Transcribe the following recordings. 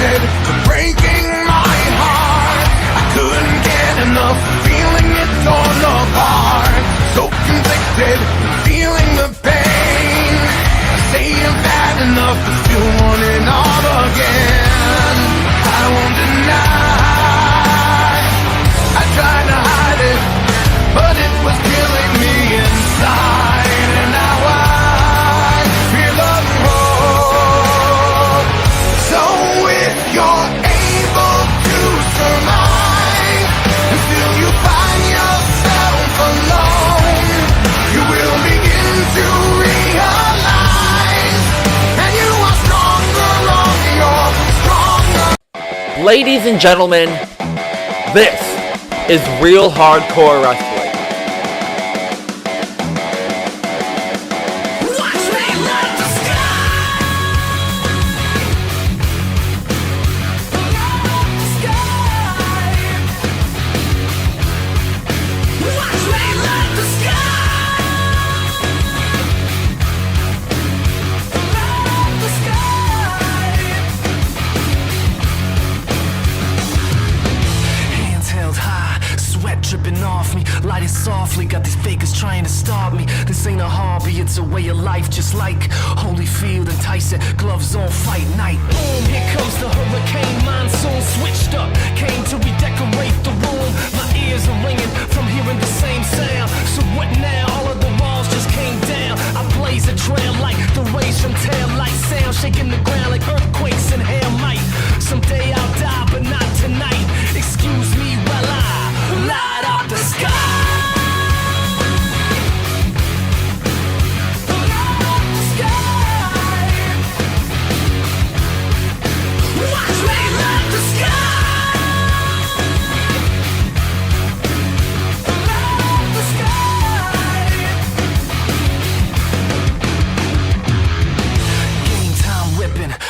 addicted to breaking my heart. I couldn't get enough of feeling it torn apart. So convicted, feeling the pain. I say I've had enough, but still want it all again. I won't deny, I tried to hide it, but it was killing me inside. And now I feel hope. So if you're able to survive until you find yourself alone, you will begin to realize, and you are stronger on your stronger. Ladies and gentlemen, this is real hardcore wrestling. Softly, got these fakers trying to stop me. This ain't a hobby, it's a way of life. Just like Holyfield and Tyson, gloves on fight night. Boom, here comes the hurricane, monsoon switched up. Came to redecorate the room. My ears are ringing from hearing the same sound. So what now? All of the walls just came down. I blaze a trail like the rays from tail light sound, shaking the ground like earthquakes and hail might. Someday I'll die, but not tonight. Excuse me while I light up the sky.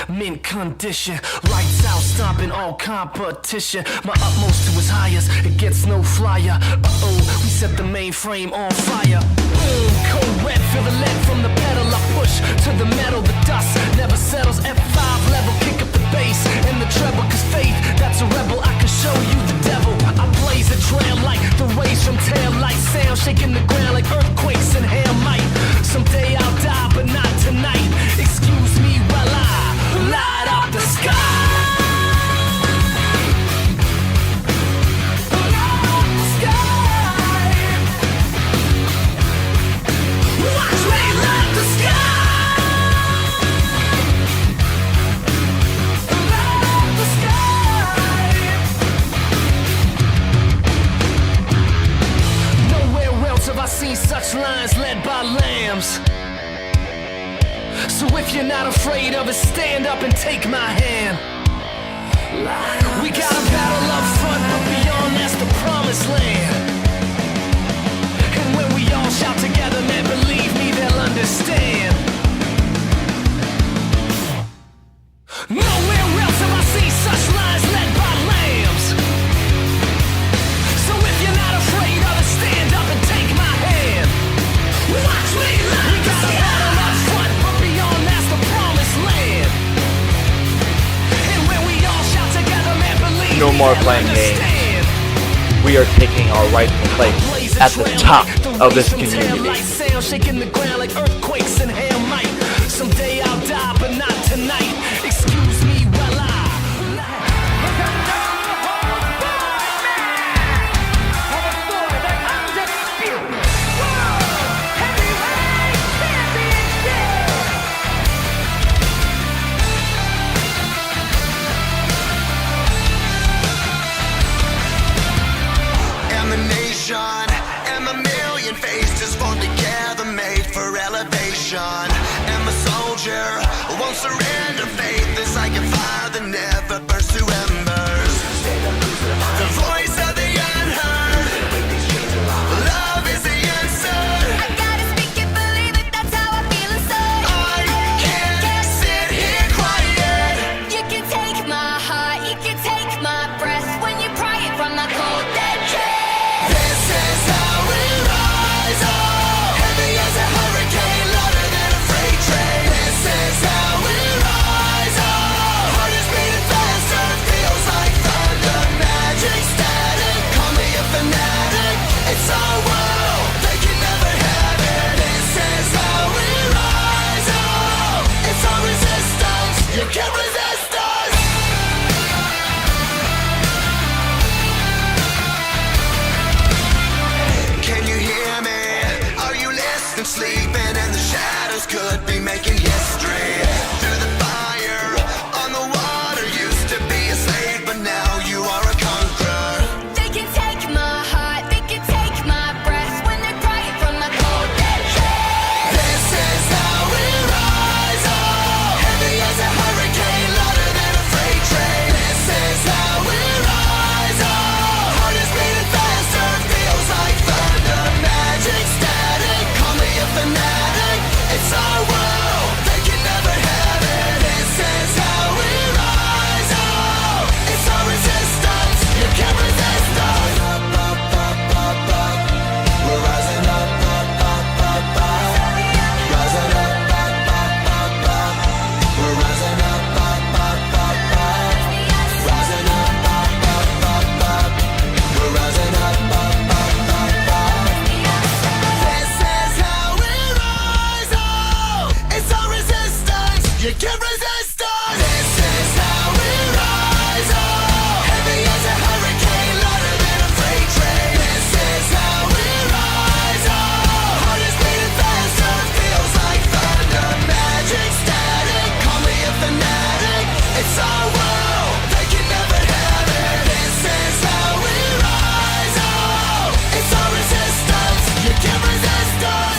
Mint condition, lights out, stomping all competition. My utmost to his highest, it gets no flyer. We set the mainframe on fire. Boom, cold red, feel the lead from the pedal. I push to the metal, the dust never settles. F5 level, kick up the bass and the treble. Cause faith, that's a rebel, I can show you the devil. I blaze a trail like the rays from tail light sound, shaking the ground like earthquakes and hail might. Someday I'll die, but not tonight. Excuse me while I light up the sky. Watch me light the sky. Light the sky. Nowhere else have I seen such lines led by lambs. So if you're not afraid of it, stand up and take my hand. We got a battle up front, but beyond that's the promised land. And when we all shout together, man, believe me, they'll understand. Nowhere else have I seen such lines led by lambs. So if you're not afraid of it, stand up and take my hand. Watch me light. We got a battle up front, but beyond that's the promised land. And when we all shout together, man, believe No more playing games. We are taking our rightful place at the top of this community. Shaking the ground like earthquakes and hail might. Someday I'll die, but not tonight. Excuse me while I and the million faces formed together, made for elevation. And the soldier won't surrender. Faith is like a fire that never burns to embers. The voice of the unheard. Love is the answer. I gotta speak it, believe it, that's how I feel inside. I can't sit here quiet. You can take my heart, you can take my breath when you pry it from the cold dead chest. This is how we rise up. Heavy as a hurricane, louder than a freight train. This is how we rise up. Heart is beating fast even in the shadows could be making history. Through the fire, on the water, used to be a slave, but now you are a conqueror. They can take my heart, they can take my breath when they pry it from my cold dead chest. This is how we rise up, heavy as a hurricane, louder than a freight train. This is how we rise up, heart is beating faster, feels like thunder, magic static, call me a fanatic. It's our world, they can never have it. This is how we rise up, it's our resistance, you can't resist us. Up, up, up, up, up, we're rising up, up, up, up, up. Rising up, up, up, up, up. We're rising up, up, up, up, up. Rising up, up, up, up, up. We're rising up, up, up, up, up. This is how we rise up. It's our resistance. You can't resist us. This is how we rise up. Heavy as a hurricane, louder than a freight train. This is how we rise up. Heart is beating faster, feels like thunder, magic static. Call me a fanatic. It's our world, they can never have it. This is how we rise up. It's our resistance. You can't resist us.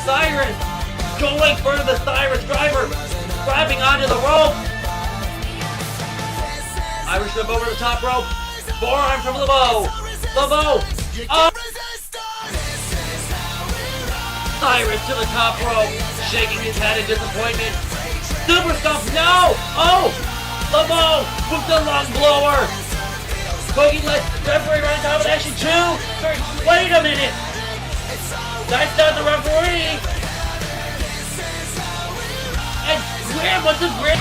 Cyrus! Going for the Cyrus driver! Grabbing onto the rope! Irish whip over the top rope. Forearm from LeBeau. LeBeau! Oh! Cyrus to the top rope. Shaking his head in disappointment. Super stomp! No! Oh! LeBeau with the lung blower! Kogi lets referee run domination 2! 3. Wait a minute! That's not the referee! And where was the grip?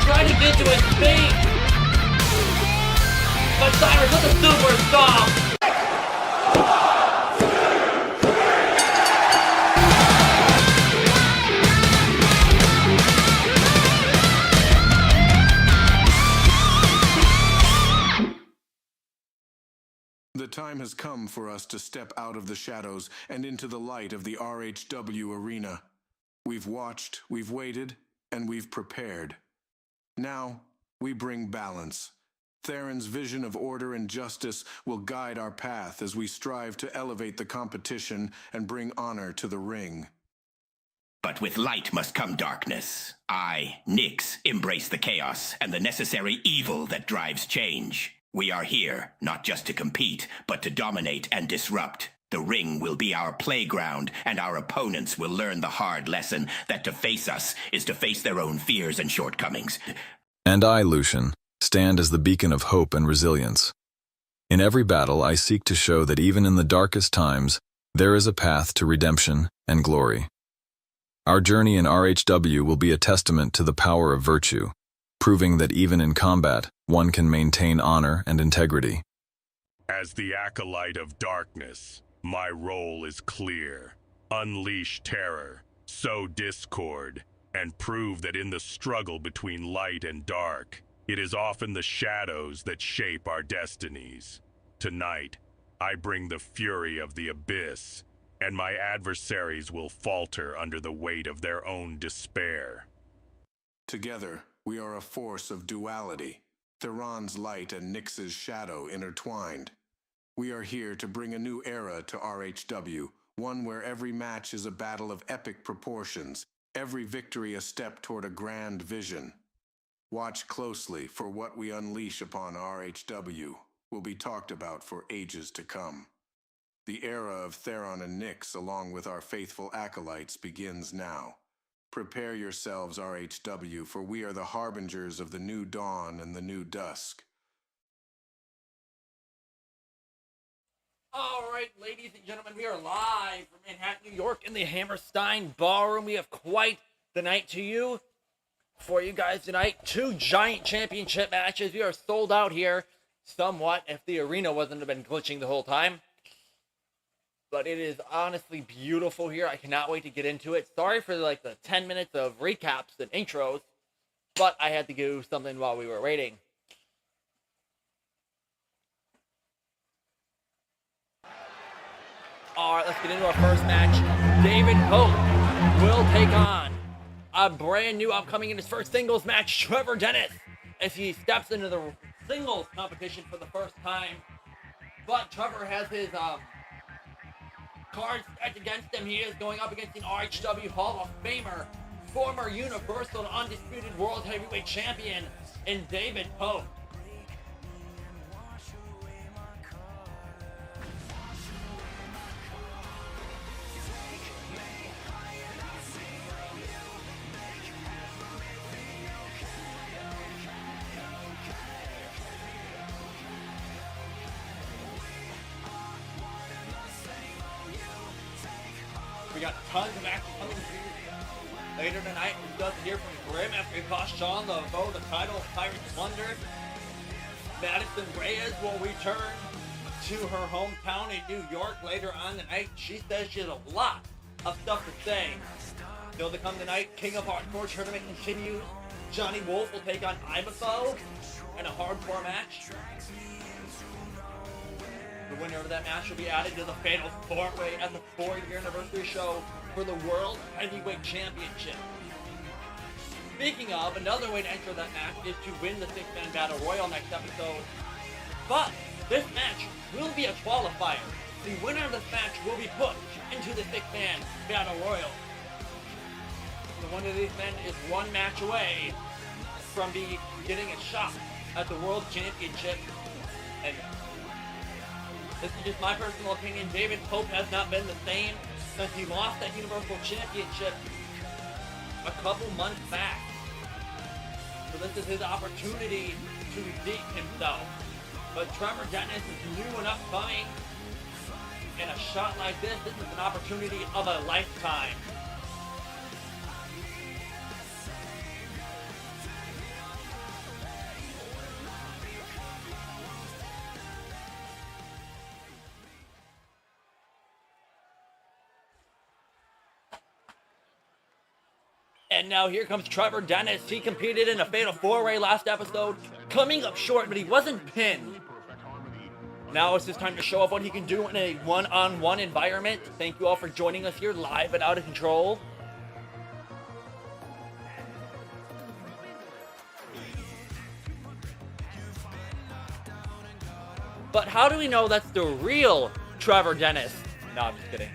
Trying to get to his feet! But Cyrus with a super stomp! The time has come for us to step out of the shadows and into the light of the RHW arena. We've watched, we've waited, and we've prepared. Now, we bring balance. Theron's vision of order and justice will guide our path as we strive to elevate the competition and bring honor to the ring. But with light must come darkness. I, Nyx, embrace the chaos and the necessary evil that drives change. We are here, not just to compete, but to dominate and disrupt. The ring will be our playground, and our opponents will learn the hard lesson that to face us is to face their own fears and shortcomings. And I, Lucian, stand as the beacon of hope and resilience. In every battle, I seek to show that even in the darkest times, there is a path to redemption and glory. Our journey in RHW will be a testament to the power of virtue, proving that even in combat, one can maintain honor and integrity. As the acolyte of darkness, my role is clear. Unleash terror, sow discord, and prove that in the struggle between light and dark, it is often the shadows that shape our destinies. Tonight, I bring the fury of the abyss, and my adversaries will falter under the weight of their own despair. Together, we are a force of duality, Theron's light and Nyx's shadow intertwined. We are here to bring a new era to RHW, one where every match is a battle of epic proportions, every victory a step toward a grand vision. Watch closely, for what we unleash upon RHW will be talked about for ages to come. The era of Theon and Nyx, along with our faithful acolytes, begins now. Prepare yourselves, RHW, for we are the harbingers of the new dawn and the new dusk. All right, ladies and gentlemen, we are live from Manhattan, New York in the Hammerstein Ballroom. We have quite the night to you. for you guys tonight. 2 giant championship matches. We are sold out here somewhat if the arena wasn't have been glitching the whole time. But it is honestly beautiful here. I cannot wait to get into it. Sorry for like the 10 minutes of recaps and intros, but I had to do something while we were waiting. Alright, let's get into our first match. David Pope will take on a brand new upcoming in his first singles match, Trever Dennis, as he steps into the singles competition for the first time. But Trevor has his cards stacked against him. He is going up against an RHW Hall of Famer, former Universal and Undisputed World Heavyweight Champion, in David Pope. We got tons of action coming to you later tonight. We got to hear from Grim after he cost Shawn the title. Cyrus Wonder. Madison Reyes will return to her hometown in New York later on tonight. She says she has a lot of stuff to say. Still to come tonight, King of Hardcore tournament continues. Johnny Wolf will take on Ibutho in a hardcore match. The winner of that match will be added to the Fatal 4-Way at the 4-year anniversary show for the World Heavyweight Championship. Speaking of, another way to enter that match is to win the 6-man Battle Royal next episode. But this match will be a qualifier. The winner of this match will be put into the 6-man Battle Royal. The one of these men is 1 match away from getting a shot at the World Championship. And this is just my personal opinion. David Pope has not been the same since he lost that Universal Championship a couple months back. So this is his opportunity to redeem himself. But Trever Dennis is new and upcoming. And a shot like this is an opportunity of a lifetime. And now here comes Trever Dennis. He competed in a Fatal 4-Way last episode, coming up short, but he wasn't pinned. Now it's his time to show off what he can do in a one-on-one environment. Thank you all for joining us here live at Out of Control. But how do we know that's the real Trever Dennis? No, I'm just kidding.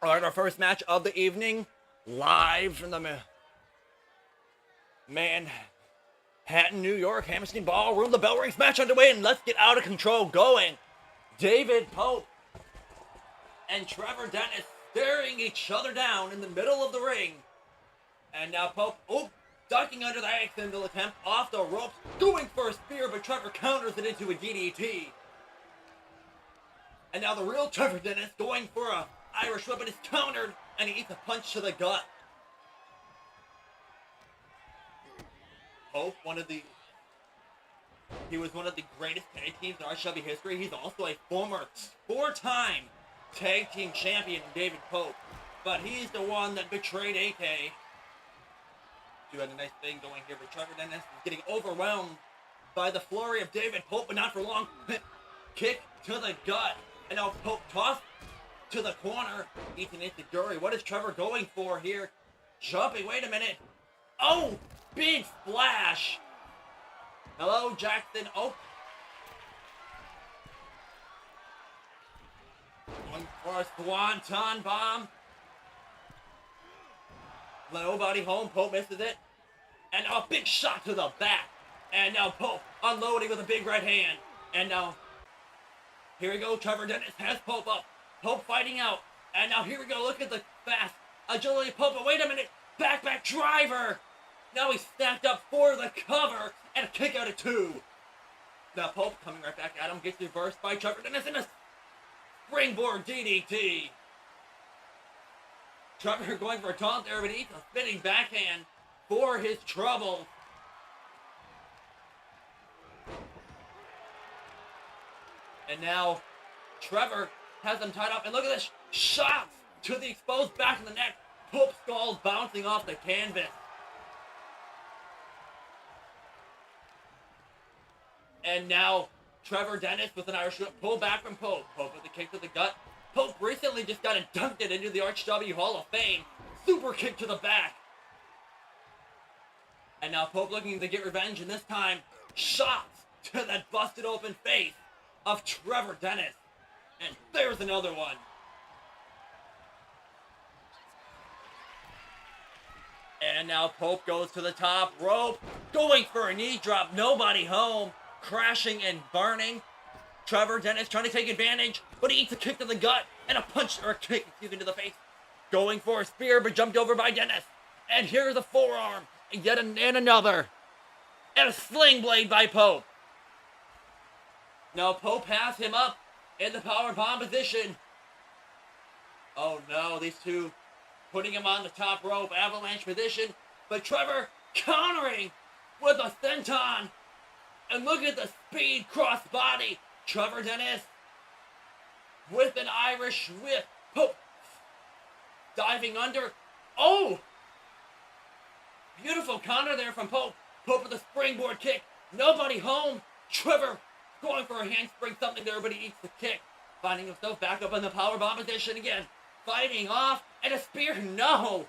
All right, our first match of the evening, live from the Manhattan, New York, Hammerstein Ballroom. The bell rings, match underway, and let's get Out of Control going. David Pope and Trever Dennis staring each other down in the middle of the ring. And now Pope, ducking under the axe handle attempt off the ropes, going for a spear, but Trevor counters it into a DDT. And now the real Trever Dennis going for a Irish whip, but is countered, and he eats a punch to the gut. Pope, he was one of the greatest tag teams in RHW history. He's also a former 4-time tag team champion David Pope, but he's the one that betrayed AK. Doing a nice thing going here, but Trever Dennis is getting overwhelmed by the flurry of David Pope, but not for long. Kick to the gut, and now Pope tossed to the corner. Ethan Itaguri, what is Trevor going for here? Jumping, wait a minute. Oh, big splash. Hello, Jackson. Oh. Going for a swanton bomb. Nobody home. Pope misses it. And now a big shot to the back. And now Pope unloading with a big right hand. And now, here we go. Trever Dennis has Pope up. Pope fighting out. And now here we go. Look at the fast agility of Pope. But wait a minute. Back driver. Now he's stacked up for the cover. And a kick out of 2. Now Pope coming right back at him. Gets reversed by Trever Dennis in a springboard DDT. Trevor going for a taunt there, but eats a spinning backhand for his trouble. And now Trevor has them tied up. And look at this. Shots to the exposed back of the neck. Pope skull bouncing off the canvas. And now Trever Dennis with an Irish whip. Pull back from Pope. Pope with a kick to the gut. Pope recently just got inducted into the RHW Hall of Fame. Super kick to the back. And now Pope looking to get revenge, and this time, shots to that busted open face of Trever Dennis. And there's another one. And now Pope goes to the top rope, going for a knee drop. Nobody home, crashing and burning. Trever Dennis trying to take advantage, but he eats a kick to the gut and a punch, or a kick, excuse me, to the face. Going for a spear, but jumped over by Dennis. And here's a forearm, and yet another. And a sling blade by Pope. Now Pope has him up in the power bomb position. Oh no, these two putting him on the top rope, avalanche position. But Trevor countering with a senton. And look at the speed cross body. Trever Dennis with an Irish whip. Pope diving under. Oh! Beautiful counter there from Pope. Pope with a springboard kick. Nobody home. Trevor going for a handspring, something there, but he eats the kick. Finding himself back up in the powerbomb position again. Fighting off. And a spear. No!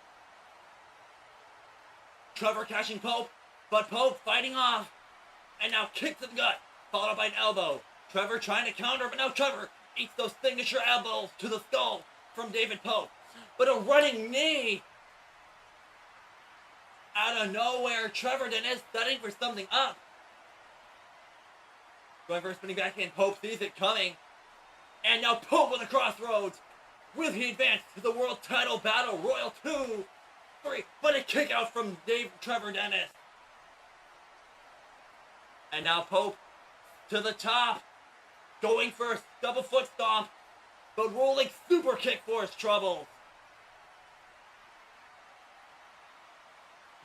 Trevor catching Pope. But Pope fighting off. And now kick to the gut. Followed by an elbow. Trevor trying to counter, but now Trevor eats those signature elbows to the skull from David Pope. But a running knee out of nowhere. Trever Dennis setting for something up. Going for a spinning backhand. Pope sees it coming. And now Pope with a crossroads. Will he advance to the world title battle royal 2, 3? But a kick out from Trever Dennis. And now Pope to the top. Going for a double foot stomp. But rolling super kick for his trouble.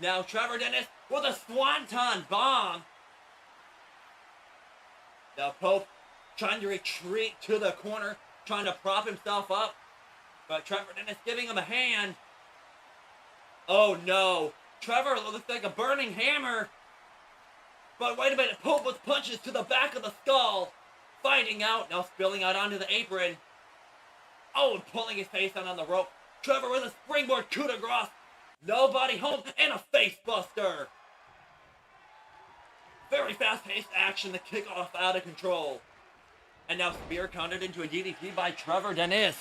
Now Trever Dennis with a swanton bomb. Now Pope trying to retreat to the corner. Trying to prop himself up. But Trever Dennis giving him a hand. Oh no. Trevor looks like a burning hammer. But wait a minute. Pope with punches to the back of the skull. Fighting out. Now spilling out onto the apron. Oh, and pulling his face out on the rope. Trevor with a springboard coup de grace. Nobody home. And a face buster. Very fast-paced action. The kickoff out of control. And now spear countered into a DDT by Trever Dennis.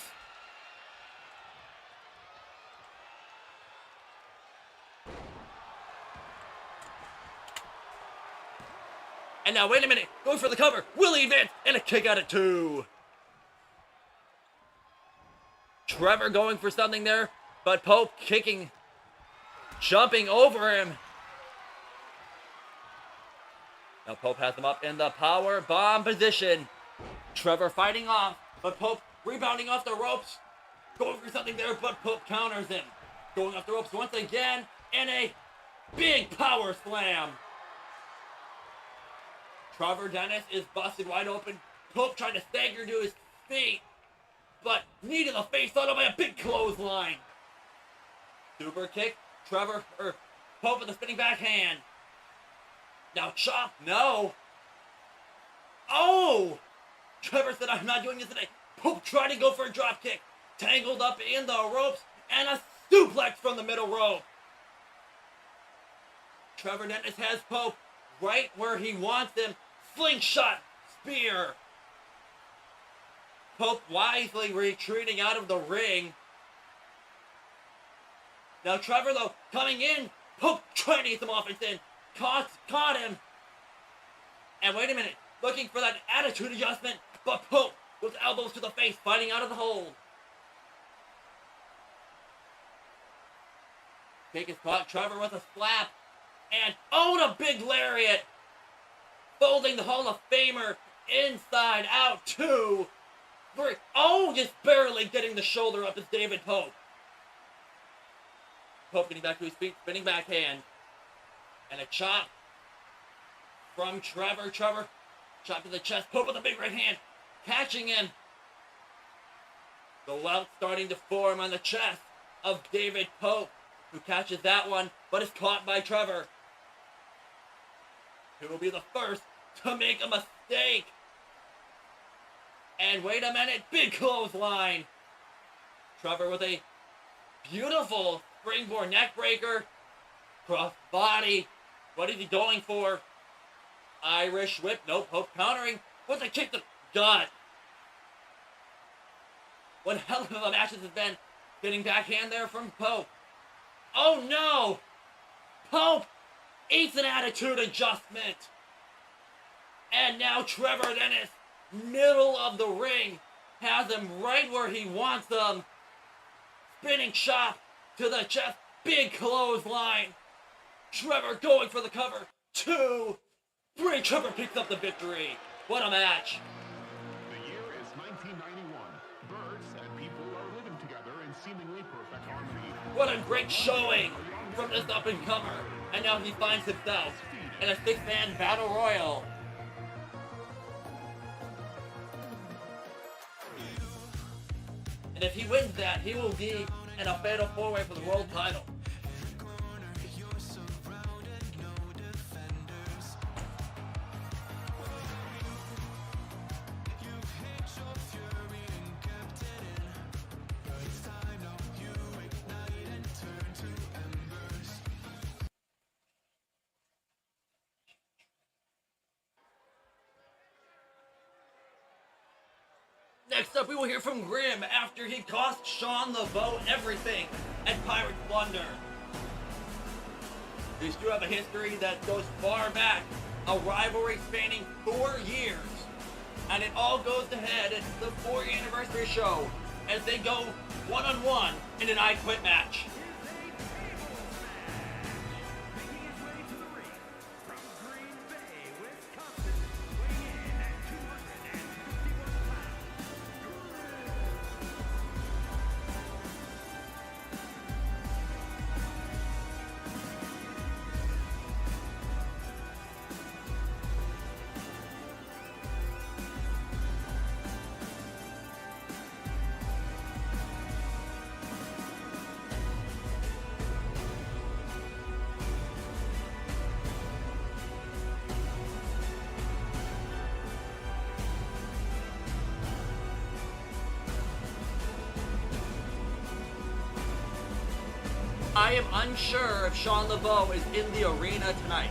And now, wait a minute. Going for the cover. Will he advance? And a kick out at 2. Trevor going for something there. But Pope kicking. Jumping over him. Now Pope has him up in the power bomb position. Trevor fighting off. But Pope rebounding off the ropes. Going for something there. But Pope counters him. Going off the ropes once again. And a big power slam. Trever Dennis is busted wide open. Pope trying to stagger to his feet. but knee to the face followed by a big clothesline. Super kick, Trevor, Pope with a spinning backhand. Now chop, no. Oh! Trevor said, I'm not doing this today. Pope tried to go for a drop kick, tangled up in the ropes, and a suplex from the middle rope. Trever Dennis has Pope right where he wants him. Slingshot spear. Pope wisely retreating out of the ring. Now Trevor, though, coming in. Pope trying to get some offense in. Caught him. And wait a minute. Looking for that attitude adjustment. But Pope with elbows to the face, fighting out of the hold. Kick is caught. Trevor with a slap. And oh, a big lariat. Folding the Hall of Famer inside out. 2, 3. Oh, just barely getting the shoulder up is David Pope. Pope getting back to his feet, spinning backhand. And a chop from Trevor. Trevor, chop to the chest. Pope with a big right hand, catching him. The welt starting to form on the chest of David Pope, who catches that one, but is caught by Trevor, who will be the first to make a mistake. And wait a minute, big clothesline. Trevor with a beautiful springboard neck breaker, cross body. What is he going for? Irish whip. No, Pope countering with a kick to the gut. One hell of a match this has been. Getting backhand there from Pope. Oh no! Pope eats an attitude adjustment. And now Trever Dennis, middle of the ring, has him right where he wants them. Spinning chop to the chest. Big clothesline. Trevor going for the cover. 2, 3. Trevor picks up the victory. What a match. The year is 1991. Birds and people are living together in seemingly perfect harmony. What a great showing from this up-and-comer. And now he finds himself in a 6-man battle royal. And if he wins that, he will be in a fatal 4-way for the world title. Next up, we will hear from Grim after he cost Shawn the vote everything at Pirate Plunder. These two have a history that goes far back, a rivalry spanning 4 years. And it all goes to head at the 4th anniversary show as they go one-on-one in an I Quit match. I am unsure if Shawn LeBeau is in the arena tonight.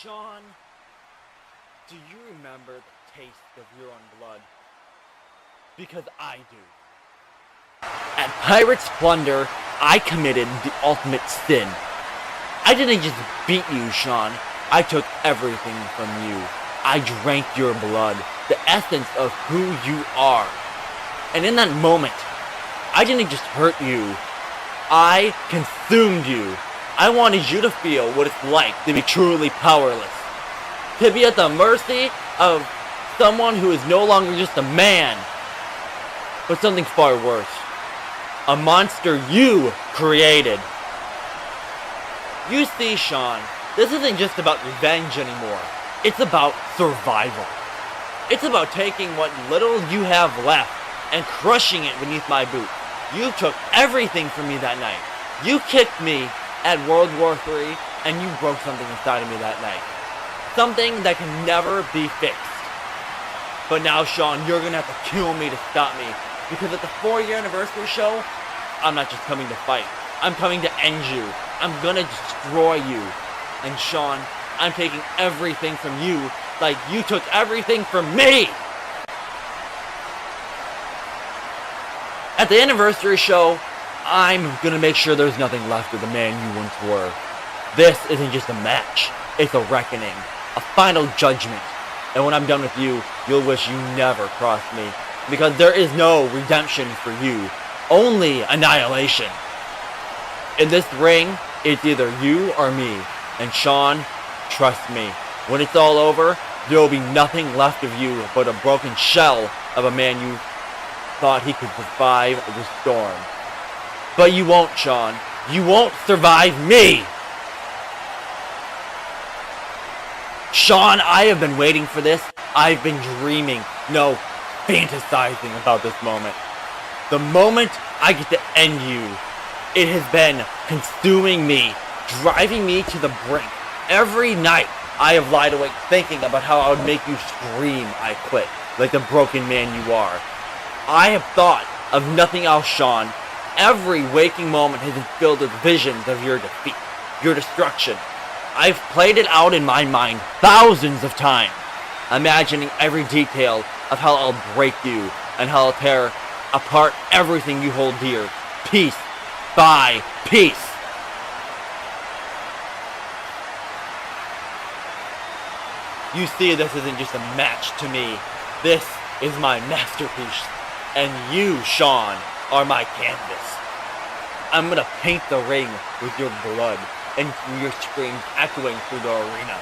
Shawn, do you remember the taste of your own blood? Because I do. At Pirates Plunder, I committed the ultimate sin. I didn't just beat you, Shawn. I took everything from you. I drank your blood. the essence of who you are. And in that moment, I didn't just hurt you, I consumed you. I wanted you to feel what it's like to be truly powerless. To be at the mercy of someone who is no longer just a man, but something far worse. A monster you created. You see, Shawn, this isn't just about revenge anymore. It's about survival. It's about taking what little you have left and crushing it beneath my boot. You took everything from me that night. You kicked me at World War III, and you broke something inside of me that night. Something that can never be fixed. But now, Shawn, you're gonna have to kill me to stop me. Because at the 4-year anniversary show, I'm not just coming to fight. I'm coming to end you. I'm gonna destroy you. And Shawn, I'm taking everything from you like you took everything from me! At the anniversary show, I'm gonna make sure there's nothing left of the man you once were. This isn't just a match. It's a reckoning. A final judgment. And when I'm done with you, you'll wish you never crossed me. Because there is no redemption for you. Only annihilation. In this ring, it's either you or me. And Shawn, trust me, when it's all over, there will be nothing left of you but a broken shell of a man you thought he could survive the storm. But you won't, Shawn. You won't survive me! Shawn, I have been waiting for this. I've been dreaming, no, fantasizing about this moment. The moment I get to end you. It has been consuming me, driving me to the brink. Every night, I have lied awake thinking about how I would make you scream I quit, like the broken man you are. I have thought of nothing else, Shawn. Every waking moment has been filled with visions of your defeat, your destruction. I've played it out in my mind thousands of times, imagining every detail of how I'll break you and how I'll tear apart everything you hold dear, piece by piece. You see, this isn't just a match to me. This is my masterpiece. And you, Shawn, are my canvas. I'm gonna paint the ring with your blood and your screams echoing through the arena.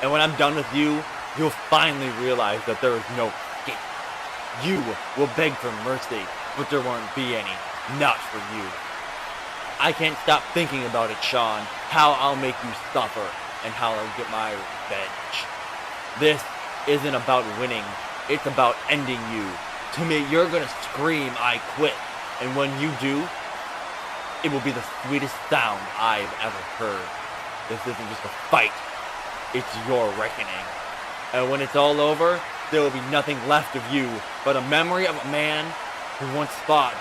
And when I'm done with you, you'll finally realize that there is no escape. You will beg for mercy, but there won't be any. Not for you. I can't stop thinking about it, Shawn. How I'll make you suffer and how I'll get my revenge. This isn't about winning. It's about ending you. To me, you're gonna scream, I quit. And when you do, it will be the sweetest sound I've ever heard. This isn't just a fight. It's your reckoning. And when it's all over, there will be nothing left of you but a memory of a man who once thought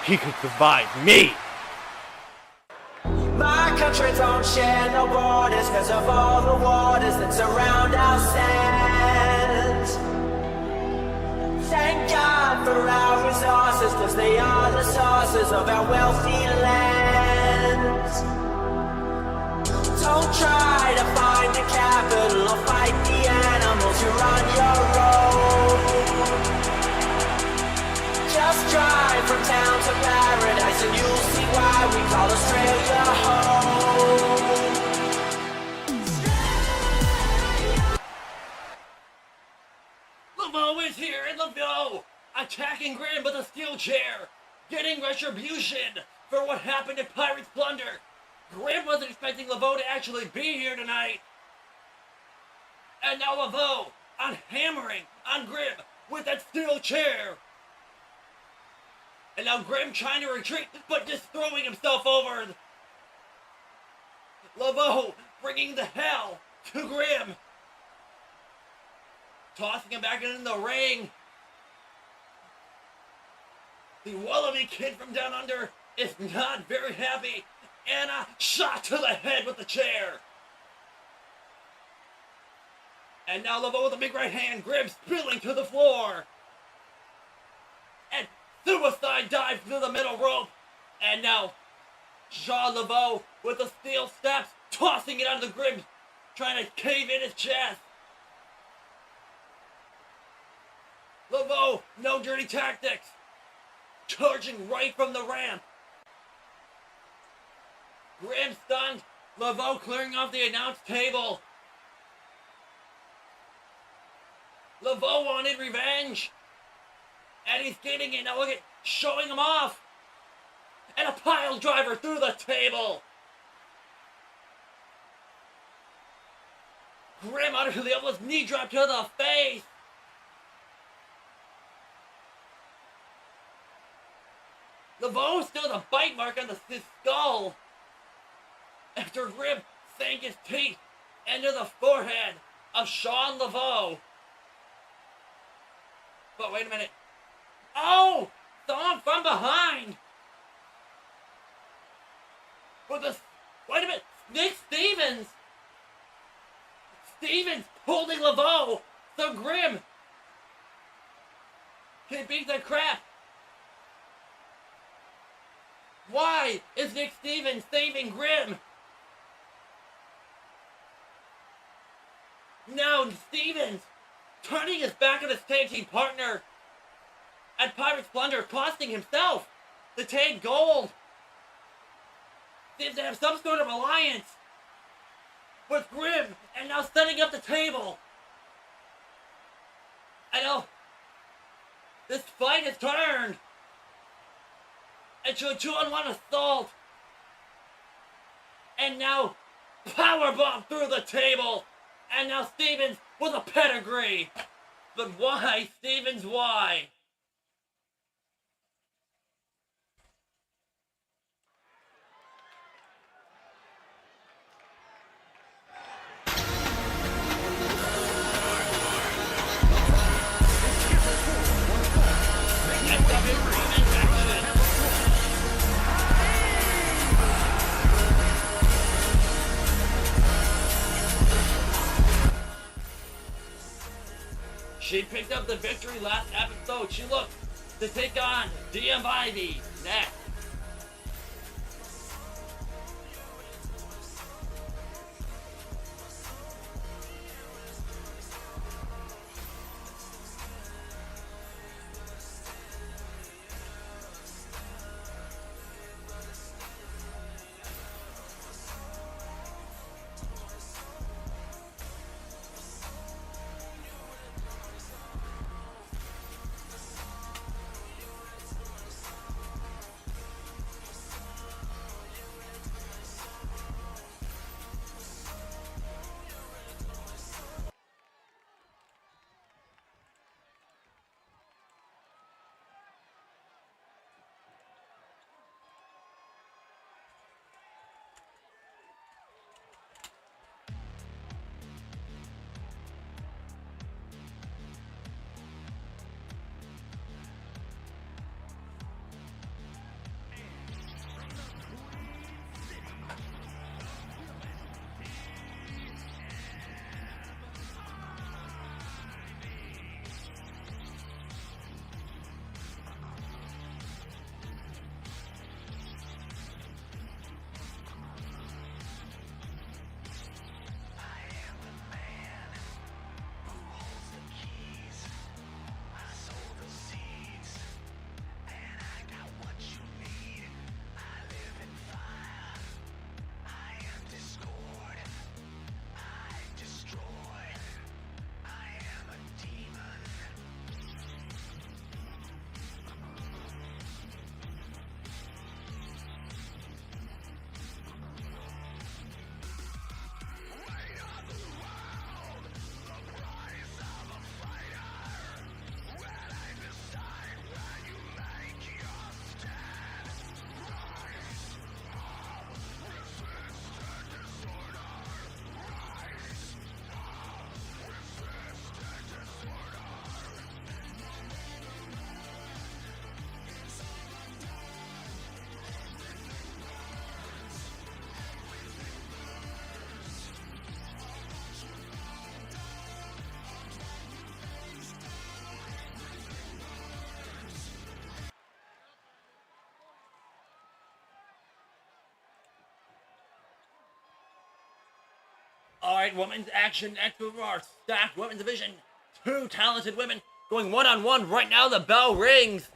he could survive me. My country don't share no borders because of all the waters that surround our sands. Thank God for our resources because they are the sources of our wealthy lands. Don't try to find the capital or fight the animals, you're on your own. Just drive from town to paradise and you'll see why we call Australia home. Laveau is here in Laveau, attacking Graham with a steel chair, getting retribution for what happened at Pirates Plunder. Graham wasn't expecting Laveau to actually be here tonight. And now Laveau on hammering on Grim with that steel chair. And now Grim trying to retreat, but just throwing himself over. Laveau bringing the hell to Grim. Tossing him back into the ring. The Wallaby kid from down under is not very happy. And a shot to the head with the chair. And now Laveau with a big right hand, Grim spilling to the floor. And suicide dive through the middle rope. And now Shawn Laveau with the steel steps, tossing it onto Grim, trying to cave in his chest. Laveau, no dirty tactics. Charging right from the ramp. Grim stunned. Laveau clearing off the announce table. Laveau wanted revenge. And he's getting it. Now look at showing him off. And a pile driver through the table. Grim out of the elbows, knee drop to the face. Laveau still has a bite mark on his skull. After Grim sank his teeth into the forehead of Shawn Laveau. But wait a minute. Oh! Someone from behind! With the... Wait a minute! Nick Stevens! Stevens holding Laveau! So Grim can beat the crap! Why is Nick Stevens saving Grim? Now Stevens turning his back on his tag team partner at Pirate Plunder, costing himself the tag gold. Seems to have some sort of alliance with Grim, and now setting up the table. I know this fight has turned into a 2-on-1 assault, and now powerbomb through the table, and now Stevens with a pedigree. But why, Stevens, why? She picked up the victory last episode. She looked to take on DM Ivy next. All right, women's action next with our stacked women's division. Two talented women going one-on-one right now. The bell rings.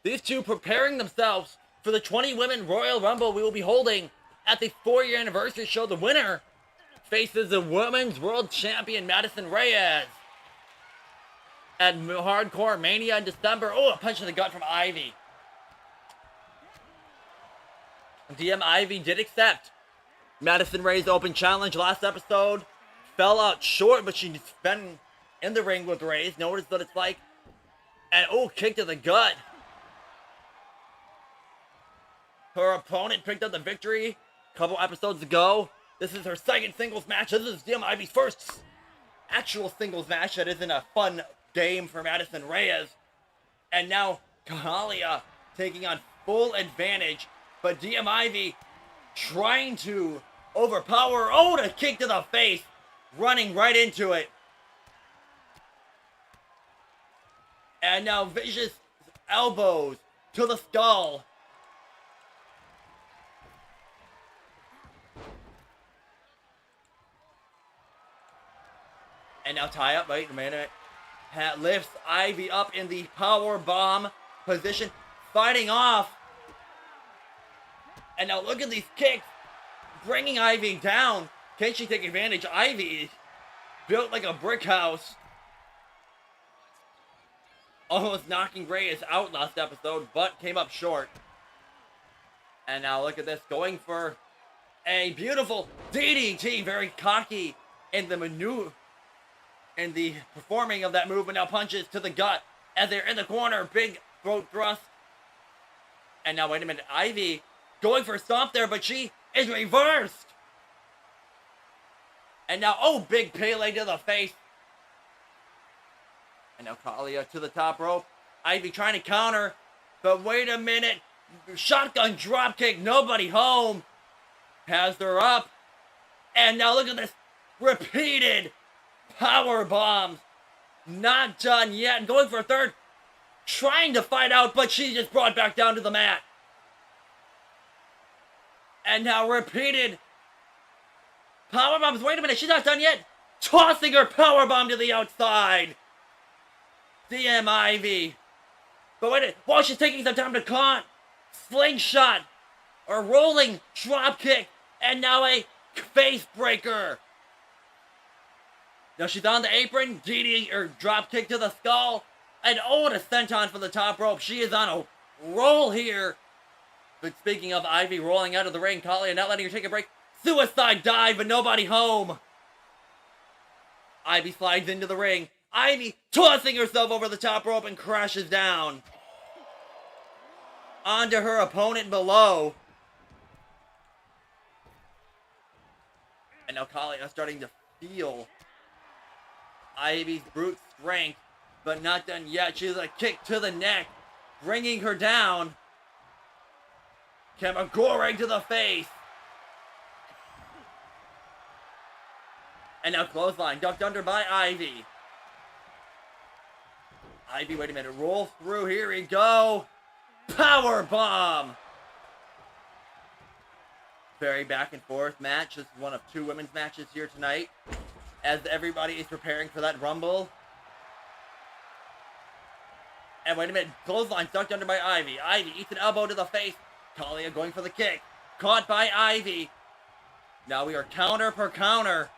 These two preparing themselves for the 20 Women Royal Rumble we will be holding at the 4-year anniversary show. The winner faces the Women's World Champion Madison Reyes at Hardcore Mania in December. Oh, a punch in the gut from Ivy. DM Ivy did accept Madison Reyes' open challenge last episode. Fell out short, but she's been in the ring with Reyes. Noticed what it's like. And oh, kick to the gut. Her opponent picked up the victory a couple episodes ago. This is her second singles match. This is DM Ivy's first actual singles match that isn't a fun game for Madison Reyes. And now Kahlia taking on full advantage. But DM Ivy trying to overpower. Oh, a kick to the face. Running right into it. And now vicious elbows to the skull. And now tie up, wait a minute. Lifts Ivy up in the power bomb position. Fighting off. And now look at these kicks. Bringing Ivy down. Can she take advantage? Ivy built like a brick house. Almost knocking Reyes out last episode, but came up short. And now look at this. Going for a beautiful DDT. Very cocky in the maneuver. And the performing of that move, and now punches to the gut as they're in the corner. Big throat thrust. And now, wait a minute. Ivy going for a stomp there, but she is reversed. And now, oh, big Pele to the face. And now Kahlia to the top rope. Ivy trying to counter, but wait a minute. Shotgun dropkick, nobody home. Has her up. And now look at this. Repeated power bombs. Not done yet. Going for a third. Trying to fight out, but she just brought back down to the mat. And now repeated power bombs. Wait a minute, she's not done yet. Tossing her power bomb to the outside. DM Ivy. But wait a minute, while she's taking some time to count. Slingshot. A rolling drop kick. And now a face breaker. Now she's on the apron, DD or drop kick to the skull, and oh, a senton for the top rope. She is on a roll here. But speaking of Ivy rolling out of the ring, Kahlia not letting her take a break. Suicide dive, but nobody home. Ivy slides into the ring. Ivy tossing herself over the top rope and crashes down onto her opponent below. And now Kahlia starting to feel Ivy's brute strength, but not done yet. She's a kick to the neck, bringing her down. Kamagoreg to the face. And now clothesline, ducked under by Ivy. Ivy, wait a minute, roll through, here we go. Power bomb. Very back and forth match. This is one of two women's matches here tonight, as everybody is preparing for that Rumble. And wait a minute, clothesline stuck under by Ivy. Ivy eats an elbow to the face. Kahlia going for the kick. Caught by Ivy. Now we are counter per counter.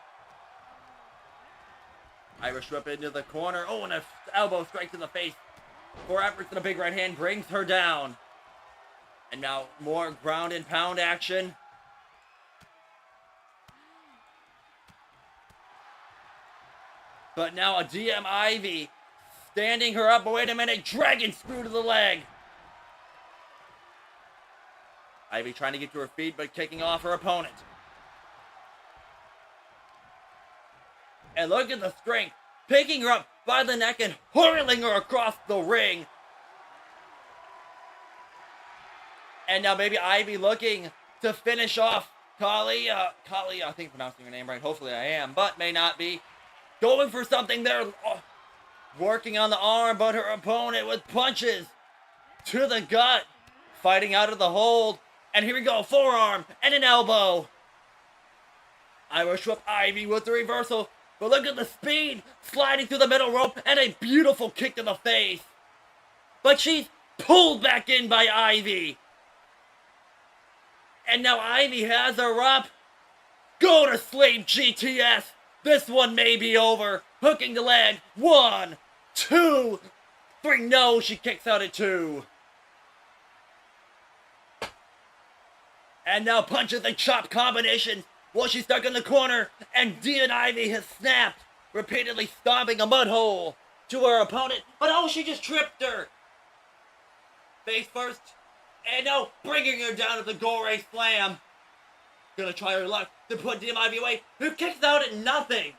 Irish whip into the corner. Oh, and an elbow strike to the face. 4 efforts and a big right hand brings her down. And now more ground and pound action. But now a DM Ivy standing her up. But wait a minute, dragon screw to the leg. Ivy trying to get to her feet, but kicking off her opponent. And look at the strength. Picking her up by the neck and hurling her across the ring. And now maybe Ivy looking to finish off Kahlia. Kahlia, I think I'm pronouncing her name right. Hopefully I am, but may not be. Going for something there. Working on the arm, but her opponent with punches to the gut. Fighting out of the hold. And here we go, forearm and an elbow. Irish whip Ivy with the reversal. But look at the speed, sliding through the middle rope, and a beautiful kick to the face. But she's pulled back in by Ivy. And now Ivy has her up. Go to sleep, GTS. This one may be over. Hooking the leg. 1, 2, 3. No, she kicks out at 2. And now punches and chop combinations while she's stuck in the corner. And Demon Ivy has snapped, repeatedly stomping a mud hole to her opponent. But oh, she just tripped her. Face first. And now bringing her down to the Gore Slam. Gonna try her luck to put Demon Ivy away, who kicks out at nothing.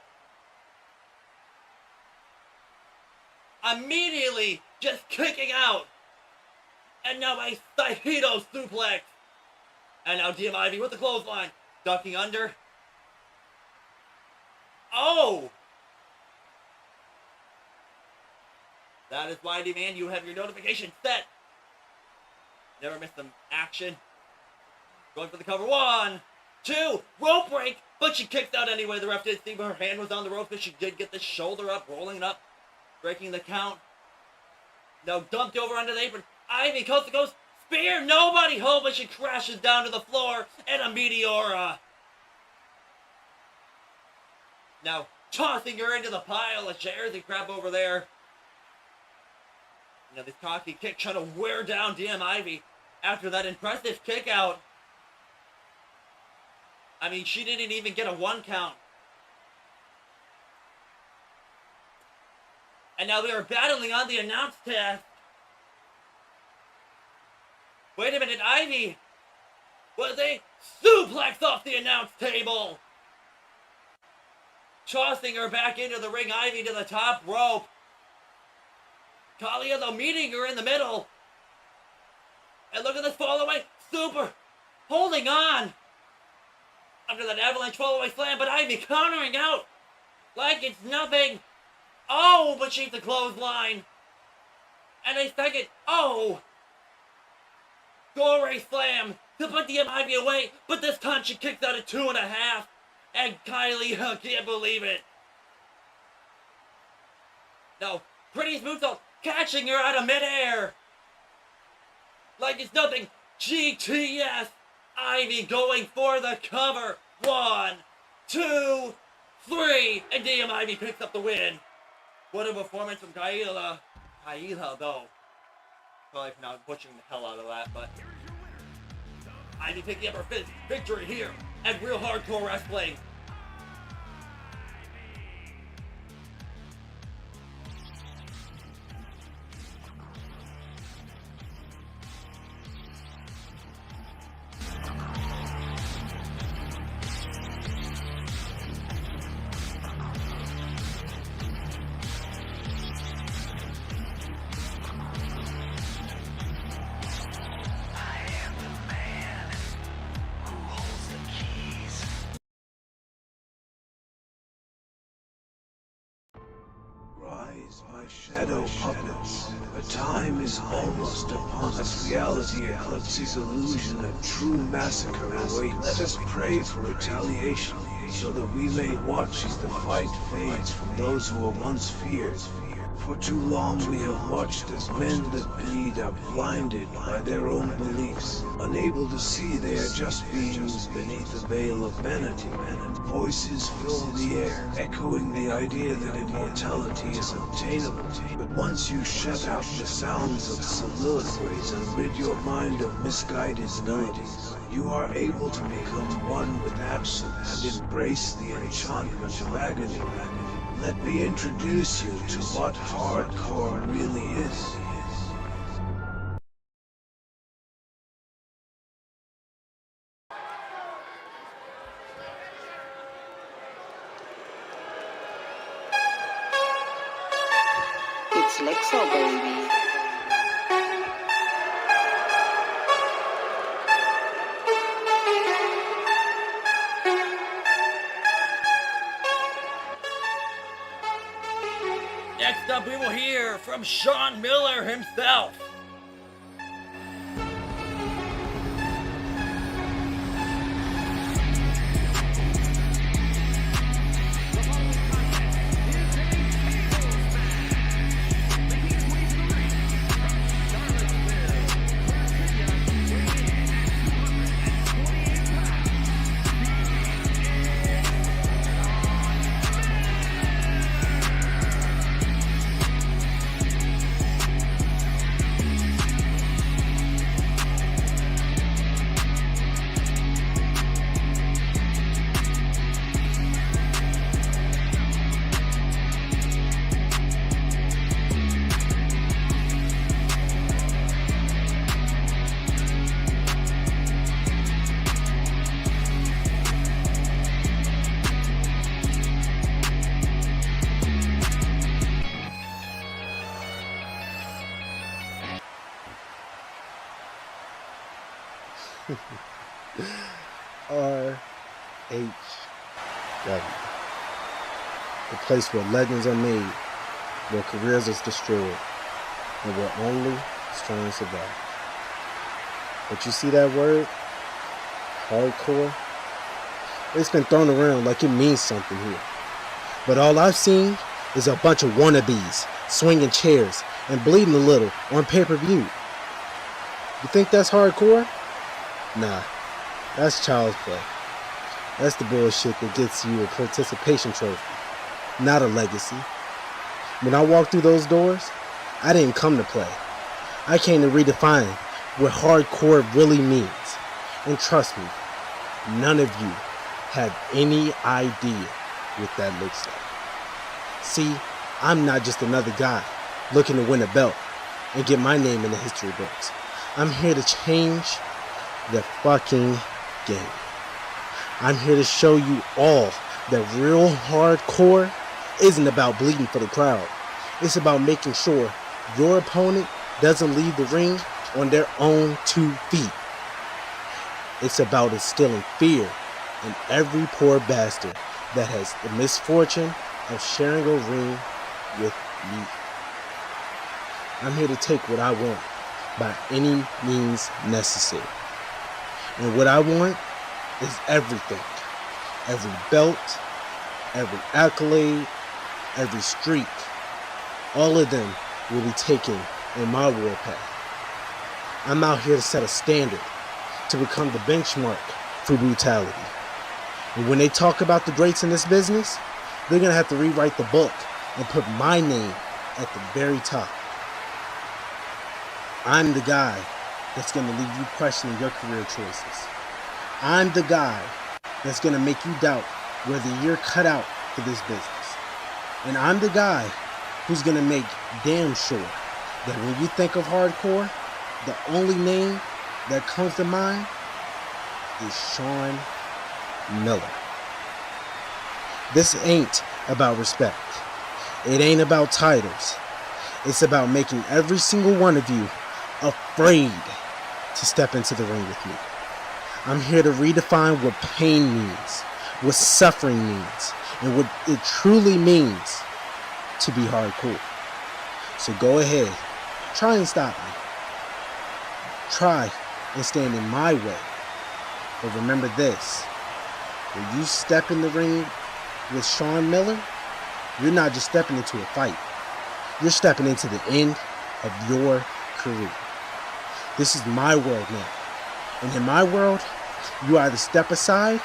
Immediately just kicking out. And now a Saito suplex. And now Demon Ivy with the clothesline. Ducking under. Oh! That is why, man, you have your notification set. Never miss some action. Going for the cover. 1, 2, rope break, but she kicked out anyway. The ref did see her hand was on the rope, but she did get the shoulder up, rolling it up, breaking the count. Now dumped over under the apron. Ivy coast to coast, spear, nobody home, but she crashes down to the floor, and a Meteora. Now tossing her into the pile of chairs and crap over there. Now this cocky kick trying to wear down DM Ivy after that impressive kick out. I mean, she didn't even get a 1 count. And now they are battling on the announce test. Wait a minute, Ivy was a suplex off the announce table. Tossing her back into the ring, Ivy to the top rope. Kahlia, though, meeting her in the middle. And look at this fall away. Super holding on. Under that avalanche fall away slam, but Ivy countering out like it's nothing. Oh, but she's a clothesline. And a second. Oh. Gore slam to put the Ivy away, but this time she kicks out at 2.5. And Kahlia can't believe it. No, pretty smooth though, catching her out of midair. Like it's nothing. GTS. Ivy going for the cover. 1, 2, 3. And damn, Ivy picks up the win. What a performance from Kahlia. Kahlia, though. Probably not butchering the hell out of that, but Ivy picking up her 5th victory here at Real Hardcore Wrestling. Shadow puppets. A time is almost upon us. Reality eclipses illusion. A true massacre awaits. Let us pray for retaliation, so that we may watch as the fight fades from those who were once feared. For too long we have watched as men that bleed are blinded by their own beliefs, unable to see they are just beings beneath a veil of vanity. Voices fill the air, echoing the idea that immortality is obtainable. But once you shut out the sounds of soliloquies and rid your mind of misguided melodies, you are able to become one with absence and embrace the enchantment of agony. Let me introduce you to what hardcore really is. It's Lexa, baby. Next up, we will hear from Shawn Miller himself. RHW. The place where legends are made, where careers are destroyed, and where only strong survive. But you see that word? Hardcore? It's been thrown around like it means something here. But all I've seen is a bunch of wannabes swinging chairs and bleeding a little on pay-per-view. You think that's hardcore? Nah, that's child's play. That's the bullshit that gets you a participation trophy, not a legacy. When I walked through those doors, I didn't come to play. I came to redefine what hardcore really means. And trust me, none of you have any idea what that looks like. See, I'm not just another guy looking to win a belt and get my name in the history books. I'm here to change the fucking game. I'm here to show you all that real hardcore isn't about bleeding for the crowd. It's about making sure your opponent doesn't leave the ring on their own 2 feet. It's about instilling fear in every poor bastard that has the misfortune of sharing a ring with me. I'm here to take what I want by any means necessary. And what I want is everything. Every belt, every accolade, every streak. All of them will be taken in my warpath. I'm out here to set a standard, to become the benchmark for brutality. And when they talk about the greats in this business, they're going to have to rewrite the book and put my name at the very top. I'm the guy that's going to leave you questioning your career choices. I'm the guy that's going to make you doubt whether you're cut out for this business. And I'm the guy who's going to make damn sure that when you think of hardcore, the only name that comes to mind is Shawn Miller. This ain't about respect. It ain't about titles. It's about making every single one of you afraid to step into the ring with me. I'm here to redefine what pain means, what suffering means, and what it truly means to be hardcore. So go ahead, try and stop me. Try and stand in my way. But remember this, when you step in the ring with Shawn Miller, you're not just stepping into a fight. You're stepping into the end of your career. This is my world now. And in my world, you either step aside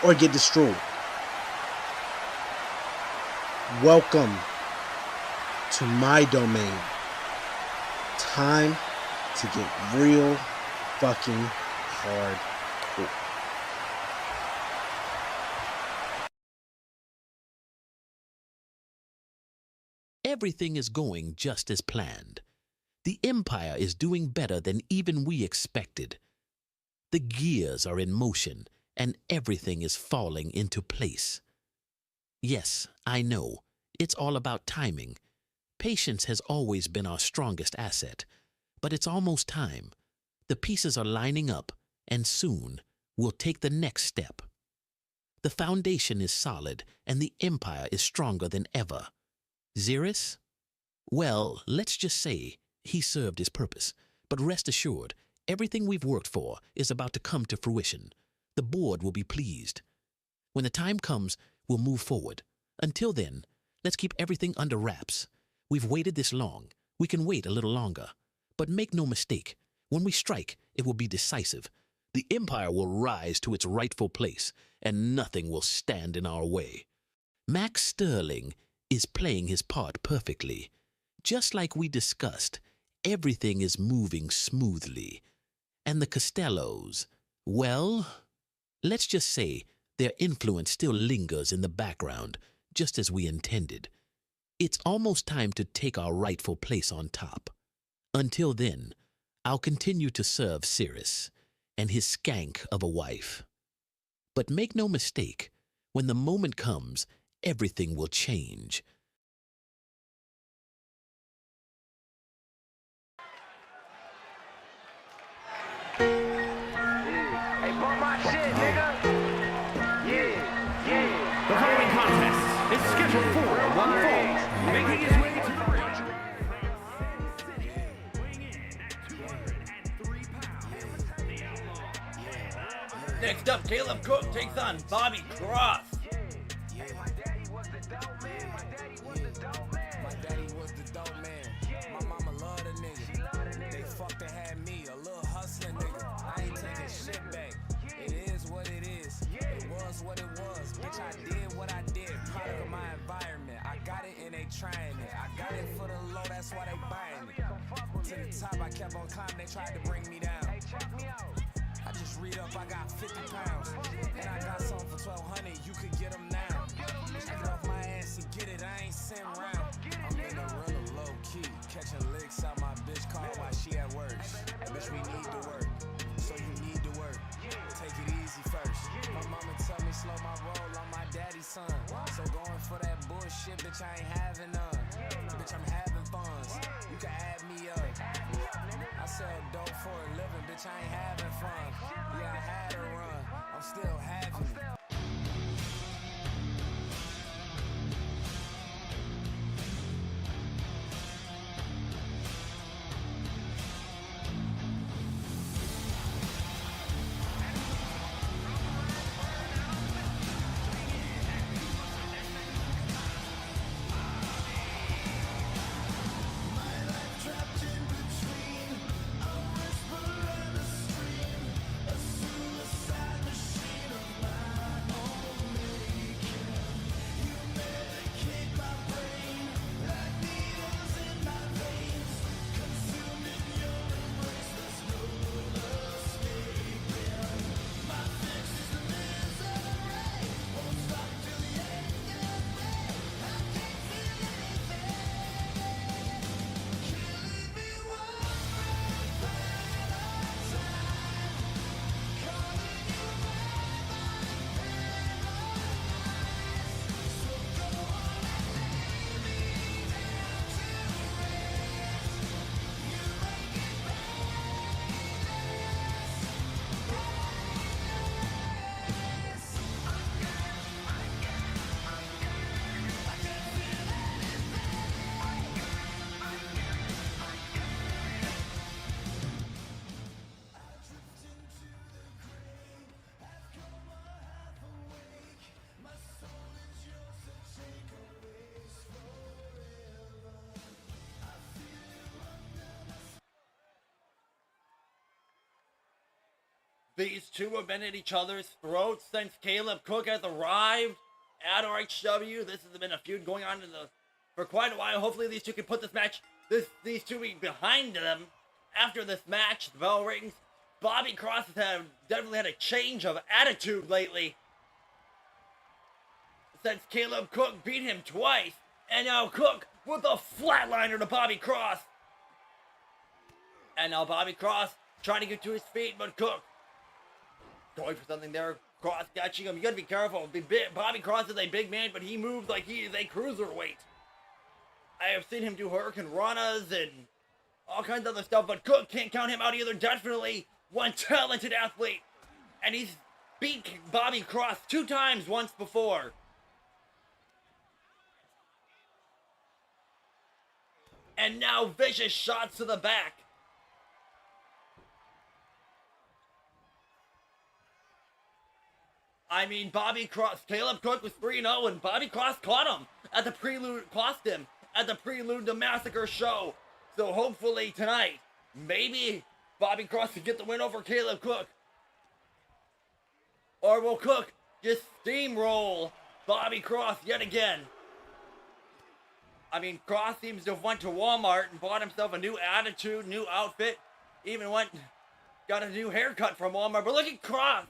or get destroyed. Welcome to my domain. Time to get real fucking hardcore. Everything is going just as planned. The Empire is doing better than even we expected. The gears are in motion, and everything is falling into place. Yes, I know, it's all about timing. Patience has always been our strongest asset, but it's almost time. The pieces are lining up, and soon we'll take the next step. The foundation is solid, and the Empire is stronger than ever. Cyrus? Well, let's just say he served his purpose, but rest assured, everything we've worked for is about to come to fruition. The board will be pleased. When the time comes, we'll move forward. Until then, let's keep everything under wraps. We've waited this long. We can wait a little longer. But make no mistake, when we strike, it will be decisive. The Empire will rise to its rightful place, and nothing will stand in our way. Max Sterling is playing his part perfectly. Just like we discussed, everything is moving smoothly. And the Costellos, well, let's just say their influence still lingers in the background, just as we intended. It's almost time to take our rightful place on top. Until then, I'll continue to serve Cyrus and his skank of a wife. But make no mistake, when the moment comes, everything will change. Hey, bump my shit, nigga. Next up, Caleb Cook takes on Bobby Cross. My daddy was the dope man. My mama loved a nigga. They fucked and had me, a little hustling nigga. I ain't taking shit back. It is what it is. It was what it was. Bitch, I did what I did. Product of my environment. I got it and they trying it. I got it for the low, that's why they buying it. To the top, I kept on climbing. They tried to bring me down. I just read up, I got 50 pounds. And I got some for 1,200, you could get them now. Get off my ass and get it, I ain't sitting around. I'm in the real low key, catching licks out my bitch car while she at work. Bitch, we need to work, so you need to work. Take it easy first. My mama tell me slow my roll on my daddy's son. So going for that bullshit, bitch, I ain't having none. Bitch, I'm having funds, you can add me up. I sell dope for a living, bitch, I ain't having fun. Yeah, I had a run, I'm still having it. These two have been at each other's throats since Caleb Cook has arrived at RHW. This has been a feud going on for quite a while. Hopefully these two can put these two behind them after this match. The bell rings. Bobby Cross has definitely had a change of attitude lately since Caleb Cook beat him twice. And now Cook with a flatliner to Bobby Cross. And now Bobby Cross trying to get to his feet, but Cook going for something there. Cross catching him. You gotta be careful. Bobby Cross is a big man, but he moves like he is a cruiserweight. I have seen him do Hurricane Ranas and all kinds of other stuff, but Cook can't count him out either. Definitely one talented athlete. And he's beat Bobby Cross 2 times once before. And now vicious shots to the back. I mean, Bobby Cross, Caleb Cook was 3-0, and Bobby Cross caught him at the prelude, to Massacre show. So hopefully tonight, maybe Bobby Cross can get the win over Caleb Cook. Or will Cook just steamroll Bobby Cross yet again? I mean, Cross seems to have went to Walmart and bought himself a new attitude, new outfit. Even got a new haircut from Walmart. But look at Cross.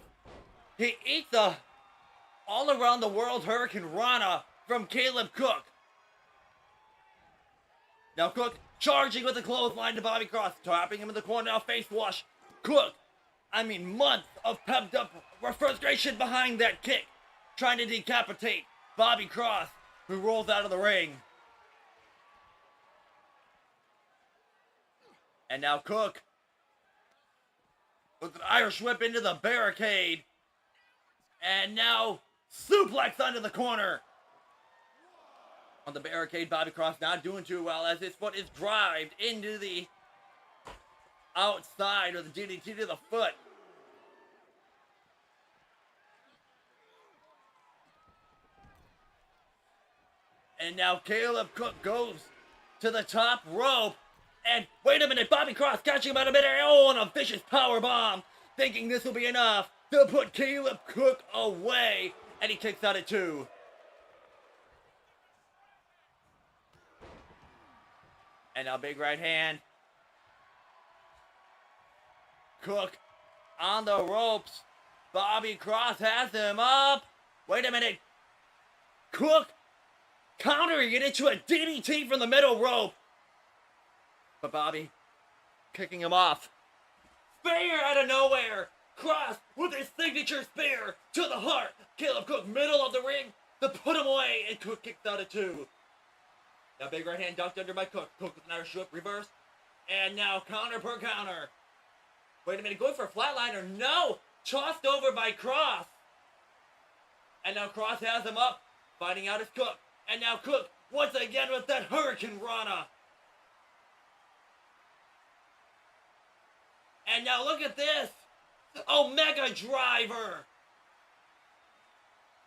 He eats the all around the world Hurricane Rana from Caleb Cook. Now Cook charging with a clothesline to Bobby Cross, tapping him in the corner, now face wash. Cook, I mean months of pepped up frustration behind that kick, trying to decapitate Bobby Cross, who rolls out of the ring. And now Cook with an Irish whip into the barricade. And now suplex under the corner. On the barricade, Bobby Cross not doing too well as his foot is drived into the outside of the DDT to the foot. And now Caleb Cook goes to the top rope. And wait a minute, Bobby Cross catching him out of midair. Oh, and a vicious power bomb. Thinking this will be enough to put Caleb Cook away. And he kicks out at 2. And now big right hand. Cook on the ropes. Bobby Cross has him up. Wait a minute. Cook countering it into a DDT from the middle rope. But Bobby kicking him off. Spear out of nowhere. Cross with his signature spear to the heart. Caleb Cook middle of the ring to put him away. And Cook kicks out at 2. Now big right hand ducked under by Cook. Cook with an Irish whip reverse. And now counter per counter. Wait a minute, going for a flatliner. No! Tossed over by Cross. And now Cross has him up. Fighting out his Cook. And now Cook once again with that Hurricane Rana. And now look at this. Omega Driver.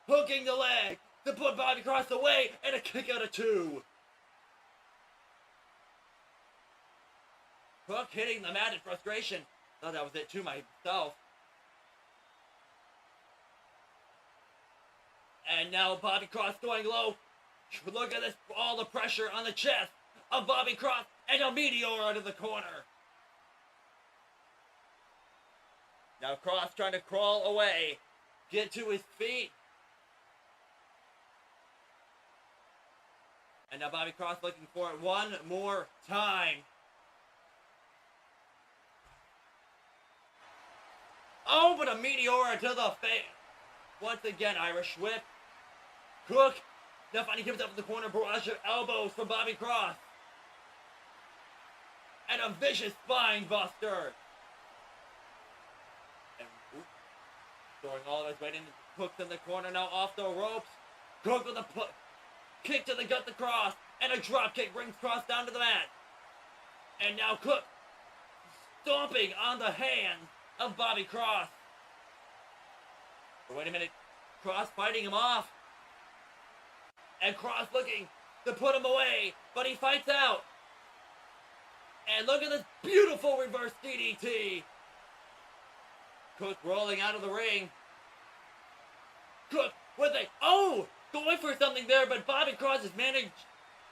Hooking the leg to put Bobby Cross away. And a kick out of 2. Cook hitting the mat in frustration. Thought that was it too myself. And now Bobby Cross going low. Look at this, all the pressure on the chest of Bobby Cross. And a meteor out of the corner. Now Cross trying to crawl away. Get to his feet. And now Bobby Cross looking for it one more time. Oh, but a meteor to the face. Once again, Irish whip. Cook. Now finally comes up in the corner. Barrage of elbows from Bobby Cross. And a vicious spine buster. And throwing all of his weight into Cook's in the corner. Now off the ropes. Cook with a kick to the gut to Cross. And a drop kick brings Cross down to the mat. And now Cook stomping on the hand of Bobby Cross. But wait a minute. Cross fighting him off. And Cross looking to put him away. But he fights out. And look at this beautiful reverse DDT. Cook rolling out of the ring. Cook with a... Oh! Going for something there, but Bobby Cross has managed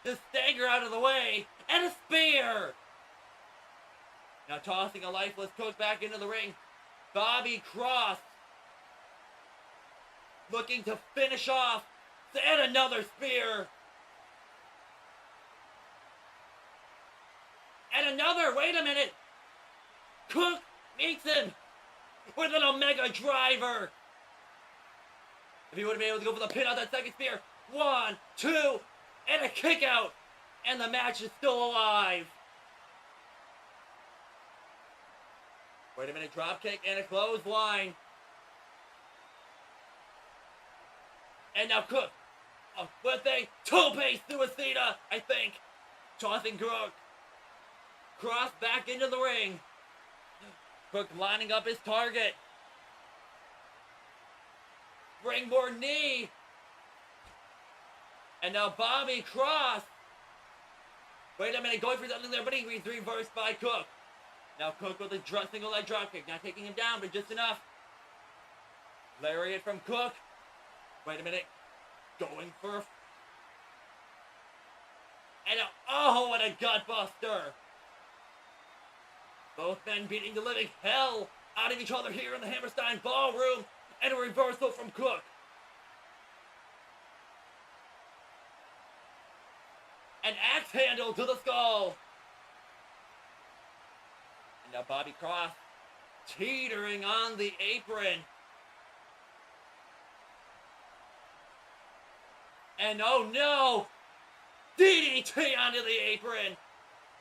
to stagger out of the way. And a spear! Now tossing a lifeless Cook back into the ring. Bobby Cross looking to finish off. And another spear. And another, wait a minute. Cook meets him with an Omega Driver. If he would have been able to go for the pin on that second spear. 1, 2, and a kick out. And the match is still alive. Wait a minute, drop kick and a clothesline. And now Cook with a two-piece suicida, I think. Tossing Cook. Cross back into the ring. Cook lining up his target. Springboard knee. And now Bobby Cross. Wait a minute, going for something there, but he's reversed by Cook. Now Cook with a single leg dropkick. Not taking him down, but just enough. Lariat from Cook. Wait a minute. Going for... And what a gut buster. Both men beating the living hell out of each other here in the Hammerstein Ballroom. And a reversal from Cook. An axe handle to the skull. And now Bobby Cross teetering on the apron. And oh no! DDT onto the apron!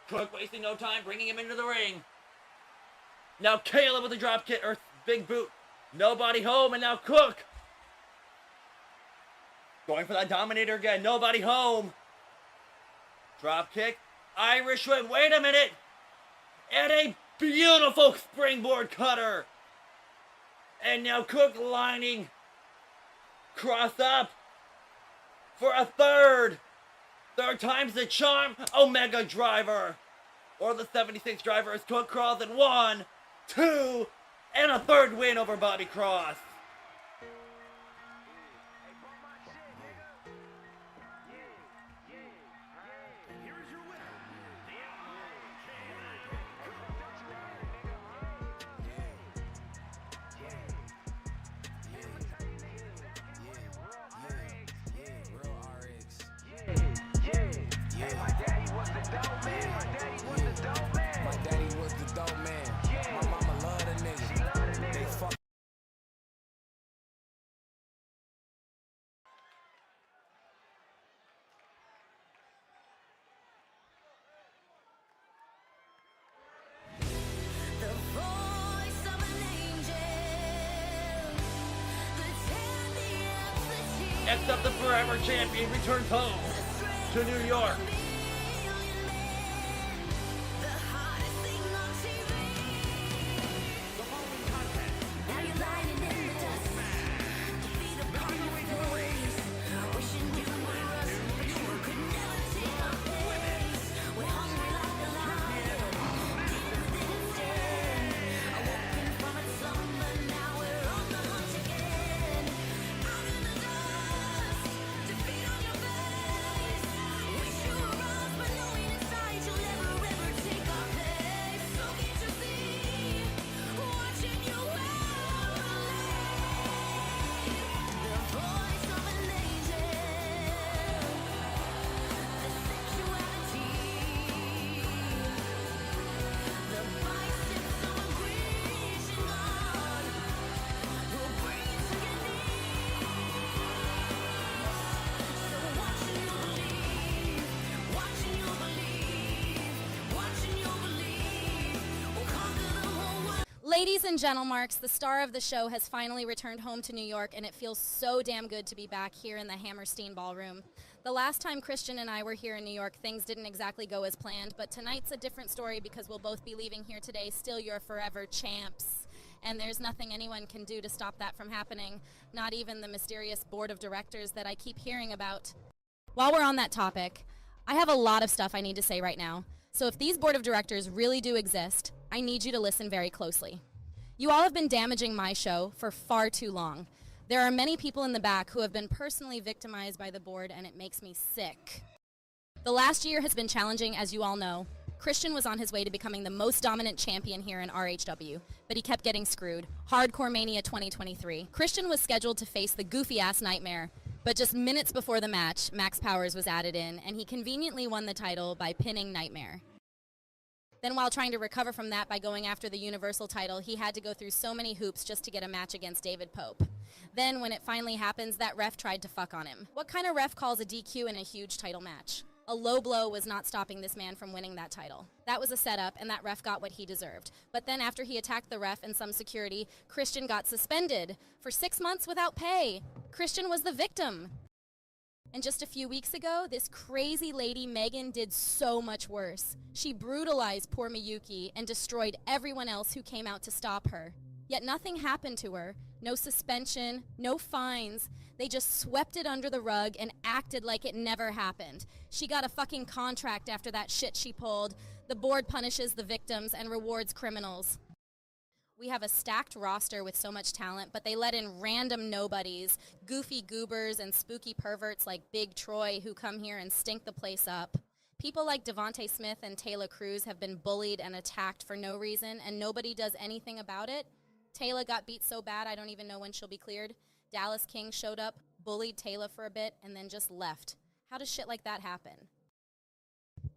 Cook wasting no time, bringing him into the ring. Now Caleb with the drop kick, or big boot. Nobody home, and now Cook. Going for that Dominator again, nobody home. Drop kick, Irish whip, wait a minute. And a beautiful springboard cutter. And now Cook lining Cross up for a third. Third time's the charm, Omega Driver. Or the 76 driver is Cook Cross in 1, 2, and a third win over Bobby Cross. Next up, the Forever Champion returns home to New York. Ladies and gentlemarks, the star of the show has finally returned home to New York, and it feels so damn good to be back here in the Hammerstein Ballroom. The last time Christian and I were here in New York, things didn't exactly go as planned, but tonight's a different story because we'll both be leaving here today still your forever champs. And there's nothing anyone can do to stop that from happening, not even the mysterious board of directors that I keep hearing about. While we're on that topic, I have a lot of stuff I need to say right now. So if these board of directors really do exist, I need you to listen very closely. You all have been damaging my show for far too long. There are many people in the back who have been personally victimized by the board, and it makes me sick. The last year has been challenging, as you all know. Christian was on his way to becoming the most dominant champion here in RHW, but he kept getting screwed. Hardcore Mania 2023. Christian was scheduled to face the goofy-ass Nightmare, but just minutes before the match, Max Powers was added in, and he conveniently won the title by pinning Nightmare. Then while trying to recover from that by going after the Universal title, he had to go through so many hoops just to get a match against David Pope. Then when it finally happens, that ref tried to fuck on him. What kind of ref calls a DQ in a huge title match? A low blow was not stopping this man from winning that title. That was a setup, and that ref got what he deserved. But then after he attacked the ref and some security, Christian got suspended for 6 months without pay. Christian was the victim. And just a few weeks ago, this crazy lady, Megan, did so much worse. She brutalized poor Miyuki and destroyed everyone else who came out to stop her. Yet nothing happened to her. No suspension, no fines. They just swept it under the rug and acted like it never happened. She got a fucking contract after that shit she pulled. The board punishes the victims and rewards criminals. We have a stacked roster with so much talent, but they let in random nobodies, goofy goobers and spooky perverts like Big Troy who come here and stink the place up. People like Devonte Smith and Taylor Cruz have been bullied and attacked for no reason, and nobody does anything about it. Taylor got beat so bad I don't even know when she'll be cleared. Dallas King showed up, bullied Taylor for a bit, and then just left. How does shit like that happen?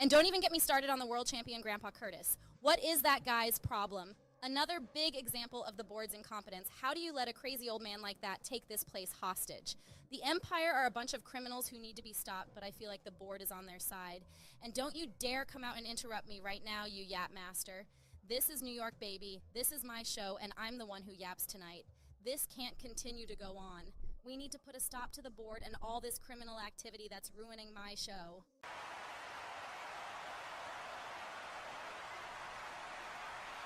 And don't even get me started on the world champion Grandpa Curtis. What is that guy's problem? Another big example of the board's incompetence. How do you let a crazy old man like that take this place hostage? The Empire are a bunch of criminals who need to be stopped, but I feel like the board is on their side. And don't you dare come out and interrupt me right now, you yap master. This is New York, baby. This is my show, and I'm the one who yaps tonight. This can't continue to go on. We need to put a stop to the board and all this criminal activity that's ruining my show.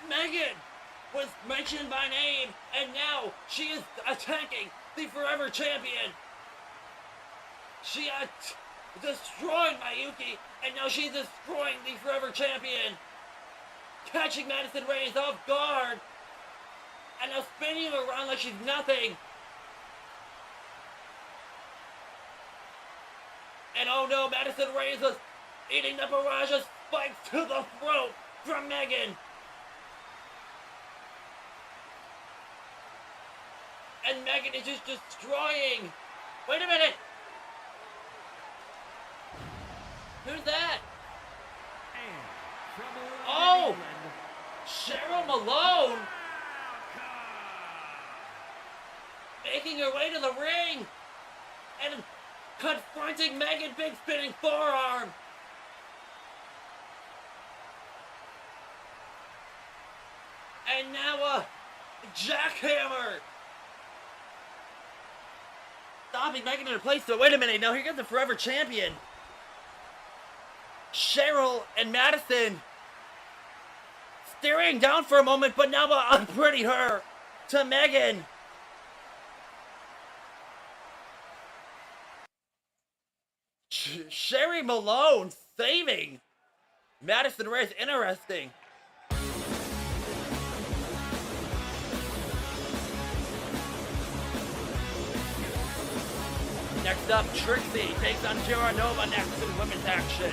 Megan was mentioned by name, and now she is attacking the Forever Champion. destroying Mayuki, and now she's destroying the Forever Champion. Catching Madison Reyes off guard, and now spinning her around like she's nothing. And oh no, Madison Reyes was eating the barrage of spikes to the throat from Megan. And Megan is just destroying. Wait a minute. Who's that? Oh! Cheryl Malone! Making her way to the ring! And confronting Megan, big spinning forearm! And now a jackhammer! Stopping Megan in her place, so wait a minute, now here comes the Forever Champion! Cheryl and Madison staring down for a moment, but now unpretty her to Megan. Sherry Malone saving Madison Reyes. Interesting. Next up, Trixie takes on Tara Nova next in women's action.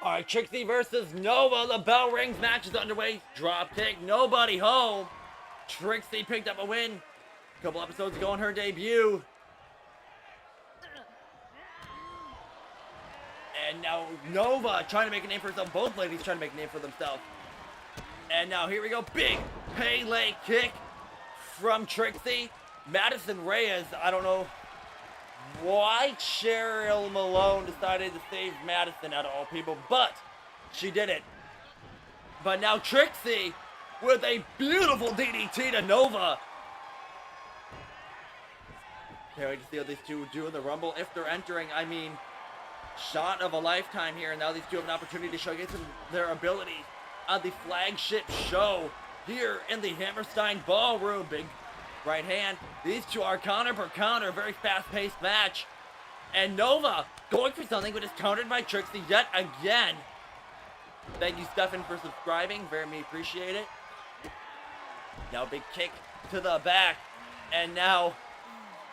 Alright, Trixie versus Nova. The bell rings. Match is underway. Drop kick. Nobody home. Trixie picked up a win a couple episodes ago on her debut. And now Nova trying to make a name for herself. Both ladies trying to make a name for themselves. And now here we go. Big Pele kick from Trixie. Madison Reyes, I don't know why Cheryl Malone decided to save Madison out of all people, but she did it. But now Trixie with a beautiful DDT to Nova. Can't wait to see how these two do in the Rumble if they're entering. I mean, shot of a lifetime here, and now these two have an opportunity to showcase their abilities on the flagship show here in the Hammerstein Ballroom. Big right hand. These two are counter per counter. Very fast-paced match. And Nova going for something, but is countered by Trixie yet again. Thank you, Stefan, for subscribing. Very much appreciate it. Now big kick to the back. And now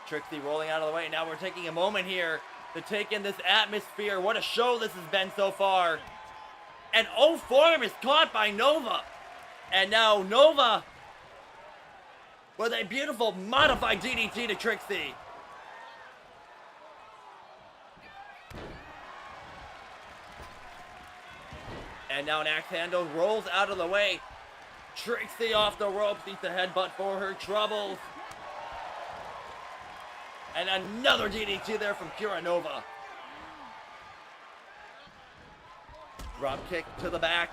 Trixie rolling out of the way. Now we're taking a moment here to take in this atmosphere. What a show this has been so far. And O-Form is caught by Nova. And now Nova with a beautiful modified DDT to Trixie. And now an axe handle rolls out of the way. Trixie off the ropes, needs a headbutt for her troubles. And another DDT there from Kira Nova. Drop kick to the back.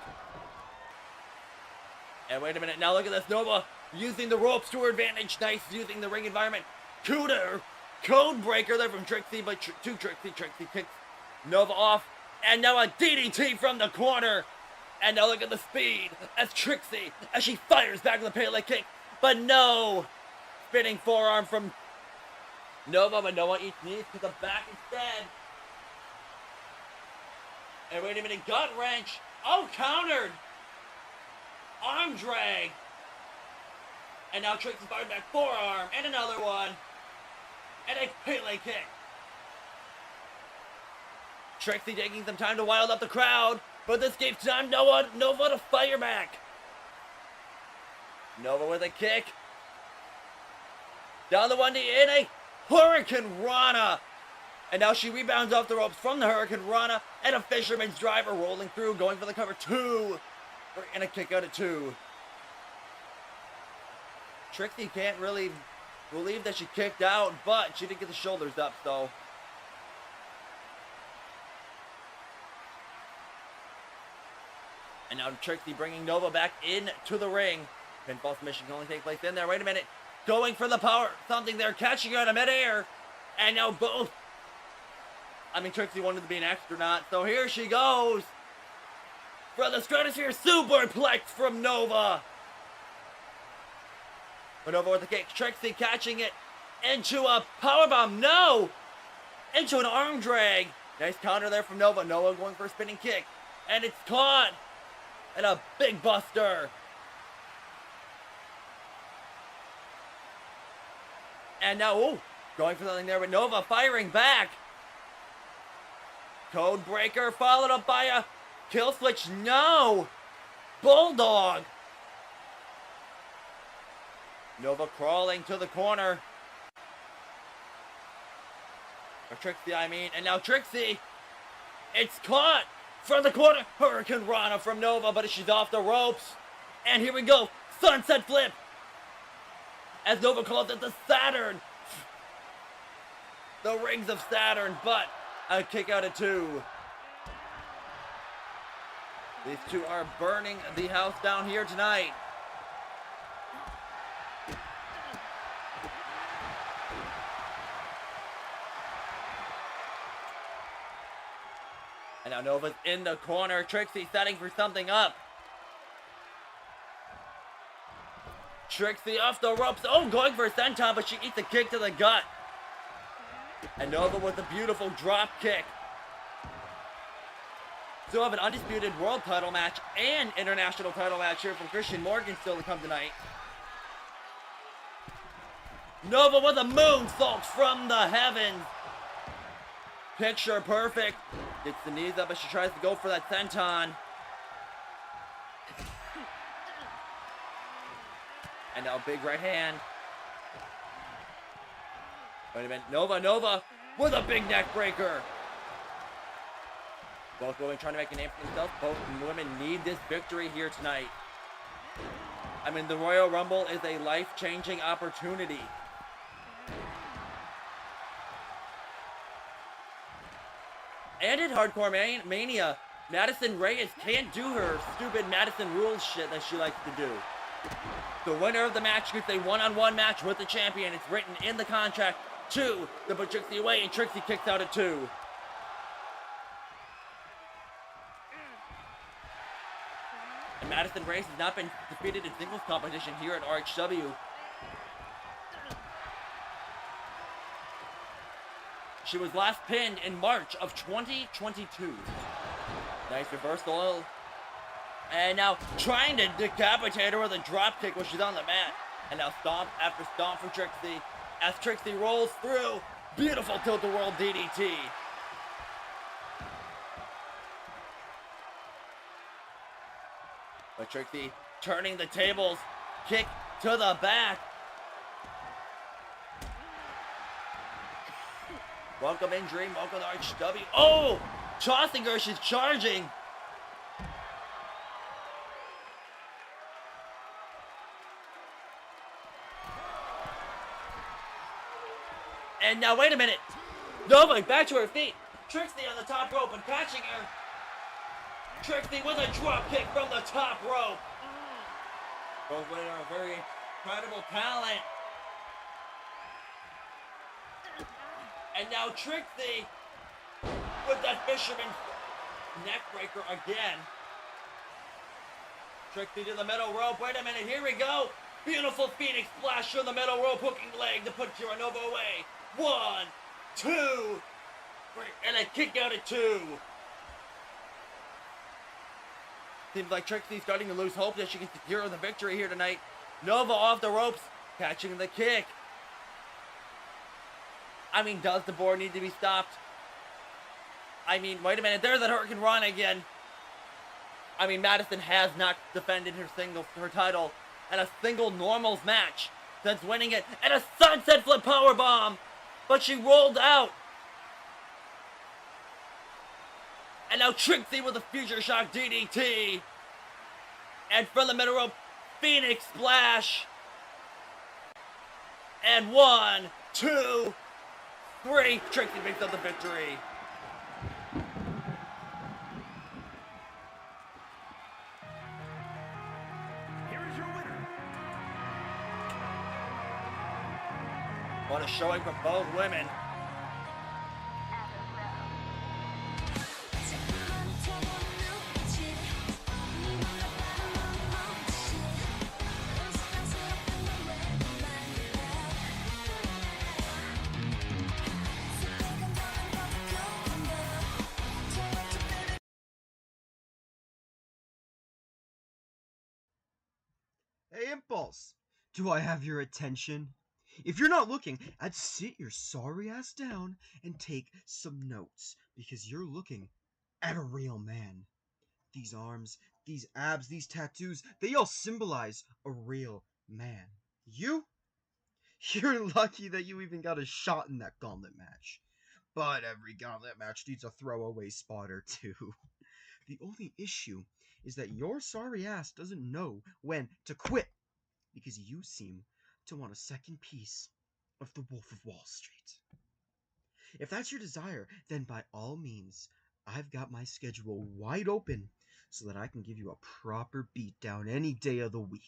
And wait a minute, now look at this. Nova using the ropes to her advantage. Nice using the ring environment. Code breaker there from Trixie, but to Trixie. Trixie kicks Nova off. And now a DDT from the corner. And now look at the speed as Trixie, as she fires back with a Pele kick. But no! Spinning forearm from Nova, but Nova eats knees to the back instead. And wait a minute, gut wrench. Oh, countered! Arm drag. And now Trixie fired back forearm, and another one. And a Pele kick. Trixie taking some time to wild up the crowd, but this gave time Nova to fire back. Nova with a kick. Down the 1D in a Hurricane Rana. And now she rebounds off the ropes from the Hurricane Rana, and a Fisherman's Driver rolling through, going for the cover 2. And a kick out at 2. Trixie can't really believe that she kicked out, but she did get the shoulders up, though. And now Trixie bringing Nova back into the ring. Pinfall submission can only take place in there. Wait a minute. Going for the power. Something there. Catching her out of midair. And now both. Trixie wanted to be an astronaut. So here she goes. For the Stratosphere Superplex from Nova. But Nova with the kick. Trixie catching it into a powerbomb. No! Into an arm drag. Nice counter there from Nova. Nova going for a spinning kick. And it's caught. And a big buster. And now, going for something there with Nova firing back. Code breaker followed up by a kill switch. No! Bulldog. Nova crawling to the corner. Or Trixie, And now Trixie. It's caught. From the corner, Hurricane Rana from Nova, but she's off the ropes. And here we go, Sunset Flip. As Nova calls it the Saturn. The Rings of Saturn, but a kick out at 2. These two are burning the house down here tonight. And now Nova's in the corner. Trixie setting for something up. Trixie off the ropes. Oh, going for a senton, but she eats a kick to the gut. And Nova with a beautiful drop kick. Still have an undisputed world title match and international title match here from Christian Morgan still to come tonight. Nova with a moonsault from the heavens. Picture perfect. Gets the knees up as she tries to go for that senton. And now big right hand. Wait a minute. Nova with a big neck breaker. Both women trying to make a name for themselves. Both women need this victory here tonight. The Royal Rumble is a life-changing opportunity. And in Hardcore Mania, Madison Reyes can't do her stupid Madison Rules shit that she likes to do. The winner of the match gets a one-on-one match with the champion. It's written in the contract to the put Trixie away, and Trixie kicks out at 2. And Madison Reyes has not been defeated in singles competition here at RHW. She was last pinned in March of 2022. Nice reversal. And now trying to decapitate her with a drop kick while she's on the mat. And now stomp after stomp from Trixie as Trixie rolls through. Beautiful tilt-a-whirl DDT. But Trixie turning the tables. Kick to the back. Welcome in Dream, welcome to RHW. Oh! Tossing her, she's charging. And now, wait a minute. Nova back to her feet. Trixie on the top rope and catching her. Trixie with a drop kick from the top rope. Both women are very incredible talent. And now Trixie with that fisherman neckbreaker again. Trixie to the middle rope. Wait a minute, here we go. Beautiful Phoenix splash from the middle rope, hooking leg to put Nova away. 1, 2, 3, and a kick out at 2. Seems like Trixie's starting to lose hope that she can secure the victory here tonight. Nova off the ropes, catching the kick. I mean, does the board need to be stopped? I mean, wait a minute, there's that Hurricane Run again. I mean, Madison has not defended her title in a single normals match since winning it, and a sunset flip powerbomb, but she rolled out. And now Trixie with a future shock DDT, and from the middle rope, Phoenix splash, and 1, 2, 3, Trixie picks up the victory. What a showing from both women. Hey, Impulse! Do I have your attention? If you're not looking, I'd sit your sorry ass down and take some notes, because you're looking at a real man. These arms, these abs, these tattoos, they all symbolize a real man. You're lucky that you even got a shot in that gauntlet match. But every gauntlet match needs a throwaway spot or two. The only issue is that your sorry ass doesn't know when to quit, because you seem to want a second piece of the Wolf of Wall Street. If that's your desire, then by all means, I've got my schedule wide open so that I can give you a proper beatdown any day of the week.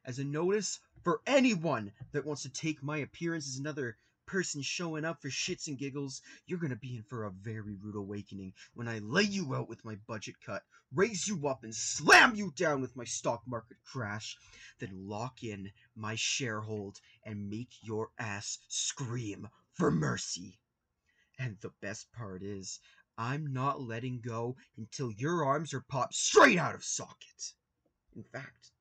As a notice for anyone that wants to take my appearance as another person showing up for shits and giggles, you're gonna be in for a very rude awakening when I lay you out with my budget cut, raise you up and slam you down with my stock market crash, then lock in my sharehold and make your ass scream for mercy. And the best part is, I'm not letting go until your arms are popped straight out of socket. In fact,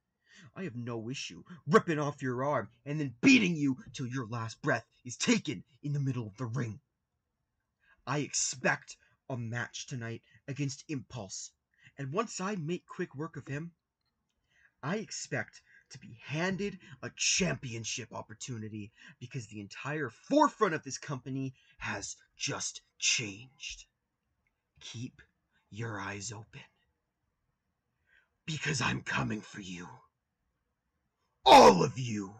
I have no issue ripping off your arm and then beating you till your last breath is taken in the middle of the ring. I expect a match tonight against Impulse, and once I make quick work of him, I expect to be handed a championship opportunity, because the entire forefront of this company has just changed. Keep your eyes open, because I'm coming for you. All of you!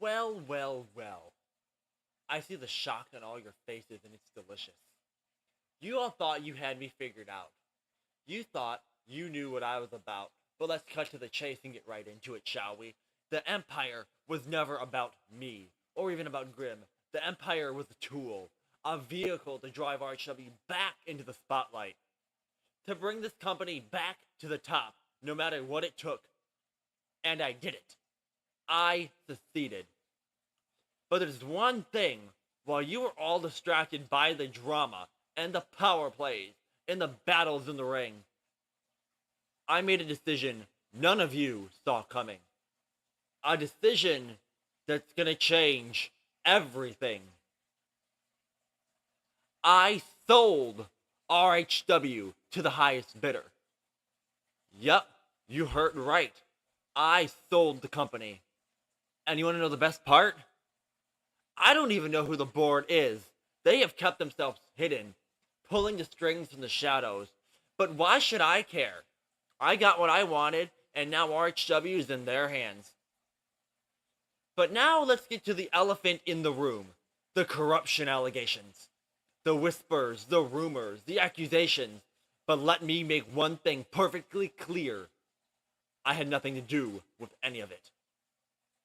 Well, well, well. I see the shock on all your faces and it's delicious. You all thought you had me figured out. You thought you knew what I was about. But let's cut to the chase and get right into it, shall we? The Empire was never about me, or even about Grimm. The Empire was a tool, a vehicle to drive RHW back into the spotlight. To bring this company back to the top, no matter what it took. And I did it. I succeeded. But there's one thing, while you were all distracted by the drama and the power plays and the battles in the ring, I made a decision none of you saw coming. A decision that's gonna change everything. I sold RHW to the highest bidder. Yep, you heard right. I sold the company. And you wanna know the best part? I don't even know who the board is. They have kept themselves hidden, pulling the strings from the shadows. But why should I care? I got what I wanted, and now RHW is in their hands. But now let's get to the elephant in the room. The corruption allegations. The whispers, the rumors, the accusations. But let me make one thing perfectly clear. I had nothing to do with any of it.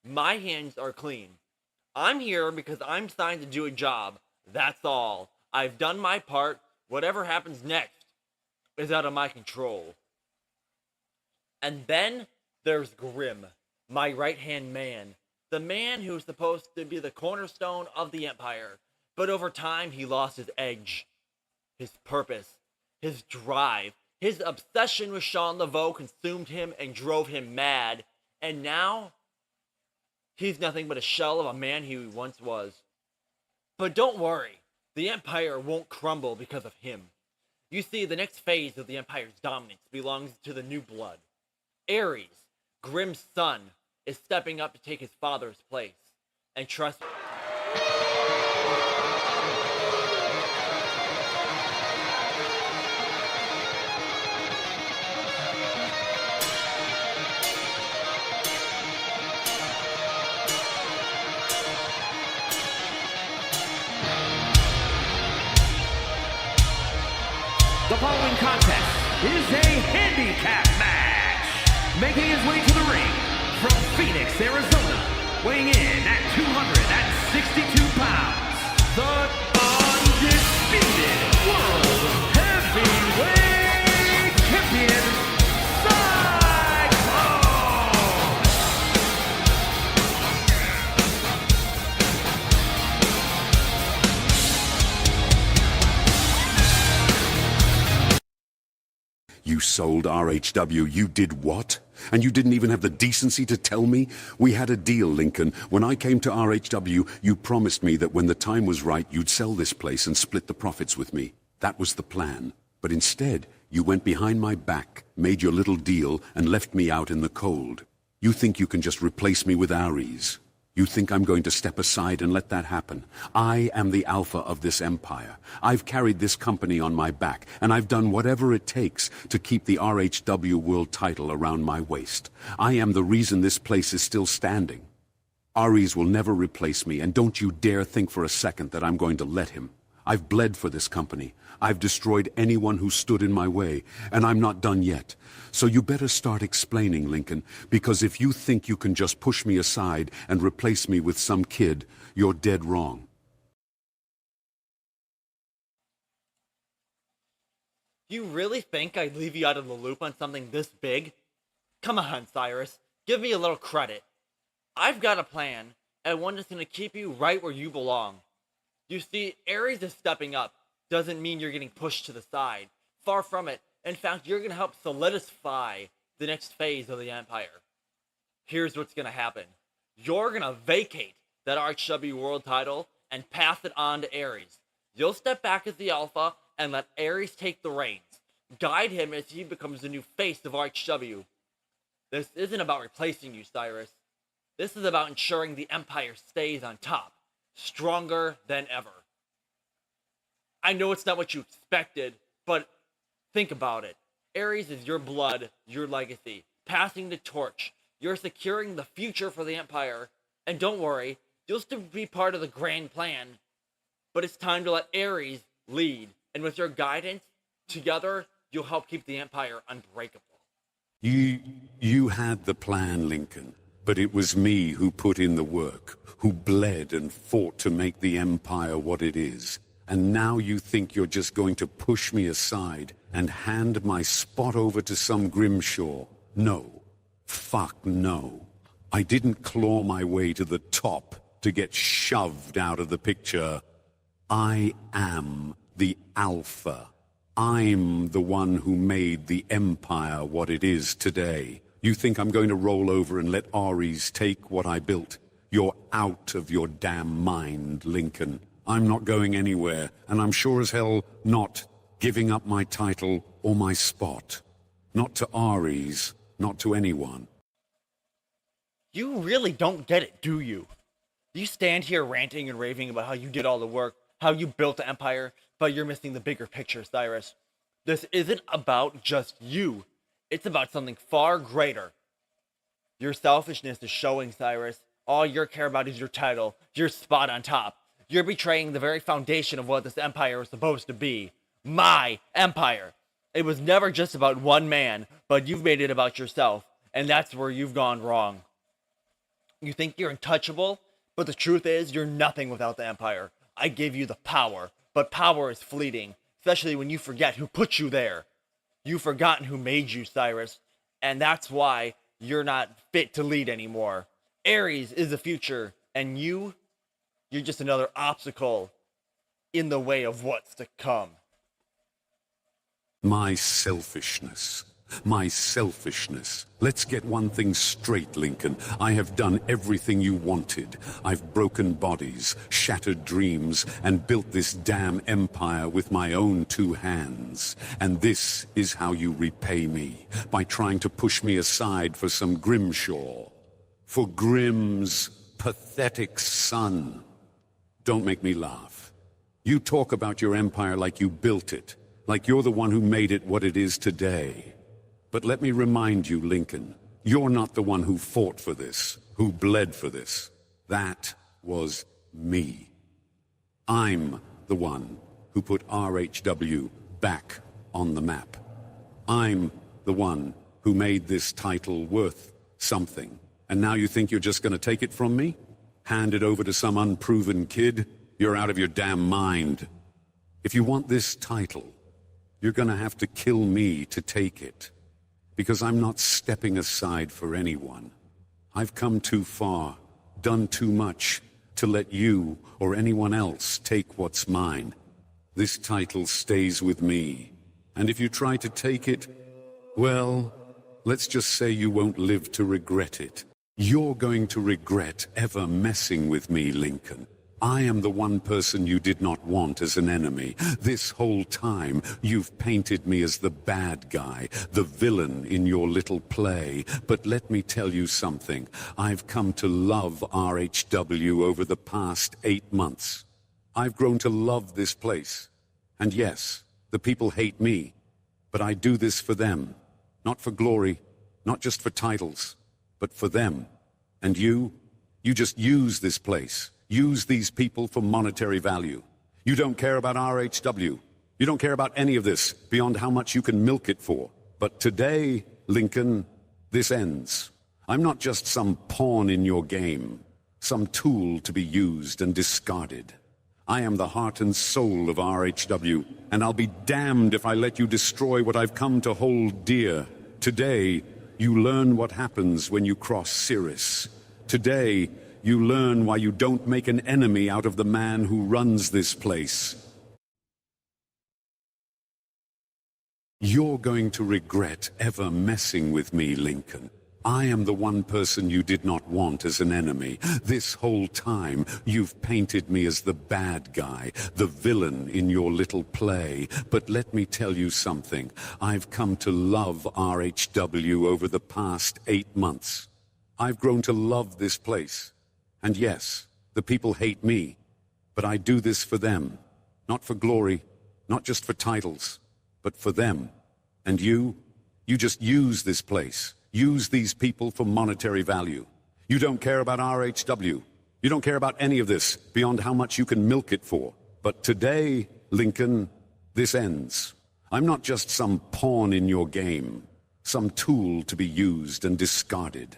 My hands are clean. I'm here because I'm signed to do a job. That's all. I've done my part. Whatever happens next is out of my control. And then there's Grimm, my right-hand man. The man who's supposed to be the cornerstone of the Empire. But over time, he lost his edge, his purpose, his drive. His obsession with Shawn Laveau consumed him and drove him mad. And now, he's nothing but a shell of a man he once was. But don't worry, the Empire won't crumble because of him. You see, the next phase of the Empire's dominance belongs to the new blood. Ares, Grimm's son, is stepping up to take his father's place. And trust me. The following contest is a handicap match. Making his way to the ring from Phoenix, Arizona, weighing in at 262 pounds, the undisputed World Heavyweight Champion, You sold RHW. You did what? And you didn't even have the decency to tell me? We had a deal, Lincoln. When I came to RHW, you promised me that when the time was right, you'd sell this place and split the profits with me. That was the plan. But instead, you went behind my back, made your little deal, and left me out in the cold. You think you can just replace me with Ares? You think I'm going to step aside and let that happen? I am the alpha of this empire. I've carried this company on my back, and I've done whatever it takes to keep the RHW world title around my waist. I am the reason this place is still standing. Ares will never replace me, and don't you dare think for a second that I'm going to let him. I've bled for this company. I've destroyed anyone who stood in my way, and I'm not done yet. So you better start explaining, Lincoln, because if you think you can just push me aside and replace me with some kid, you're dead wrong. You really think I'd leave you out of the loop on something this big? Come on, Cyrus. Give me a little credit. I've got a plan, and one that's going to keep you right where you belong. You see, Ares is stepping up. Doesn't mean you're getting pushed to the side. Far from it. In fact, you're going to help solidify the next phase of the Empire. Here's what's going to happen. You're going to vacate that RHW world title and pass it on to Ares. You'll step back as the alpha and let Ares take the reins. Guide him as he becomes the new face of RHW. This isn't about replacing you, Cyrus. This is about ensuring the Empire stays on top, stronger than ever. I know it's not what you expected, but think about it. Ares is your blood, your legacy, passing the torch. You're securing the future for the Empire, And don't worry, you'll still be part of the grand plan. But it's time to let Ares lead. And with your guidance, together, you'll help keep the Empire unbreakable. You had the plan, Lincoln. But it was me who put in the work, who bled and fought to make the Empire what it is. And now you think you're just going to push me aside and hand my spot over to some Grimshaw? No. Fuck no. I didn't claw my way to the top to get shoved out of the picture. I am the Alpha. I'm the one who made the Empire what it is today. You think I'm going to roll over and let Ares take what I built? You're out of your damn mind, Lincoln. I'm not going anywhere, and I'm sure as hell not giving up my title or my spot. Not to Ares, not to anyone. You really don't get it, do you? You stand here ranting and raving about how you did all the work, how you built the Empire, but you're missing the bigger picture, Cyrus. This isn't about just you. It's about something far greater. Your selfishness is showing, Cyrus. All you care about is your title, your spot on top. You're betraying the very foundation of what this empire is supposed to be. My empire. It was never just about one man, but you've made it about yourself, and that's where you've gone wrong. You think you're untouchable, but the truth is you're nothing without the empire. I gave you the power, but power is fleeting, especially when you forget who put you there. You've forgotten who made you, Cyrus, and that's why you're not fit to lead anymore. Ares is the future, and you're just another obstacle in the way of what's to come. My selfishness. Let's get one thing straight, Lincoln. I have done everything you wanted. I've broken bodies, shattered dreams, and built this damn empire with my own two hands. And this is how you repay me, by trying to push me aside for some Grimshaw. For Grimm's pathetic son. Don't make me laugh. You talk about your empire like you built it, like you're the one who made it what it is today. But let me remind you, Lincoln, you're not the one who fought for this, who bled for this. That was me. I'm the one who put RHW back on the map. I'm the one who made this title worth something. And now you think you're just going to take it from me? Hand it over to some unproven kid? You're out of your damn mind. If you want this title, you're going to have to kill me to take it. Because I'm not stepping aside for anyone. I've come too far, done too much, to let you or anyone else take what's mine. This title stays with me. And if you try to take it, well, let's just say you won't live to regret it. You're going to regret ever messing with me, Lincoln. I am the one person you did not want as an enemy. This whole time, you've painted me as the bad guy, the villain in your little play. But let me tell you something. I've come to love RHW over the past 8 months. I've grown to love this place. And yes, the people hate me. But I do this for them. Not for glory, not just for titles, but for them. And you just use this place. Use these people for monetary value. You don't care about RHW. You don't care about any of this beyond how much you can milk it for. But today, Lincoln, this ends. I'm not just some pawn in your game, some tool to be used and discarded. I am the heart and soul of RHW, and I'll be damned if I let you destroy what I've come to hold dear. Today, you learn what happens when you cross Cyrus. Today, you learn why you don't make an enemy out of the man who runs this place. You're going to regret ever messing with me, Lincoln. I am the one person you did not want as an enemy. This whole time, you've painted me as the bad guy, the villain in your little play. But let me tell you something. I've come to love RHW over the past 8 months. I've grown to love this place. And yes, the people hate me, but I do this for them. Not for glory, not just for titles, but for them. And you just use this place. Use these people for monetary value. You don't care about RHW. You don't care about any of this beyond how much you can milk it for. But today, Lincoln, this ends. I'm not just some pawn in your game, some tool to be used and discarded.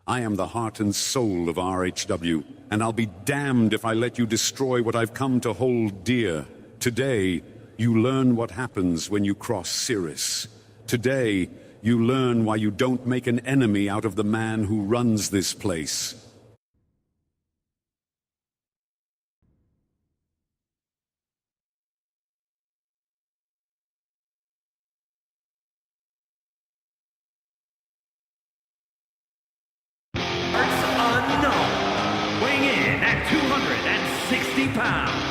I am the heart and soul of RHW, and I'll be damned if I let you destroy what I've come to hold dear. Today, you learn what happens when you cross Cyrus. Today, you learn why you don't make an enemy out of the man who runs this place. Unknown, weighing in at 260 pounds.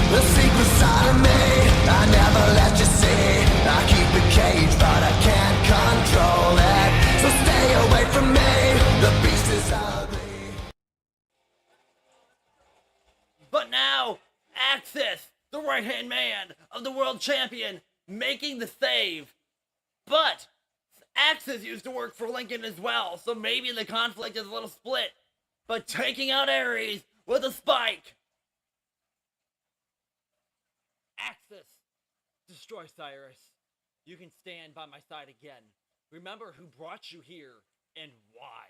The secret side of me, I never let you see. I keep it caged, but I can't control it. So stay away from me, the beast is ugly. But now, Axis, the right-hand man of the world champion, making the save. But Axis used to work for Lincoln as well, so maybe the conflict is a little split. But taking out Ares with a spike. Axis, destroy Cyrus. You can stand by my side again. Remember who brought you here and why.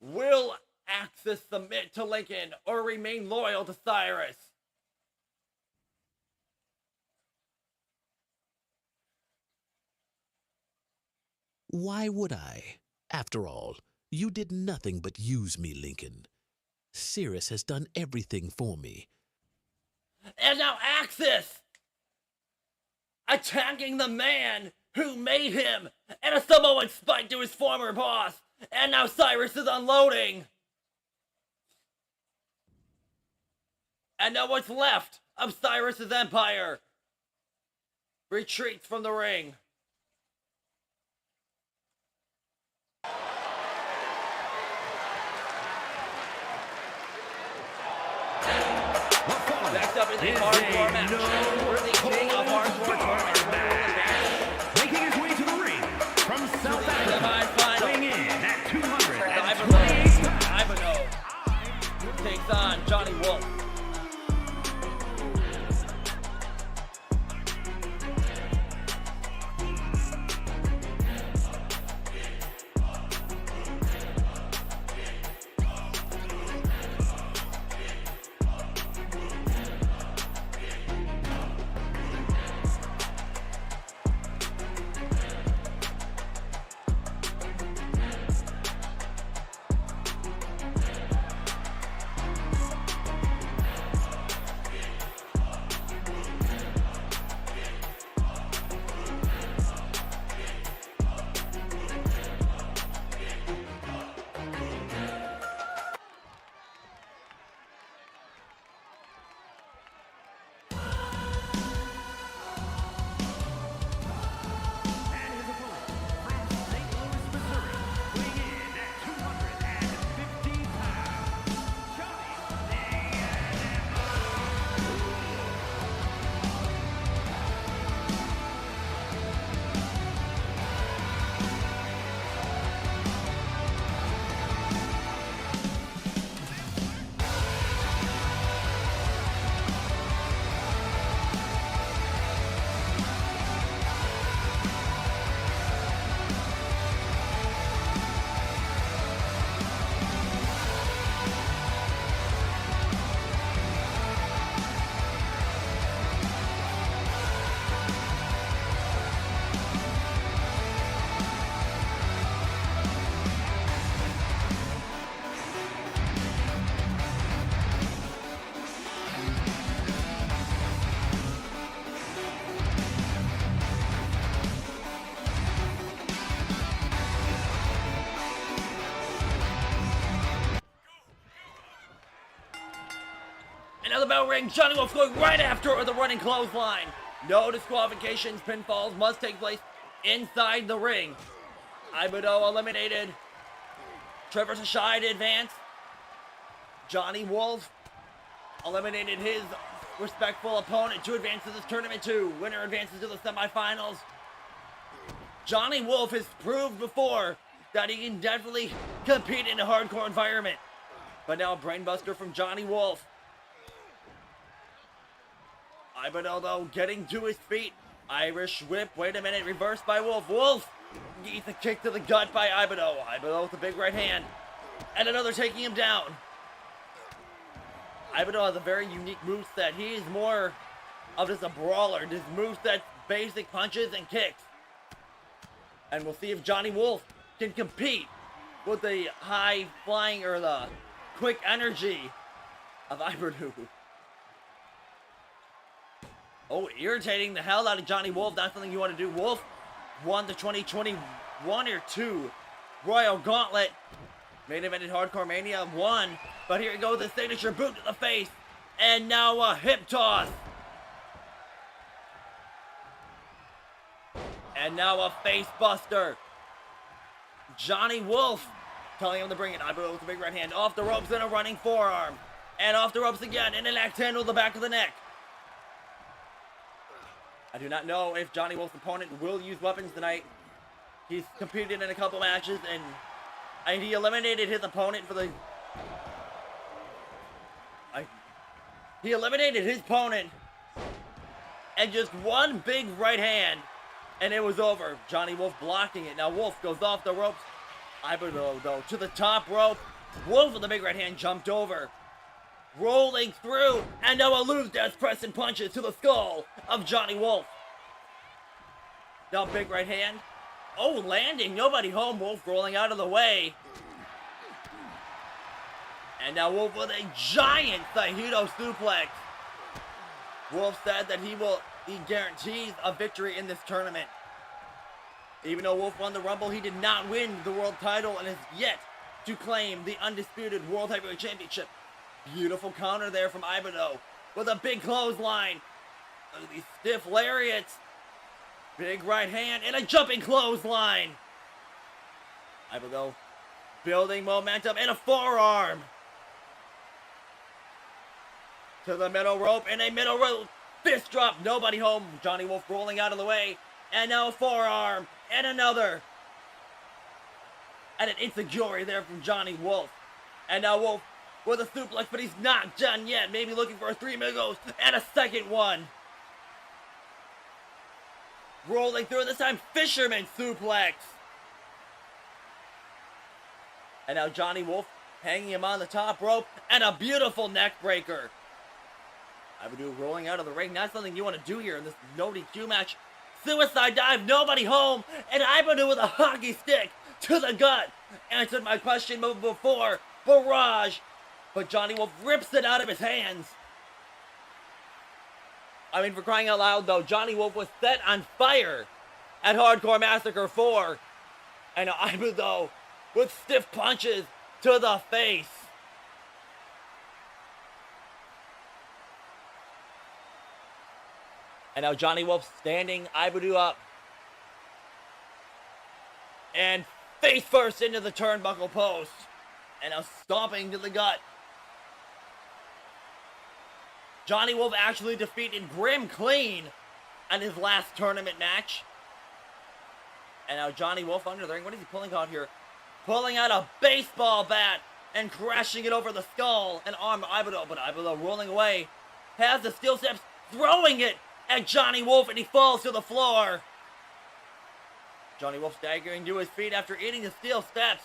Will Axis submit to Lincoln or remain loyal to Cyrus? Why would I? After all, you did nothing but use me, Lincoln. Cyrus has done everything for me. And now Axis! Attacking the man who made him, and a Samoan spike to his former boss, and now Cyrus is unloading! And now what's left of Cyrus's empire retreats from the ring. Next up is a hardcore match. We're the king of hardcore tournament. Making his way to the ring from South Africa, weighing in at 228 Ibutho takes on Johnny Wolf. Now the bell rings. Johnny Wolf going right after the running clothesline. No disqualifications. Pinfalls must take place inside the ring. Ibutho eliminated. Trevor's shy to advance. Johnny Wolf eliminated his respectful opponent to advance to this tournament too. Winner advances to the semifinals. Johnny Wolf has proved before that he can definitely compete in a hardcore environment. But now a brainbuster from Johnny Wolf. Ibutho though getting to his feet. Irish whip, wait a minute, reversed by Wolf. Wolf gets a kick to the gut by Ibutho. Ibutho with a big right hand. And another taking him down. Ibutho has a very unique moveset. He's more of just a brawler. His moveset's basic punches and kicks. And we'll see if Johnny Wolf can compete with the high flying or the quick energy of Ibutho. Oh, irritating the hell out of Johnny Wolf. That's something you want to do. Wolf won the 2021 or 2 Royal Gauntlet. Main evented Hardcore Mania 1. But here he goes, the signature boot to the face. And now a hip toss. And now a face buster. Johnny Wolf telling him to bring it. Ibutho with the big right hand. Off the ropes and a running forearm. And off the ropes again. And an axe handle to the back of the neck. I do not know if Johnny Wolf's opponent will use weapons tonight. He's competed in a couple matches and he eliminated his opponent for the... He eliminated his opponent and just one big right hand and it was over. Johnny Wolf blocking it. Now Wolf goes off the ropes. Ibutho though to the top rope. Wolf with the big right hand jumped over. Rolling through, and now a loose death press and punches to the skull of Johnny Wolf. Now big right hand. Oh, landing, nobody home. Wolf rolling out of the way. And now Wolf with a giant Sahido suplex. Wolf said that he guarantees a victory in this tournament. Even though Wolf won the Rumble, he did not win the world title and has yet to claim the undisputed World Heavyweight Championship. Beautiful counter there from Ibutho with a big clothesline. Look at these stiff lariats. Big right hand and a jumping clothesline. Ibutho building momentum and a forearm. To the middle rope and a middle rope fist drop. Nobody home. Johnny Wolf rolling out of the way. And now a forearm and another. And an insecurity there from Johnny Wolf. And now Wolf with a suplex, but he's not done yet. Maybe looking for a 3 amigos and a second one. Rolling through, this time fisherman suplex. And now Johnny Wolf hanging him on the top rope and a beautiful neck breaker. Ibutho rolling out of the ring. Not something you want to do here in this no DQ match. Suicide dive, nobody home, and Ibutho with a hockey stick to the gut. Answered my question before. Barrage. But Johnny Wolf rips it out of his hands. I mean, for crying out loud, though, Johnny Wolf was set on fire at Hardcore Massacre 4. And Ibutho with stiff punches to the face. And now Johnny Wolf standing Ibutho up. And face first into the turnbuckle post. And now stomping to the gut. Johnny Wolf actually defeated Grim Clean in his last tournament match. And now Johnny Wolf under the ring. What is he pulling out here? Pulling out a baseball bat and crashing it over the skull and arm of Ibutho. But Ibutho rolling away. Has the steel steps, throwing it at Johnny Wolf, and he falls to the floor. Johnny Wolf staggering to his feet after eating the steel steps.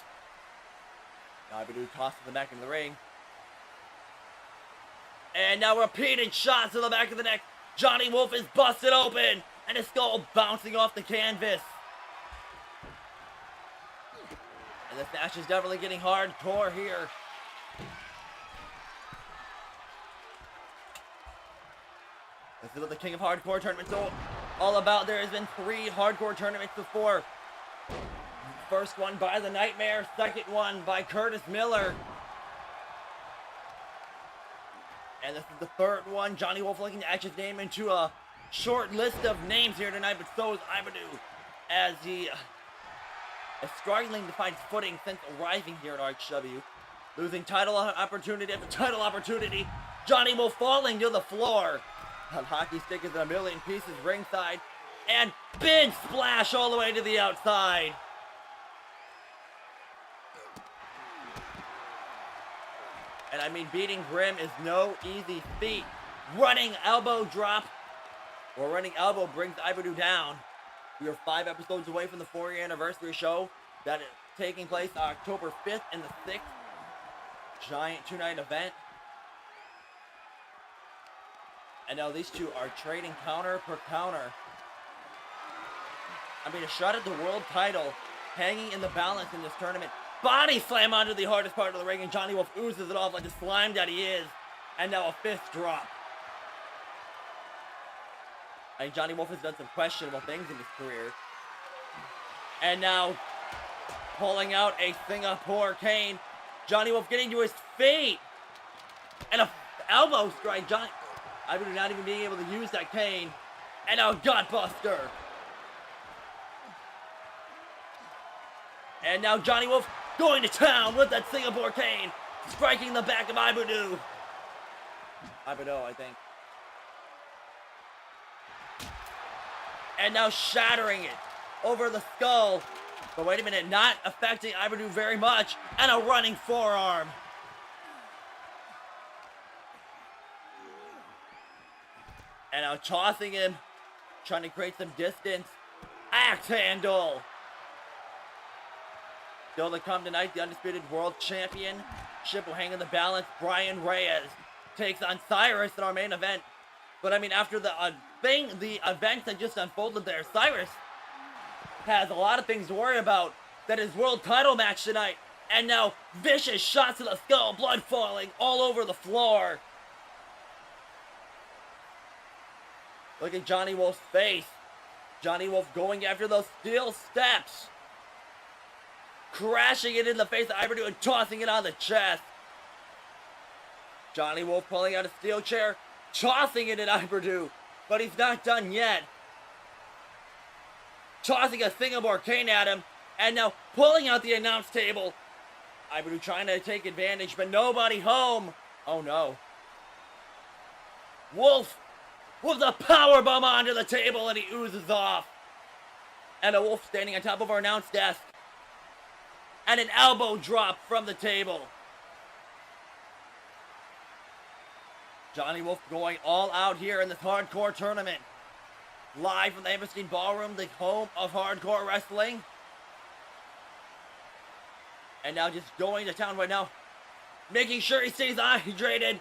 Ibutho tosses him back into the ring. And now repeated shots to the back of the neck. Johnny Wolf is busted open, and his skull bouncing off the canvas. And this match is definitely getting hardcore here. This is what the King of Hardcore tournament's all about. There has been 3 hardcore tournaments before. First one by the Nightmare, second one by Curtis Miller. And this is the third one. Johnny Wolf looking to etch his name into a short list of names here tonight, but so is Ibutho, as he is struggling to find footing since arriving here at RHW. Losing title opportunity after title opportunity. Johnny Wolf falling to the floor. That hockey stick is in a million pieces ringside. And big splash all the way to the outside. And I mean, beating Grim is no easy feat. Running elbow drop, or running elbow brings Ibutho down. We are 5 episodes away from the 4-year anniversary show that is taking place October 5th and the 6th. Giant 2-night event. And now these two are trading counter per counter. I mean, a shot at the world title hanging in the balance in this tournament. Body slam onto the hardest part of the ring, and Johnny Wolf oozes it off like the slime that he is. And now a 5th drop. I mean, Johnny Wolf has done some questionable things in his career. And now, pulling out a Singapore cane. Johnny Wolf getting to his feet. And a elbow strike. Ibutho not even being able to use that cane. And now Gutbuster. And now Johnny Wolf going to town with that Singapore cane. Striking the back of Ibutho. Ibutho, I think. And now shattering it over the skull. But wait a minute, not affecting Ibutho very much. And a running forearm. And now tossing him. Trying to create some distance. Axe handle. Still to come tonight, the undisputed world championship will hang in the balance. Madison Reyes takes on Cyrus in our main event. But I mean, after the events that just unfolded there, Cyrus has a lot of things to worry about. That is world title match tonight. And now vicious shots to the skull, blood falling all over the floor. Look at Johnny Wolf's face. Johnny Wolf going after those steel steps. Crashing it in the face of Ibutho and tossing it on the chest. Johnny Wolf pulling out a steel chair, tossing it at Ibutho, but he's not done yet. Tossing a Singapore cane at him, and now pulling out the announce table. Ibutho trying to take advantage, but nobody home. Oh no. Wolf with a powerbomb onto the table, and he oozes off. And a Wolf standing on top of our announce desk. And an elbow drop from the table. Johnny Wolf going all out here in this hardcore tournament. Live from the Hammerstein Ballroom, the home of hardcore wrestling. And now just going to town right now. Making sure he stays hydrated.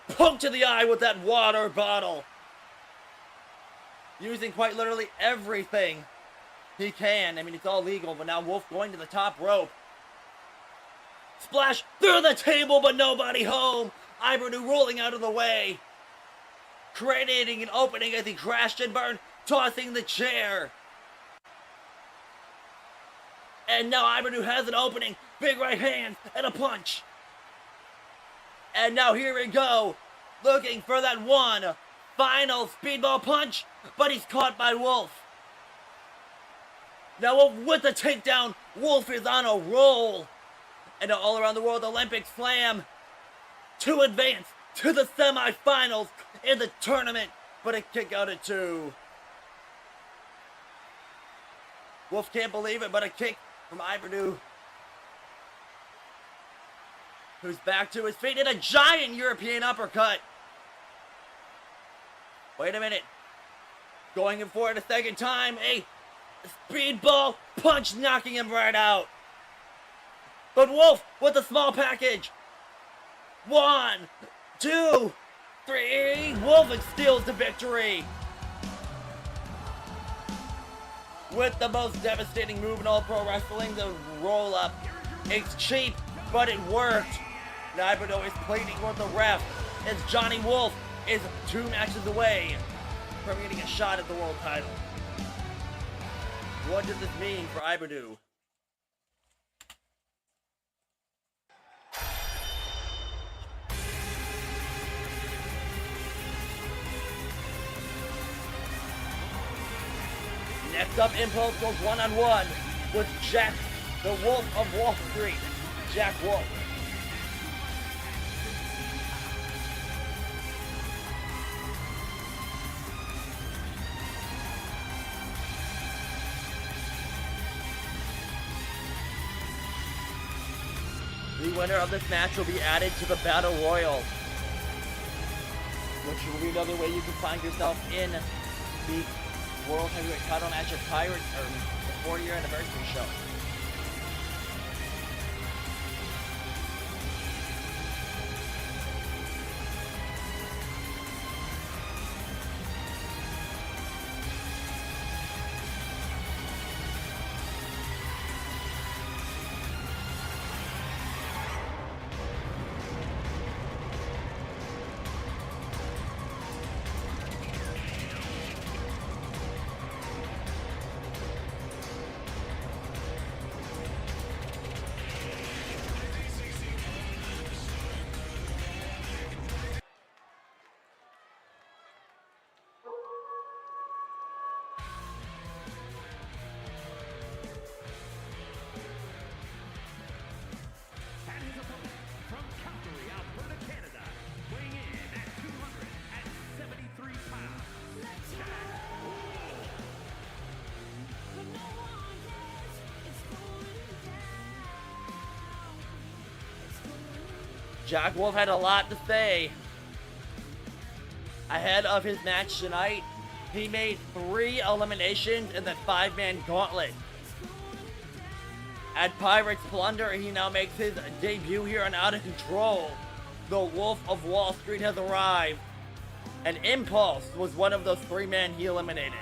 Poke to the eye with that water bottle. Using quite literally everything he can. I mean, it's all legal, but now Wolf going to the top rope. Splash through the table, but nobody home. Ibutho rolling out of the way. Creating an opening as he crashed and burned, tossing the chair. And now Ibutho has an opening. Big right hand and a punch. And now here we go. Looking for that one final speedball punch, but he's caught by Wolf. Now Wolf with the takedown. Wolf is on a roll. And now all around the world, Olympic Slam to advance to the semifinals in the tournament, but a kick out at 2. Wolf can't believe it, but a kick from Ibutho, who's back to his feet in a giant European uppercut. Wait a minute. Going in for it a second time. A speedball punch knocking him right out. But Wolf with a small package. 1, 2, 3. Wolf steals the victory. With the most devastating move in all pro wrestling, the roll up. It's cheap, but it worked. Now Ibutho is pleading with the ref as Johnny Wolf is 2 matches away from getting a shot at the world title. What does this mean for Ibutho? Next up, Impulse goes one-on-one with Jack, the Wolf of Wall Street, Jack Wolf. The winner of this match will be added to the Battle Royal, which will be another way you can find yourself in the World Heavyweight title match at Pirates, or the 4-year anniversary show. And his opponent from Calgary, Alberta, Canada, weighing in at 273 pounds. Jack Wolf had a lot to say ahead of his match tonight. He made 3 eliminations in the 5-man gauntlet. At Pirates Plunder, he now makes his debut here on Out of Control. The Wolf of Wall Street has arrived. And Impulse was one of those 3 men he eliminated.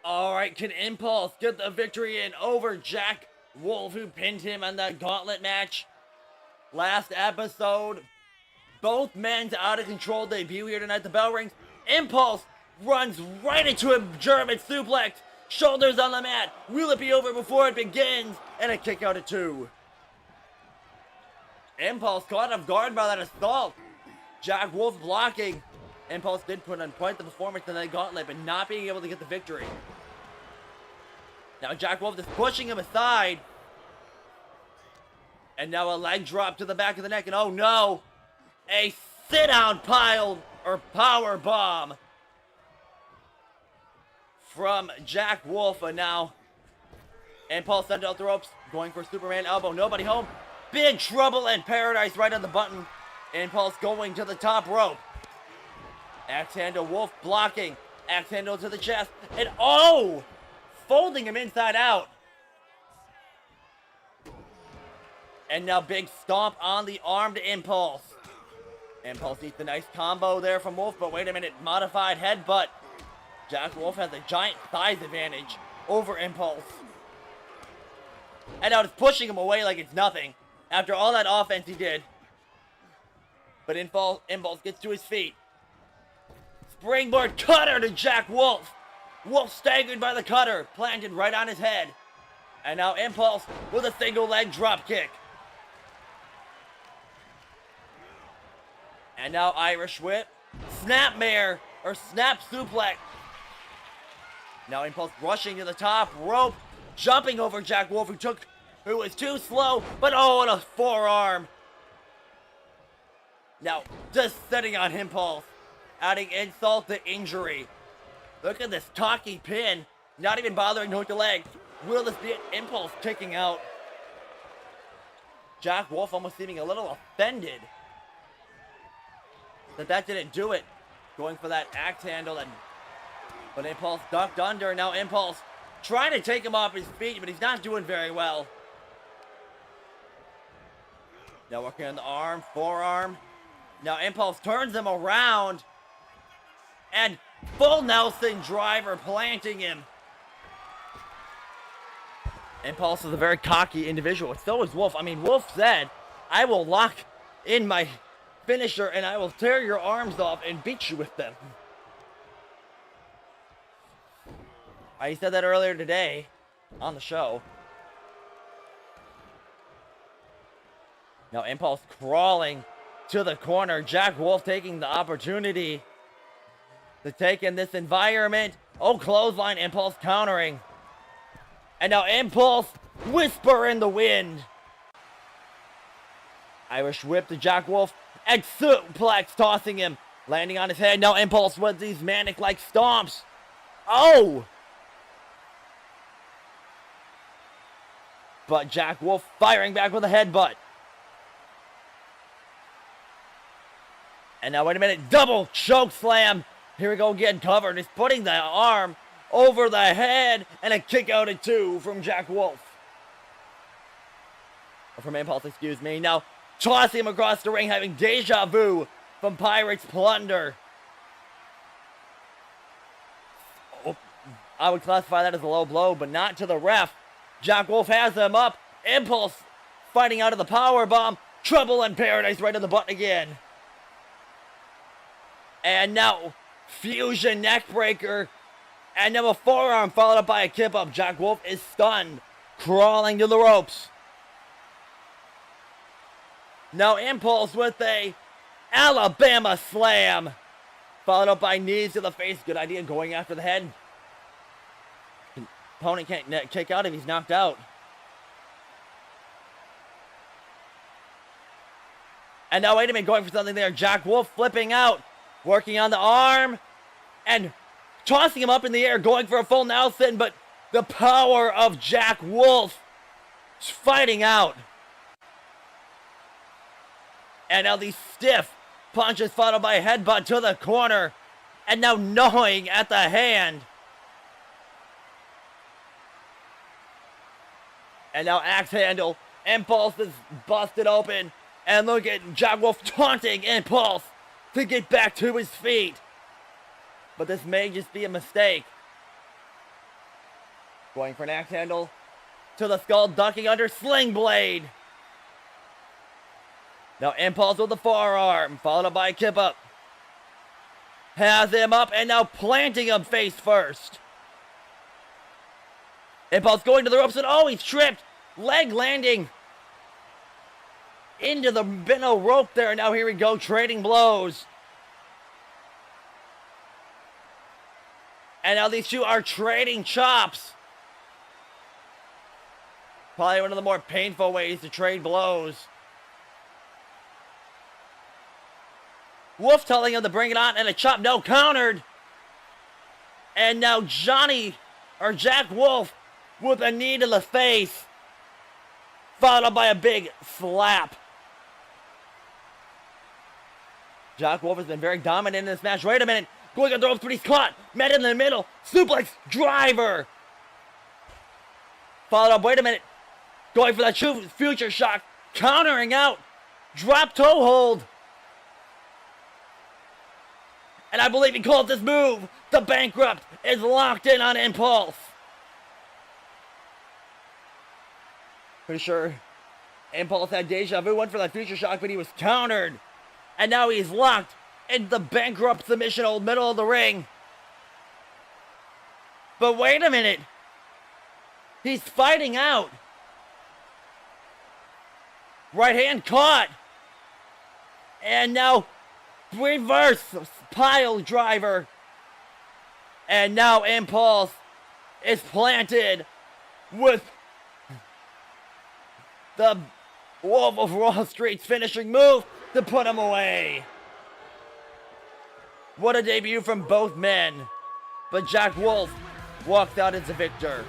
Alright, can Impulse get the victory in over Jack Wolf, who pinned him on that gauntlet match last episode? Both men's Out of Control debut here tonight. The bell rings. Impulse runs right into a German suplex. Shoulders on the mat. Will it be over before it begins? And a kick out at 2. Impulse caught off guard by that assault. Jack Wolf blocking. Impulse did put on quite the performance in that gauntlet, but not being able to get the victory. Now Jack Wolf is pushing him aside. And now a leg drop to the back of the neck, and oh no! A sit-down pile, or power bomb from Jack Wolf, and now Impulse sent out the ropes, going for Superman elbow, nobody home. Big trouble in paradise right on the button. Impulse going to the top rope. Axe handle, Wolf blocking. Axe handle to the chest. And oh! Folding him inside out. And now big stomp on the arm to Impulse. Impulse needs a nice combo there from Wolf, but wait a minute. Modified headbutt. Jack Wolf has a giant size advantage over Impulse. And now it's pushing him away like it's nothing after all that offense he did. But Impulse gets to his feet. Springboard cutter to Jack Wolf. Wolf staggered by the cutter, planted right on his head. And now Impulse with a single leg drop kick. And now Irish whip. Snapmare, or snap suplex. Now Impulse rushing to the top rope. Jumping over Jack Wolf, who was too slow, but oh, and a forearm. Now, just sitting on Impulse, adding insult to injury. Look at this cocky pin, not even bothering to hook the leg. Will this be an Impulse kicking out? Jack Wolf almost seeming a little offended that didn't do it. Going for that axe handle, and But Impulse ducked under. Now Impulse trying to take him off his feet, but he's not doing very well. Now working on the arm, forearm. Now Impulse turns him around. And full Nelson driver planting him. Impulse is a very cocky individual. So is Wolf. I mean, Wolf said, I will lock in my finisher and I will tear your arms off and beat you with them. I said that earlier today on the show. Now Impulse crawling to the corner. Jack Wolf taking the opportunity to take in this environment. Oh, clothesline. Impulse countering. And now Impulse, whisper in the wind. Irish whip to Jack Wolf. And suplex tossing him. Landing on his head. Now Impulse with these manic-like stomps. Oh! But Jack Wolf firing back with a headbutt. And now, wait a minute. Double choke slam. Here we go again. Covered. He's putting the arm over the head. And a kick out at 2 from Jack Wolf. Or from Impulse, excuse me. Now, tossing him across the ring. Having deja vu from Pirates Plunder. Oh, I would classify that as a low blow, but not to the ref. Jack Wolf has him up. Impulse fighting out of the power bomb. Trouble in Paradise right in the butt again. And now fusion neck breaker. And now a forearm followed up by a kip up. Jack Wolf is stunned. Crawling to the ropes. Now Impulse with a Alabama slam. Followed up by knees to the face. Good idea going after the head. Opponent can't kick out if he's knocked out. And now wait a minute, going for something there. Jack Wolf flipping out. Working on the arm. And tossing him up in the air. Going for a full Nelson. But the power of Jack Wolf is fighting out. And now these stiff punches followed by a headbutt to the corner. And now gnawing at the hand. And now axe handle. Impulse is busted open. And look at Jack Wolf taunting Impulse to get back to his feet. But this may just be a mistake. Going for an axe handle to the skull, ducking under Sling Blade. Now Impulse with the forearm, followed up by a kip up. Has him up and now planting him face first. Impulse going to the ropes and oh, he's tripped. Leg landing into the minnow rope there. Now here we go, trading blows. And now these two are trading chops. Probably one of the more painful ways to trade blows. Wolf telling him to bring it on and a chop. No, countered. And now Jack Wolf with a knee to the face. Followed up by a big slap. Jack Wolf has been very dominant in this match. Wait a minute. Going on the ropes, but he's caught. Met in the middle. Suplex driver. Followed up. Wait a minute. Going for that future shock. Countering out. Drop toe hold. And I believe he called this move. The Bankrupt is locked in on Impulse. Pretty sure Impulse had deja vu, went for that future shock, but he was countered. And now he's locked in the Bankrupt submission hold, middle of the ring. But wait a minute. He's fighting out. Right hand caught. And now reverse pile driver. And now Impulse is planted with the Wolf of Wall Street's finishing move to put him away. What a debut from both men. But Jack Wolf walked out as a victor.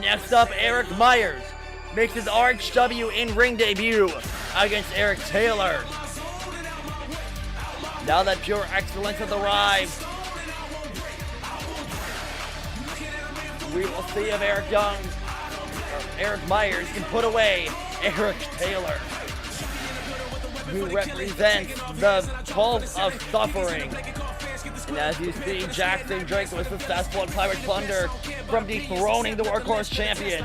Next up, Aric Myers makes his RHW in-ring debut against Erik Teylor. Now that pure excellence has arrived, we will see if Aric Myers can put away Erik Teylor, who represents the cult of suffering. And as you see, Jackson Drake was successful in Pirate Plunder from dethroning the Workhorse Champion.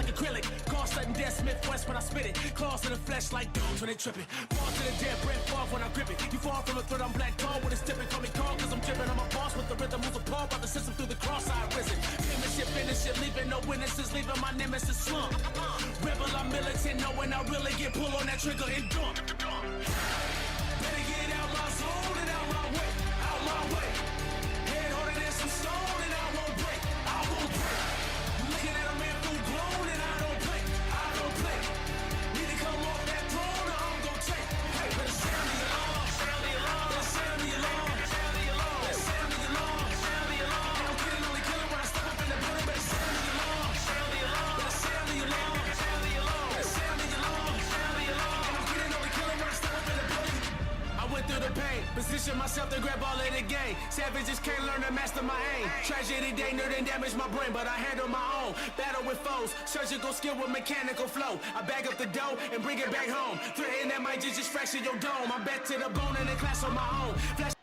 Position myself to grab all of the game. Savages can't learn to master my aim. Tragedy danger and damage my brain, but I handle my own. Battle with foes, surgical skill with mechanical flow. I bag up the dough and bring it back home. Threatening that might just fracture your dome. I'm back to the bone and the class on my own. Flash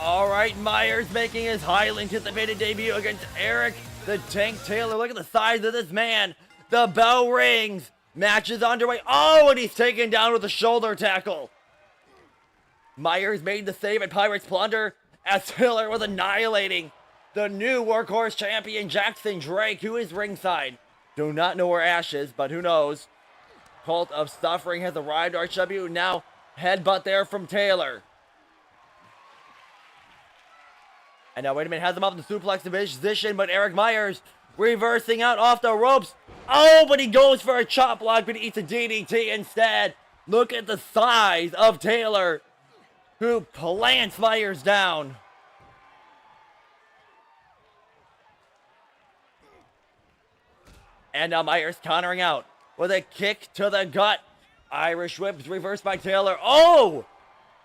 Alright, Myers making his highly anticipated debut against Erik the Tank Teylor. Look at the size of this man. The bell rings. Match is underway. Oh, and he's taken down with a shoulder tackle. Myers made the save at Pirates Plunder as Teylor was annihilating the new Workhorse champion Jackson Drake, who is ringside. Do not know where Ash is, but who knows. Cult of Suffering has arrived. RHW now headbutt there from Teylor. And now, wait a minute, has him up in the suplex position, but Aric Myers reversing out off the ropes. Oh, but he goes for a chop block, but he eats a DDT instead. Look at the size of Teylor, who plants Myers down. And now Myers countering out with a kick to the gut. Irish whip is reversed by Teylor. Oh!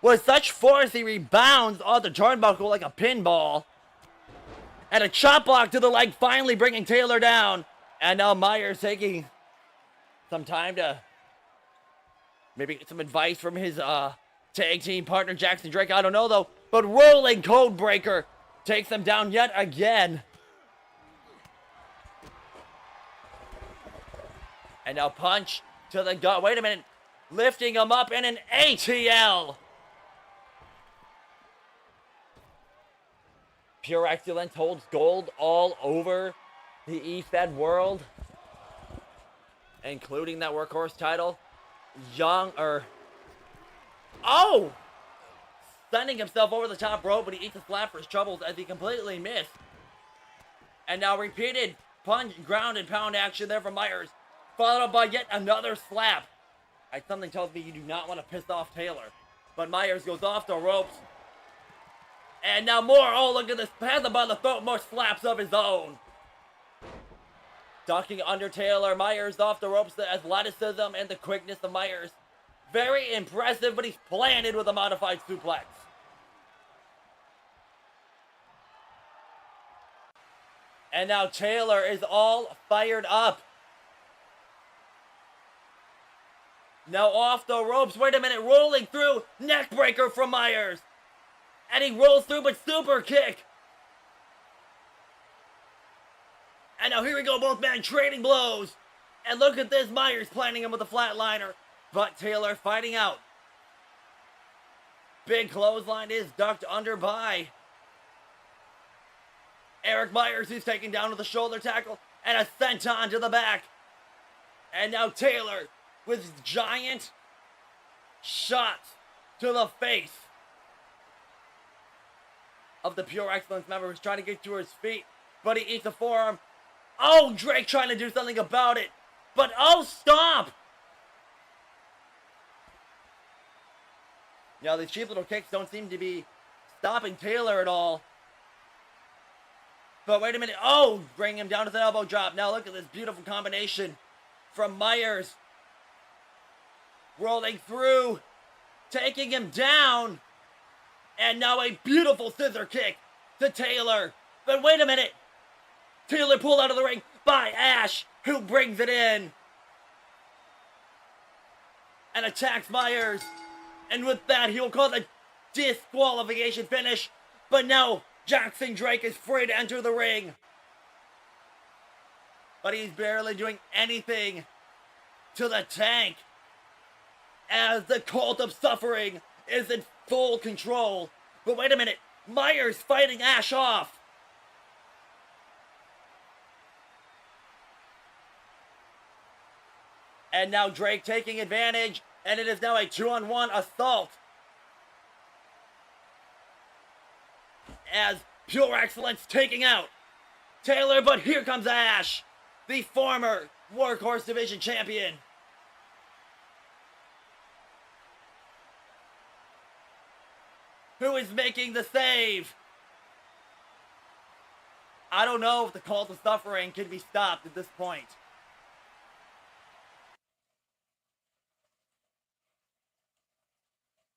With such force, he rebounds off the turnbuckle like a pinball. And a chop block to the leg, finally bringing Teylor down. And now Myers taking some time to maybe get some advice from his tag team partner, Jackson Drake. I don't know, though. But rolling code breaker takes him down yet again. And now punch to the gut. Wait a minute. Lifting him up in an ATL. Pure Excellence holds gold all over the EFED world, including that Workhorse title. Sending himself over the top rope, but he eats a slap for his troubles as he completely missed. And now repeated punch, ground and pound action there from Myers, followed up by yet another slap. Something tells me you do not want to piss off Teylor, but Myers goes off the ropes. And now more, oh look at this, has him by the throat, more slaps of his own. Ducking under Teylor, Myers off the ropes, the athleticism and the quickness of Myers Very impressive, but he's planted with a modified suplex. And now Taylor is all fired up. Now off the ropes. Wait a minute. Rolling through. Neckbreaker from Myers. And he rolls through, but super kick. And now here we go. Both men trading blows. And look at this. Myers planting him with a flatliner. But Taylor fighting out. Big clothesline is ducked under by Aric Myers, who's taken down with a shoulder tackle. And a senton to the back. And now Taylor with giant shots to the face of the Pure Excellence member who's trying to get to his feet, but he eats a forearm. Oh, Drake trying to do something about it, but oh, stop! Now, these cheap little kicks don't seem to be stopping Taylor at all. But wait a minute. Oh, bring him down with an elbow drop. Now look at this beautiful combination from Myers. Rolling through, taking him down, and now a beautiful scissor kick to Taylor. But wait a minute, Taylor pulled out of the ring by Ash, who brings it in and attacks Myers. And with that, he will call the disqualification finish. But now Jackson Drake is free to enter the ring. But he's barely doing anything to the Tank, as the Cult of Suffering is in full control. But wait a minute, Myers fighting Ash off. And now Drake taking advantage, and it is now a 2-on-1 assault. As Pure Excellence taking out Taylor, but here comes Ash, the former Workhorse Division champion. Who is making the save? I don't know if the Cult of Suffering can be stopped at this point.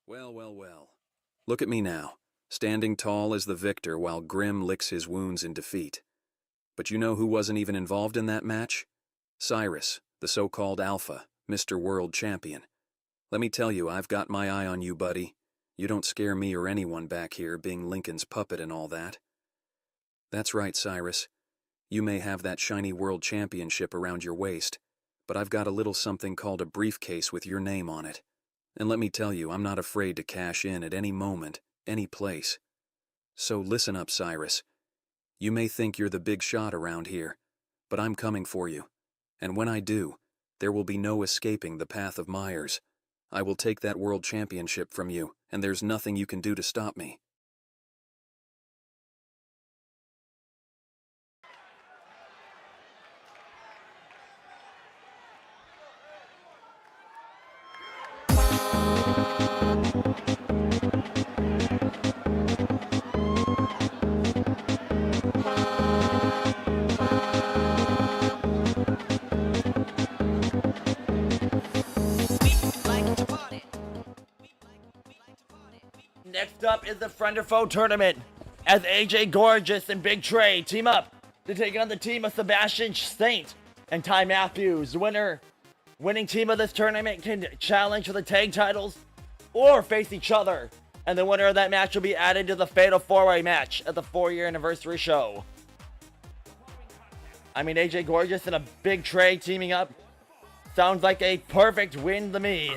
Well, well, well. Look at me now, standing tall as the victor while Grim licks his wounds in defeat. But you know who wasn't even involved in that match? Cyrus, the so-called Alpha, Mr. World Champion. Let me tell you, I've got my eye on you, buddy. You don't scare me or anyone back here, being Lincoln's puppet and all that. That's right, Cyrus. You may have that shiny world championship around your waist, but I've got a little something called a briefcase with your name on it. And let me tell you, I'm not afraid to cash in at any moment, any place. So listen up, Cyrus. You may think you're the big shot around here, but I'm coming for you. And when I do, there will be no escaping the path of Myers. I will take that world championship from you, and there's nothing you can do to stop me. Next up is the Friend or Foe tournament, as AJ Gorgeous and Big Tre team up to take on the team of Sebastian Saint and Ty Matthews. Winning team of this tournament can challenge for the tag titles or face each other, and the winner of that match will be added to the Fatal 4-Way match at the 4-year anniversary show. I mean, AJ Gorgeous and a Big Tre teaming up sounds like a perfect win to me.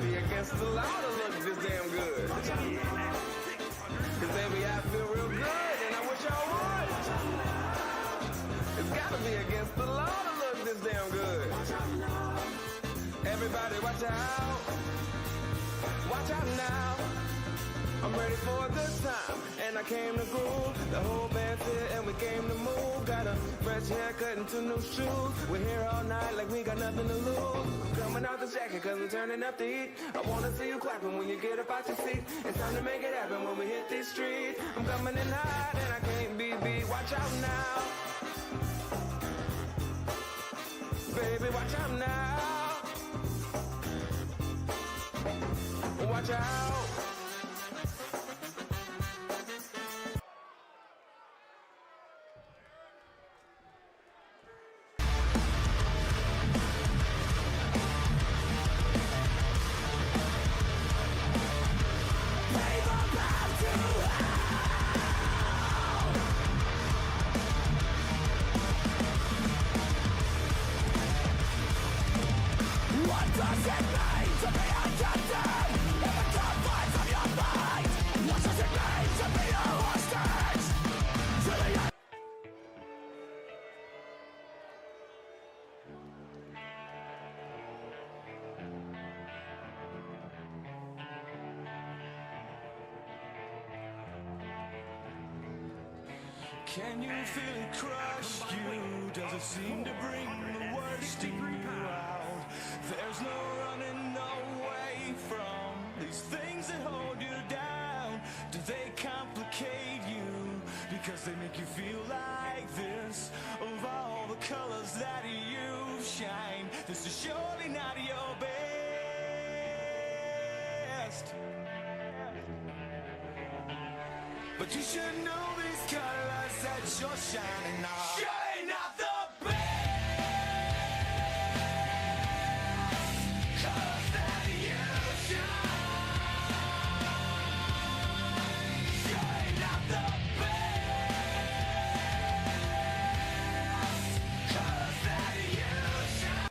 be against the law to look this damn good. Cause baby, I feel real good, and I wish I would. It's gotta be against the law to look this damn good. Everybody watch out. Watch out now. I'm ready for a good time, and I came to groove. The whole band's here, and we came to move. Got a fresh haircut and 2 new shoes. We're here all night like we got nothing to lose. Coming out the jacket, cause we're turning up the heat. I wanna see you clapping when you get up out your seat. It's time to make it happen when we hit these streets. I'm coming in hot, and I can't be beat. Watch out now. Baby, watch out now. Watch out. What does it mean to be a captain? Never come fight from your mind. What does it mean to be a hostage? To the end. Can you feel it crush you? Does it seem to bring the worst in you out? There's no running away from these things that hold you down. Do they complicate you? Because they make you feel like this. Of all the colors that you shine, this is surely not your best. But you should know these colors that you're shining on. Shine not the best colors that you shine. Shine not the best colors that you shine.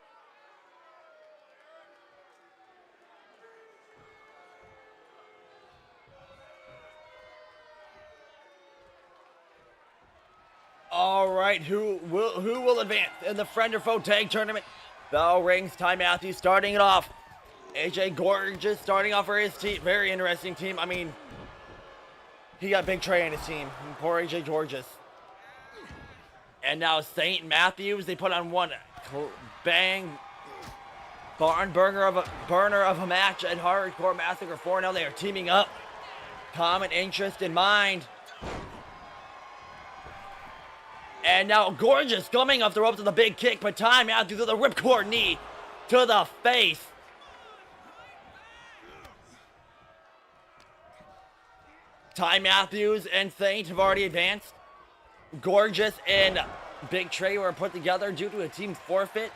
All right, who will advance in the friend or foe tag tournament? Bell rings. Ty Matthews starting it off. AJ Gorgeous starting off for his team. Very interesting team. I mean, he got Big Tre in his team. Poor AJ Gorgeous. And now Saint Matthews. They put on one bang burner of a match at Hardcore Massacre 4. Now they are teaming up. Common interest in mind. And now Gorgeous coming off the ropes with a big kick, but Ty Matthews with a ripcord knee to the face. Ty Matthews and Saint have already advanced. Gorgeous and Big Tre were put together due to a team forfeit.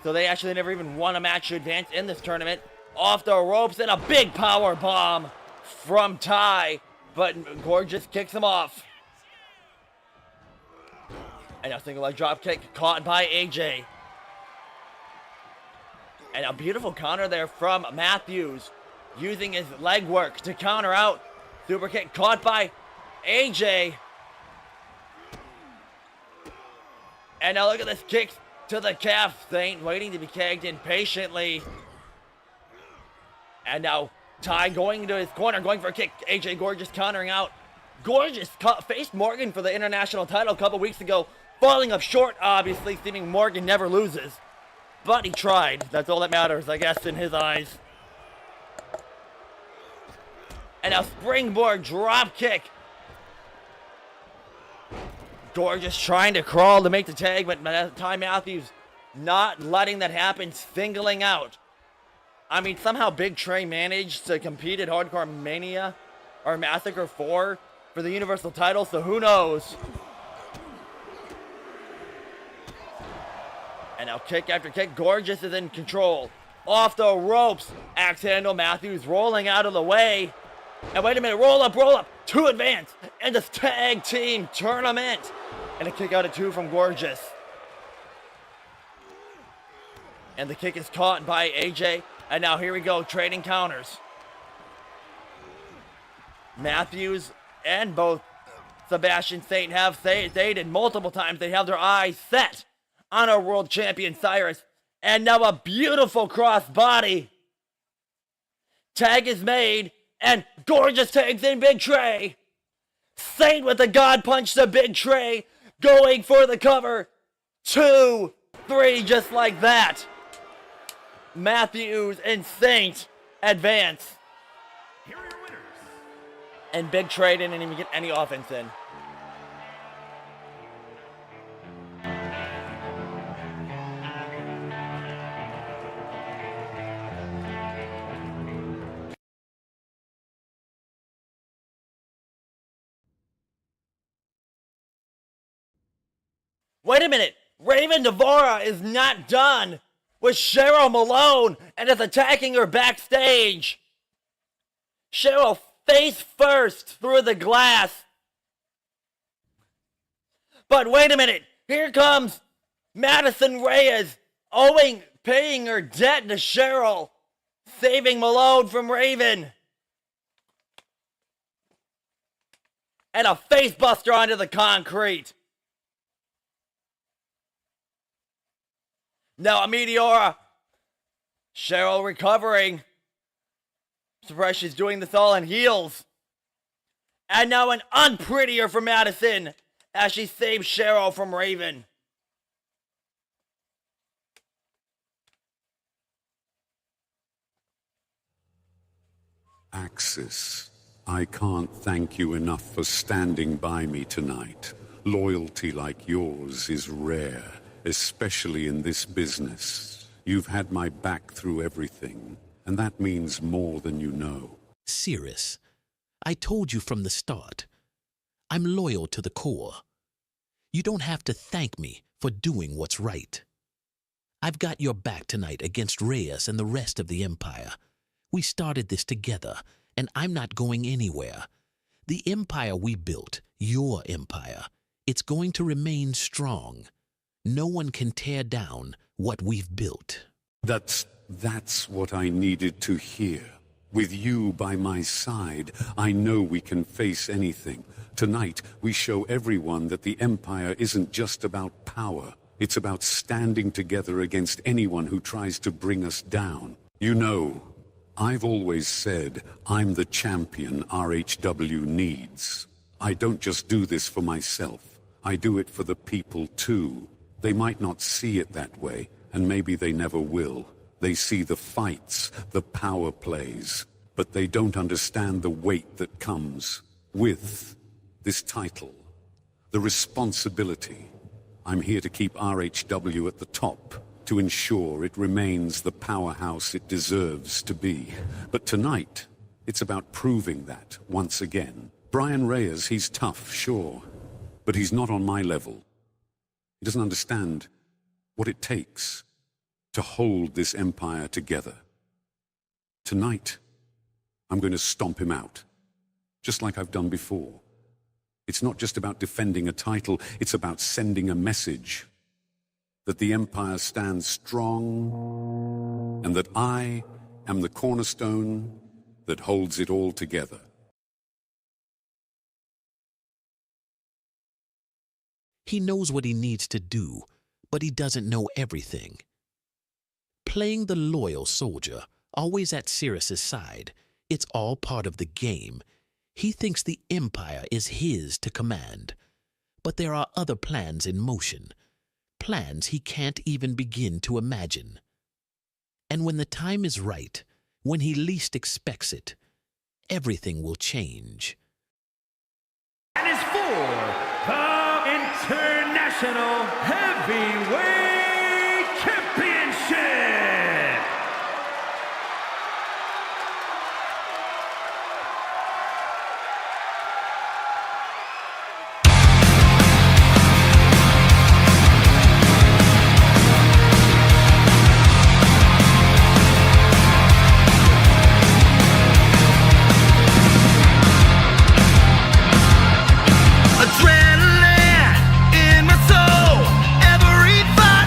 So they actually never even won a match to advance in this tournament. Off the ropes and a big power bomb from Ty, but Gorgeous kicks him off. And a single leg drop kick caught by AJ. And a beautiful counter there from Matthews, using his leg work to counter out. Super kick caught by AJ. And now look at this kick to the calf. Saint waiting to be kegged in patiently. And now Ty going into his corner, going for a kick. AJ Gorgeous countering out. Gorgeous faced Morgan for the international title a couple weeks ago. Falling up short, obviously, seeming Morgan never loses. But he tried. That's all that matters, I guess, in his eyes. And a springboard drop kick. Gorgeous trying to crawl to make the tag, but Ty Matthews not letting that happen, singling out. I mean, somehow Big Tre managed to compete at Hardcore Mania or Massacre 4 for the Universal title, so who knows? And now kick after kick. Gorgeous is in control. Off the ropes. Axe handle. Matthews rolling out of the way. And wait a minute. Roll up to advance in this tag team tournament. And a kick out at 2 from Gorgeous. And the kick is caught by AJ. And now here we go, trading counters. Matthews and both Sebastian Saint have stated multiple times they have their eyes set on our world champion Cyrus. And now a beautiful crossbody. Tag is made, and Gorgeous tags in Big Tre. Saint with the God punch to Big Tre, going for the cover. 2, 3, just like that. Matthews and Saint advance. Here are your winners. And Big Tre didn't even get any offense in. Wait a minute, Raven Devora is not done with Cheryl Malone and is attacking her backstage. Cheryl face first through the glass. But wait a minute, here comes Madison Reyes, paying her debt to Cheryl, saving Malone from Raven. And a face buster onto the concrete. Now a Meteora. Cheryl recovering. Surprised she's doing this all in heels. And now an unprettier for Madison as she saves Cheryl from Raven. Axis, I can't thank you enough for standing by me tonight. Loyalty like yours is rare, especially in this business. You've had my back through everything, and that means more than you know. Cyrus, I told you from the start, I'm loyal to the core. You don't have to thank me for doing what's right. I've got your back tonight against Reyes and the rest of the Empire. We started this together, and I'm not going anywhere. The empire we built, your empire, it's going to remain strong. No one can tear down what we've built. That's what I needed to hear. With you by my side, I know we can face anything. Tonight, we show everyone that the Empire isn't just about power. It's about standing together against anyone who tries to bring us down. You know, I've always said I'm the champion RHW needs. I don't just do this for myself. I do it for the people too. They might not see it that way, and maybe they never will. They see the fights, the power plays, but they don't understand the weight that comes with this title, the responsibility. I'm here to keep RHW at the top, to ensure it remains the powerhouse it deserves to be. But tonight, it's about proving that once again. Brian Reyes, he's tough, sure, but he's not on my level. He doesn't understand what it takes to hold this empire together. Tonight, I'm going to stomp him out, just like I've done before. It's not just about defending a title, it's about sending a message that the empire stands strong and that I am the cornerstone that holds it all together. He knows what he needs to do, but he doesn't know everything. Playing the loyal soldier, always at Cyrus's side, it's all part of the game. He thinks the Empire is his to command. But there are other plans in motion, plans he can't even begin to imagine. And when the time is right, when he least expects it, everything will change. And is for the International Heavyweight Championship! Adrenaline in my soul, every fight.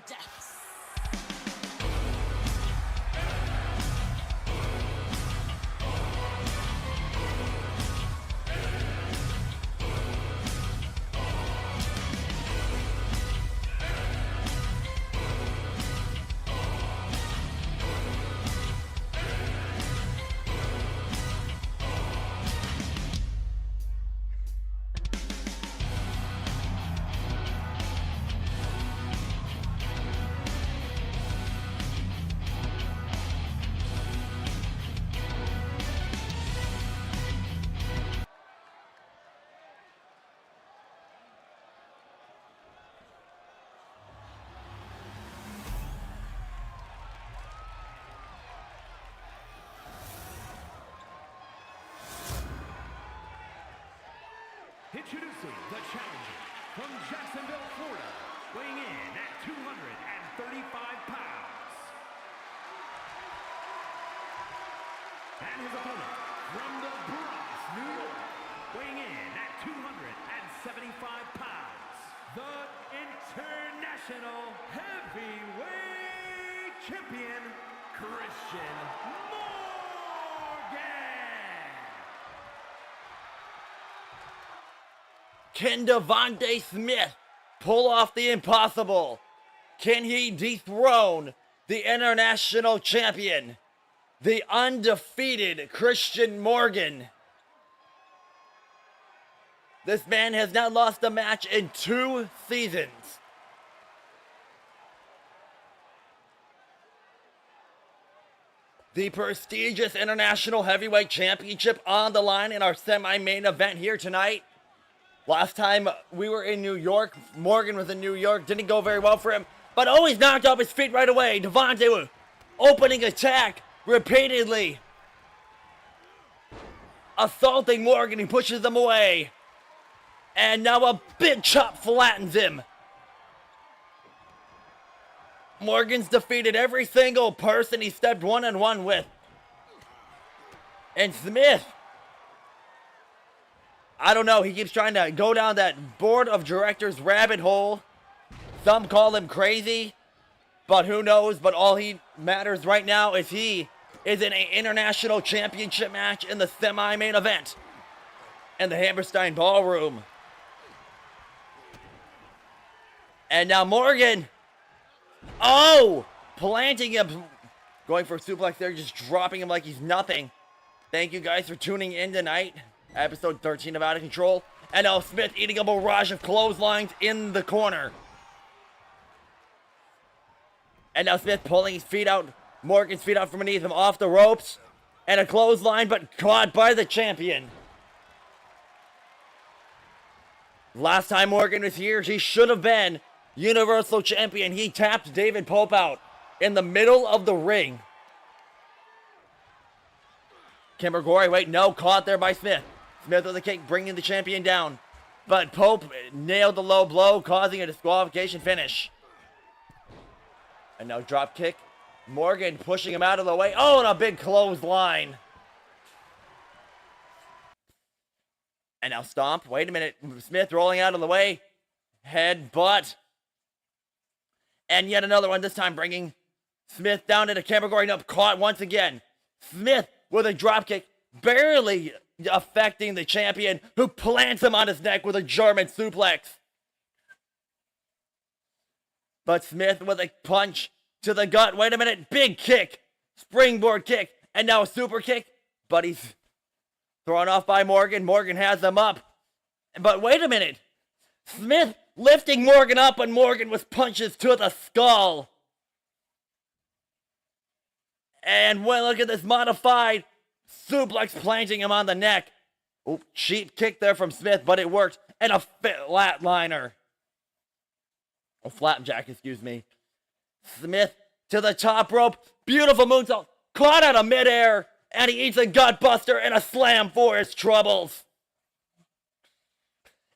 deaths. Introducing the challenger from Jacksonville, Florida, weighing in at 235 pounds. And his opponent from the Bronx, New York, weighing in at 275 pounds, the International Heavyweight Champion, Christian Morgan. Can Devonte Smith pull off the impossible? Can he dethrone the international champion, the undefeated Christian Morgan? This man has not lost a match in 2 seasons. The prestigious International Heavyweight Championship on the line in our semi-main event here tonight. Last time we were in New York, Morgan was in New York, didn't go very well for him, but always knocked off his feet right away. Devonte opening attack repeatedly. Assaulting Morgan, he pushes him away. And now a big chop flattens him. Morgan's defeated every single person he stepped one-on-one with. And Smith, I don't know, he keeps trying to go down that board of directors rabbit hole. Some call him crazy, but who knows? But all he matters right now is he is in an international championship match in the semi-main event in the Hammerstein Ballroom. And now Morgan, planting him, going for a suplex there, just dropping him like he's nothing. Thank you guys for tuning in tonight. Episode 13 of Out of Control. And now Smith eating a barrage of clotheslines in the corner. And now Smith pulling his feet out. Morgan's feet out from beneath him off the ropes. And a clothesline, but caught by the champion. Last time Morgan was here, he should have been Universal Champion. He tapped David Pope out in the middle of the ring. Kimber Gory, wait, no, caught there by Smith. Smith with a kick, bringing the champion down. But Pope nailed the low blow, causing a disqualification finish. And now drop kick. Morgan pushing him out of the way. Oh, and a big clothesline. And now stomp. Wait a minute. Smith rolling out of the way. Headbutt. And yet another one, this time bringing Smith down into Kimber Gory. Nope, caught once again. Smith with a drop kick, barely affecting the champion, who plants him on his neck with a German suplex. But Smith with a punch to the gut. Wait a minute. Big kick. Springboard kick. And now a super kick. But he's thrown off by Morgan. Morgan has him up. But wait a minute. Smith lifting Morgan up, and Morgan with punches to the skull. And well, look at this modified suplex planting him on the neck. Oh, cheap kick there from Smith, but it worked. And a flatliner. Oh, flapjack, excuse me. Smith to the top rope. Beautiful moonsault. Caught out of midair. And he eats a gutbuster and a slam for his troubles.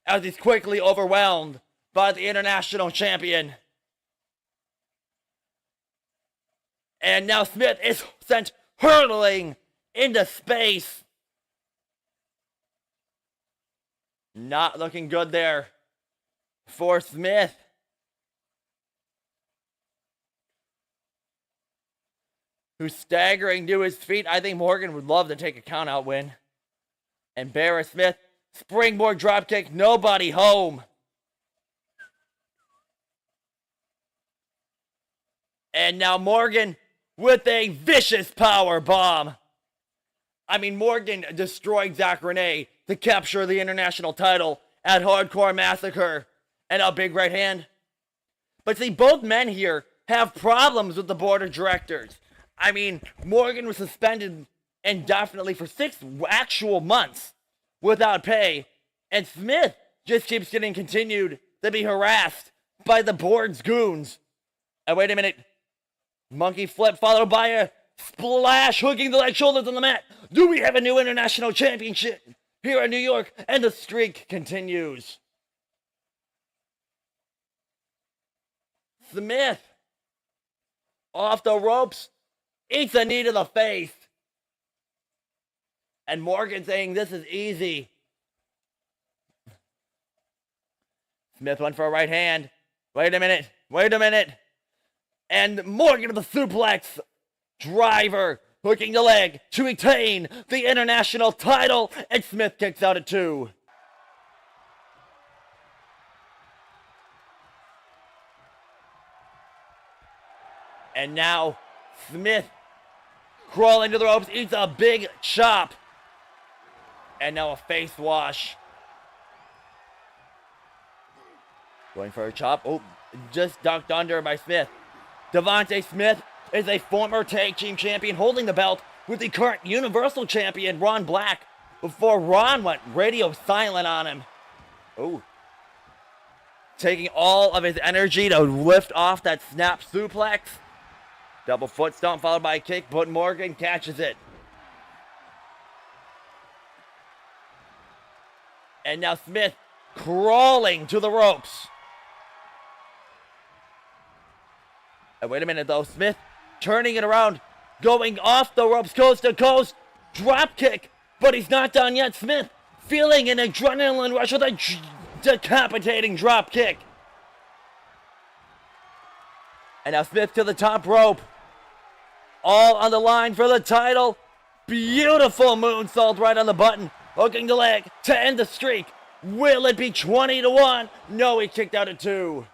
As he's quickly overwhelmed by the international champion. And now Smith is sent hurtling into space. Not looking good there for Smith. who's staggering to his feet. I think Morgan would love to take a countout win. And Barra Smith, springboard dropkick, nobody home. And now Morgan with a vicious power bomb. I mean, Morgan destroyed Zach Renee to capture the international title at Hardcore Massacre. And a big right hand. But see, both men here have problems with the board of directors. I mean, Morgan was suspended indefinitely for 6 actual months without pay. And Smith just keeps getting continued to be harassed by the board's goons. And wait a minute. Monkey flip followed by a splash, hooking the leg shoulders on the mat. Do we have a new international championship here in New York? And the streak continues. Smith, off the ropes, eats a knee to the face. And Morgan saying this is easy. Smith went for a right hand. Wait a minute. And Morgan with a suplex. Driver hooking the leg to retain the international title. And Smith kicks out at 2. And now Smith crawling to the ropes, eats a big chop. And now a face wash. Going for a chop. Oh, just ducked under by Smith. Devonte Smith is a former tag team champion holding the belt with the current Universal Champion Ron Black before Ron went radio silent on him. Oh. Taking all of his energy to lift off that snap suplex. Double foot stomp followed by a kick, but Morgan catches it. And now Smith crawling to the ropes. And wait a minute though, Smith turning it around, going off the ropes coast to coast, drop kick, but he's not done yet. Smith feeling an adrenaline rush with a decapitating drop kick. And now Smith to the top rope. All on the line for the title. Beautiful moonsault right on the button. Hooking the leg to end the streak. Will it be 20-1? No, he kicked out at 2.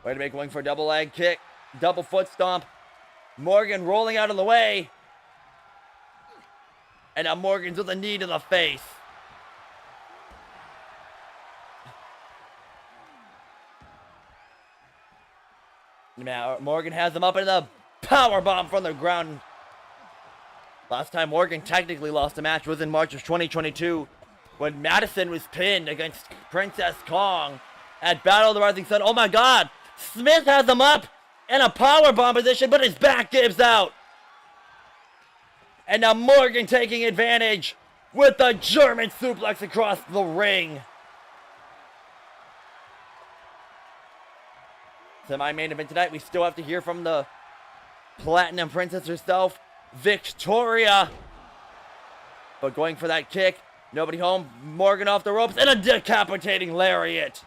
Wait a minute, going for a double leg kick. Double foot stomp. Morgan rolling out of the way. And now Morgan's with a knee to the face. Now Morgan has him up in the power bomb from the ground. Last time Morgan technically lost a match was in March of 2022 when Madison was pinned against Princess Kong at Battle of the Rising Sun. Oh my God! Smith has him up in a power bomb position, but his back gives out. And now Morgan taking advantage with the German suplex across the ring. Semi-main event tonight, we still have to hear from the Platinum Princess herself, Victoria. But going for that kick, nobody home, Morgan off the ropes, and a decapitating lariat.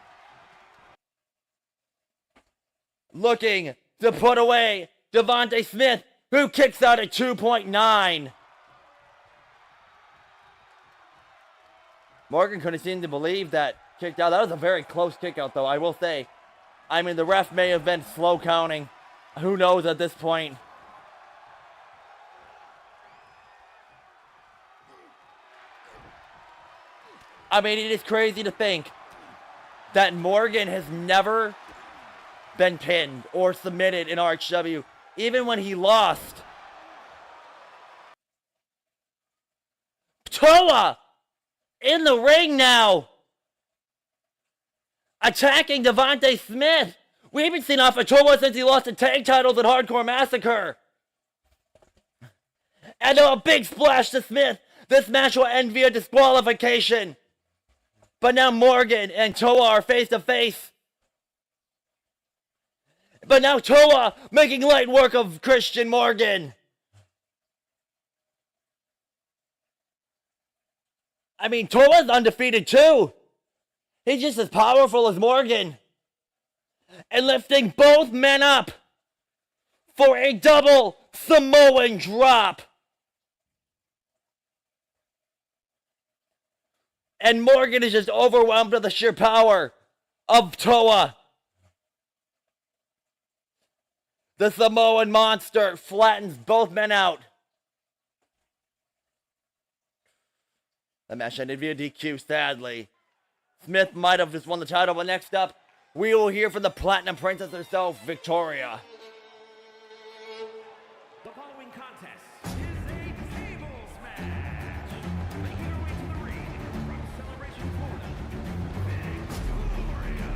Looking to put away Devonte Smith, who kicks out at 2.9. Morgan couldn't seem to believe that kicked out. That was a very close kick out, though, I will say. I mean, the ref may have been slow counting. Who knows at this point? I mean, it is crazy to think that Morgan has never been pinned or submitted in RHW, even when he lost. Toa in the ring now, attacking Devonte Smith. We haven't seen off of Toa since he lost the tag titles at Hardcore Massacre. And now a big splash to Smith. This match will end via disqualification. But now Morgan and Toa are face to face. But now Toa making light work of Christian Morgan. I mean, Toa's undefeated too. He's just as powerful as Morgan. and lifting both men up for a double Samoan drop. And Morgan is just overwhelmed with the sheer power of Toa. The Samoan monster flattens both men out. The match ended via DQ, sadly. Smith might have just won the title, but next up, we will hear from the Platinum Princess herself, Victoria. The following contest is a tables match. Making her way to the ring from Celebration, Florida, Victoria.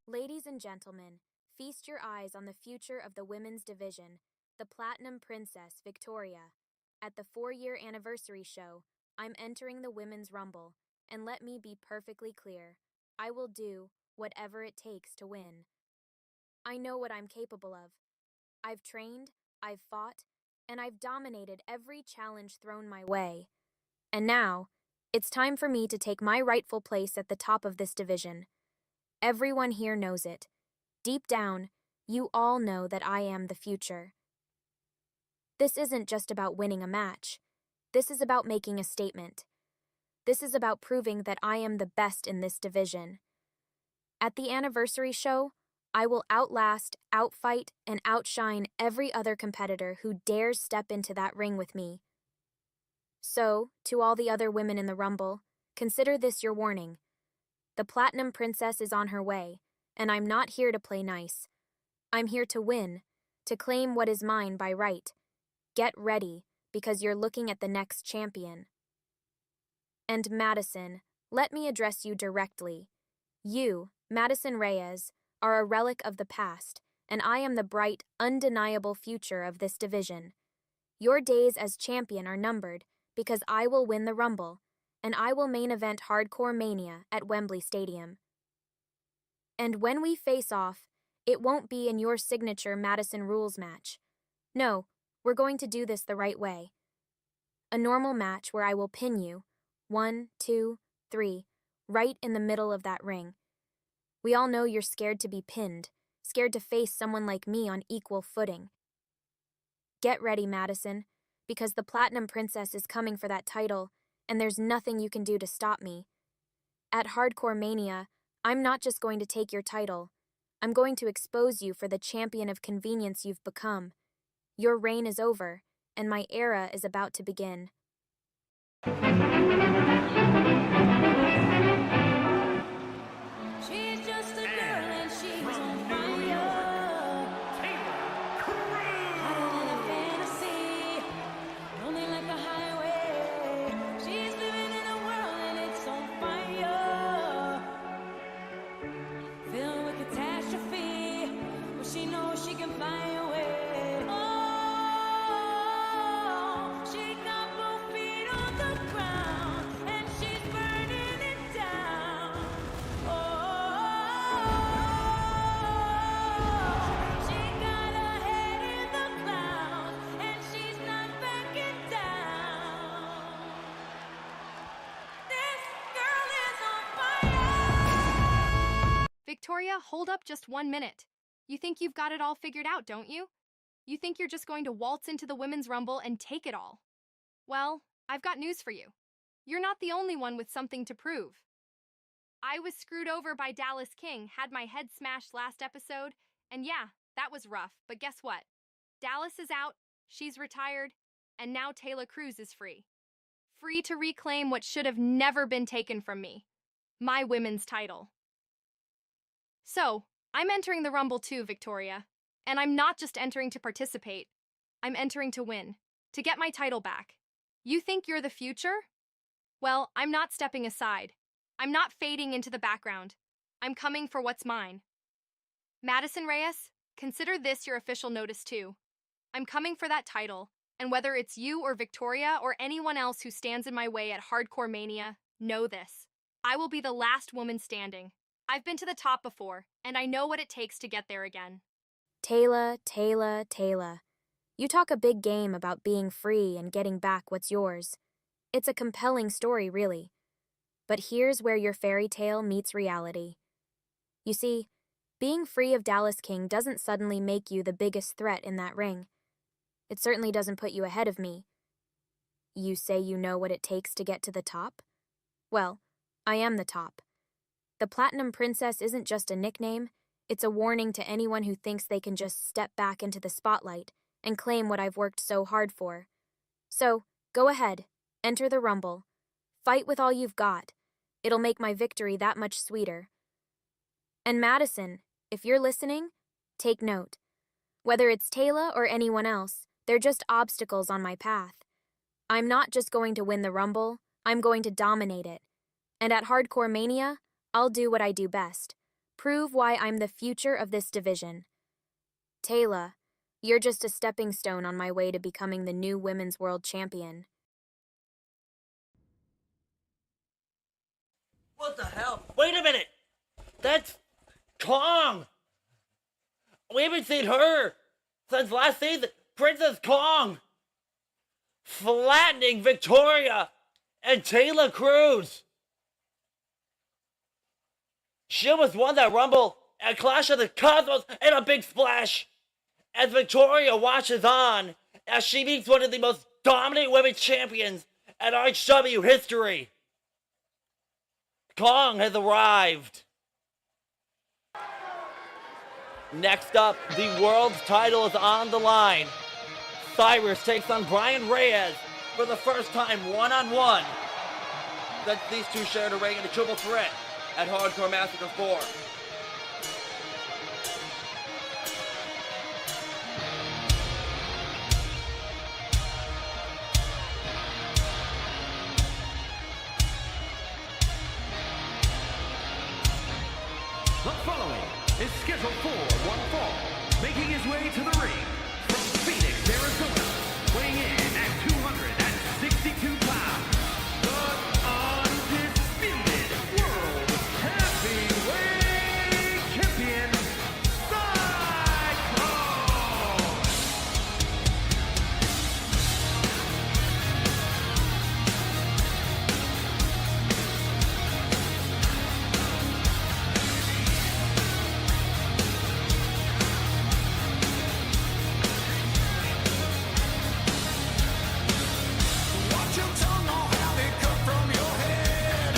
Ladies and gentlemen, feast your eyes on the future of the women's division, the Platinum Princess, Victoria. At the 4-year anniversary show, I'm entering the Women's Rumble, and let me be perfectly clear, I will do whatever it takes to win. I know what I'm capable of. I've trained, I've fought, and I've dominated every challenge thrown my way. And now, it's time for me to take my rightful place at the top of this division. Everyone here knows it. Deep down, you all know that I am the future. This isn't just about winning a match. This is about making a statement. This is about proving that I am the best in this division. At the anniversary show, I will outlast, outfight, and outshine every other competitor who dares step into that ring with me. So, to all the other women in the Rumble, consider this your warning. The Platinum Princess is on her way, and I'm not here to play nice. I'm here to win, to claim what is mine by right. Get ready, because you're looking at the next champion. And Madison, let me address you directly. You, Madison Reyes, are a relic of the past, and I am the bright, undeniable future of this division. Your days as champion are numbered, because I will win the Rumble, and I will main event Hardcore Mania at Wembley Stadium. And when we face off, it won't be in your signature Madison Rules match. No, we're going to do this the right way. A normal match where I will pin you, 1, 2, 3, right in the middle of that ring. We all know you're scared to be pinned, scared to face someone like me on equal footing. Get ready, Madison, because the Platinum Princess is coming for that title, and there's nothing you can do to stop me. At Hardcore Mania, I'm not just going to take your title. I'm going to expose you for the champion of convenience you've become. Your reign is over, and my era is about to begin. She's just a girl and she's on fire. Taylor Cruz. Hotter than a fantasy, lonely like a highway. She's living in a world and it's on fire. Filled with catastrophe, but she knows she can fly away. Oh, she got both feet on the ground and she's burning it down. She got her head in the clouds and she's not backing down. This girl is on fire. Victoria, hold up just 1 minute. You think you've got it all figured out, don't you? You think you're just going to waltz into the Women's Rumble and take it all. Well, I've got news for you. You're not the only one with something to prove. I was screwed over by Dallas King, had my head smashed last episode, and yeah, that was rough, but guess what? Dallas is out, she's retired, and now Taylor Cruz is free. Free to reclaim what should have never been taken from me. My women's title. So, I'm entering the Rumble too, Victoria. And I'm not just entering to participate. I'm entering to win. To get my title back. You think you're the future? Well, I'm not stepping aside. I'm not fading into the background. I'm coming for what's mine. Madison Reyes, consider this your official notice too. I'm coming for that title, and whether it's you or Victoria or anyone else who stands in my way at Hardcore Mania, know this. I will be the last woman standing. I've been to the top before, and I know what it takes to get there again. Taylor, Taylor, Taylor. You talk a big game about being free and getting back what's yours. It's a compelling story, really. But here's where your fairy tale meets reality. You see, being free of Dallas King doesn't suddenly make you the biggest threat in that ring. It certainly doesn't put you ahead of me. You say you know what it takes to get to the top? Well, I am the top. The Platinum Princess isn't just a nickname, it's a warning to anyone who thinks they can just step back into the spotlight and claim what I've worked so hard for. So, go ahead, enter the Rumble. Fight with all you've got. It'll make my victory that much sweeter. And Madison, if you're listening, take note. Whether it's Taylor or anyone else, they're just obstacles on my path. I'm not just going to win the Rumble, I'm going to dominate it. And at Hardcore Mania, I'll do what I do best. Prove why I'm the future of this division. Taylor, you're just a stepping stone on my way to becoming the new Women's World Champion. What the hell? Wait a minute! That's Kong! We haven't seen her since last season. Princess Kong! Flattening Victoria and Taylor Cruz! She almost won that Rumble at Clash of the Cosmos in a big splash! As Victoria watches on as she meets one of the most dominant women's champions at RHW history. Kong has arrived. Next up, the world's title is on the line. Cyrus takes on Brian Reyes for the first time one-on-one. Since these two shared a ring in a triple threat at Hardcore Massacre 4. The following is scheduled for one fall, making his way to the ring from Phoenix, Arizona, weighing in at 262 pounds, the undisputed world heavyweight champion, Watch your tongue or have it cut from your head.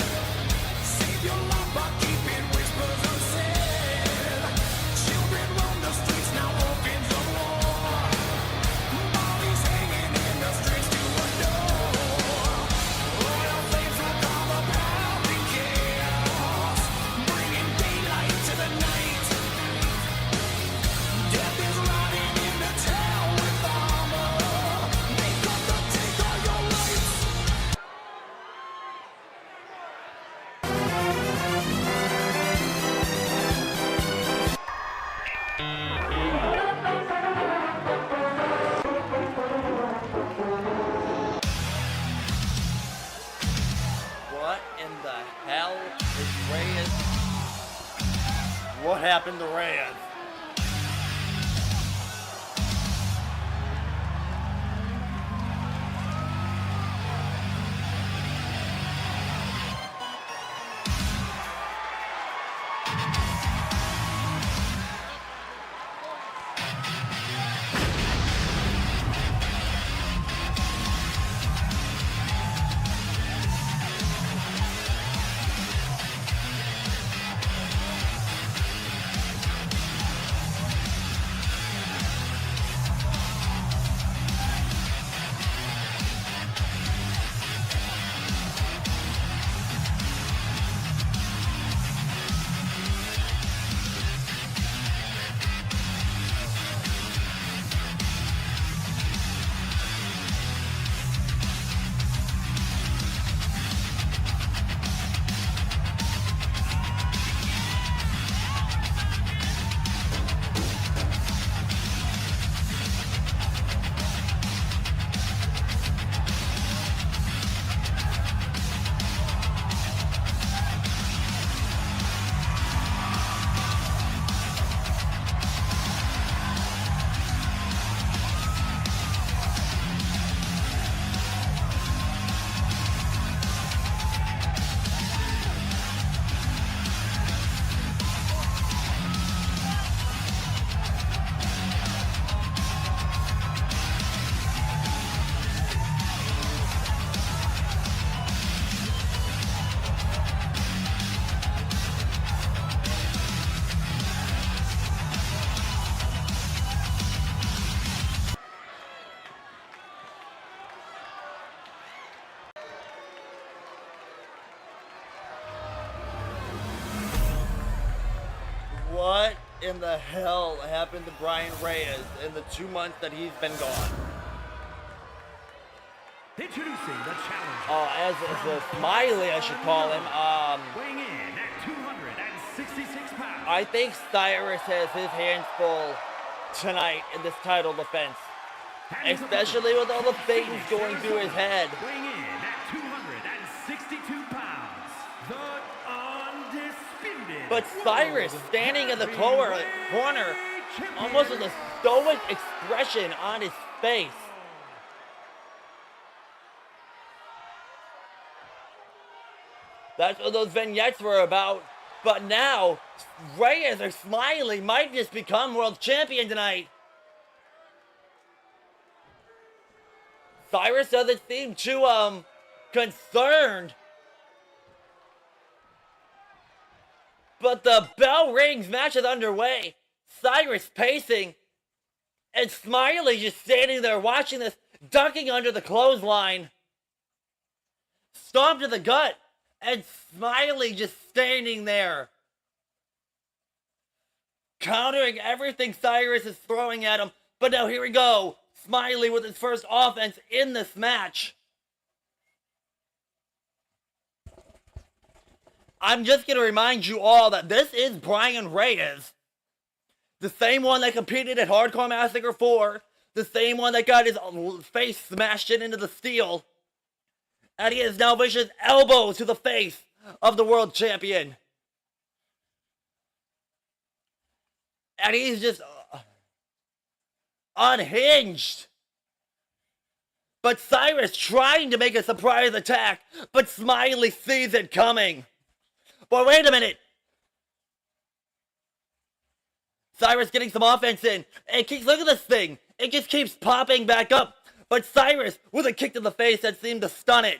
Save your life by keeping whispers unsaid. Children roam the streets, now orphans of war. Bodies hanging in the streets to adore. Oil flames will call the pounding chaos, bringing daylight to the night. Death is riding into town with armor. They come to take all your rights. What in the hell is Reyes? What happened to Reyes? in the hell happened to Brian Reyes in the 2 months that he's been gone? Introducing the challenger. Oh, as a Smiley, I should call him. Weighing in at 266 pounds. I think Cyrus has his hands full tonight in this title defense. Especially with all the things going through his head. Weighing in at 262 pounds. The undisputed. But Cyrus standing in the corner, almost with a stoic expression on his face. That's what those vignettes were about. But now, Reyes or Smiley might just become world champion tonight. Cyrus doesn't seem too, concerned. But the bell rings, match is underway. Cyrus pacing. And Smiley just standing there watching this, ducking under the clothesline. Stomp to the gut. And Smiley just standing there. Countering everything Cyrus is throwing at him. But now here we go. Smiley with his first offense in this match. I'm just going to remind you all that this is Brian Reyes. The same one that competed at Hardcore Massacre 4. The same one that got his face smashed into the steel. And he is now vicious elbow to the face of the world champion. And he's just unhinged. But Cyrus trying to make a surprise attack, but Smiley sees it coming. But wait a minute. Cyrus getting some offense in. And look at this thing. It just keeps popping back up. But Cyrus with a kick to the face that seemed to stun it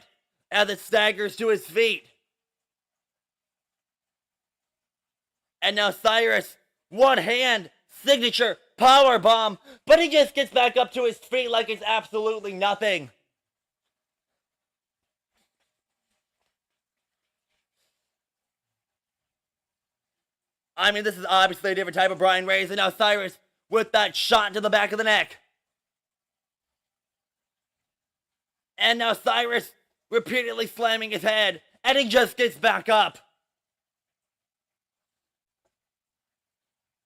as it staggers to his feet. And now Cyrus, one hand, signature, power bomb, but he just gets back up to his feet like it's absolutely nothing. I mean, this is obviously a different type of Brian Reyes, and now Cyrus with that shot to the back of the neck. And now Cyrus repeatedly slamming his head, and he just gets back up.